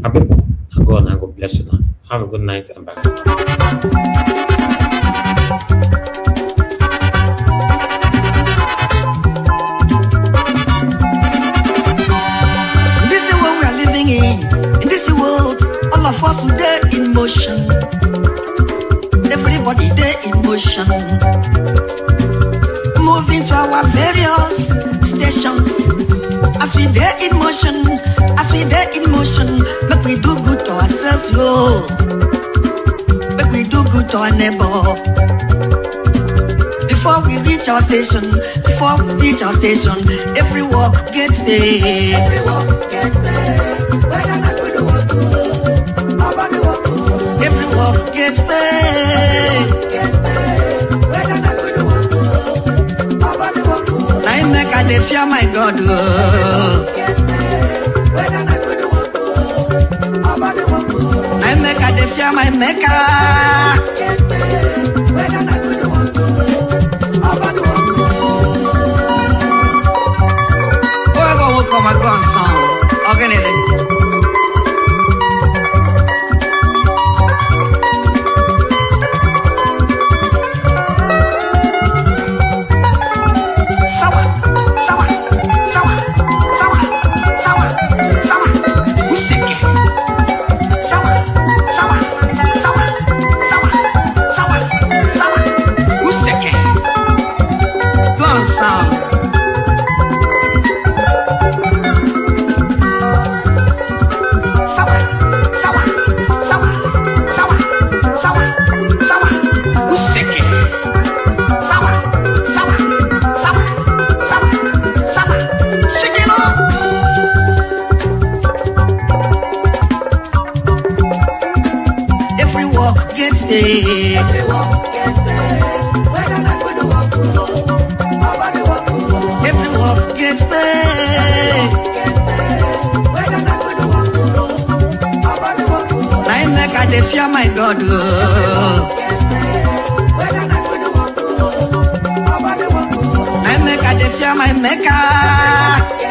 And people, God bless you now. Have a good night and bye.
This is what we are living in this world, all of us today in motion. Everybody there in motion. Moving to our various stations. As we there in motion, make we do good to ourselves, yo. Make we do good to our neighbor. Before we reach our station, every walk gets paid. Every walk gets paid. Whether not good or good, nobody walk good. Every walk gets paid. Whether not good or good, nobody walk good. I make a fear my God. Whether not good or good, nobody walk good. I make a fear my maker. Whether not good or good, nobody walk good. Whoever will come and go and song, organize. My God, I make a fear my maker.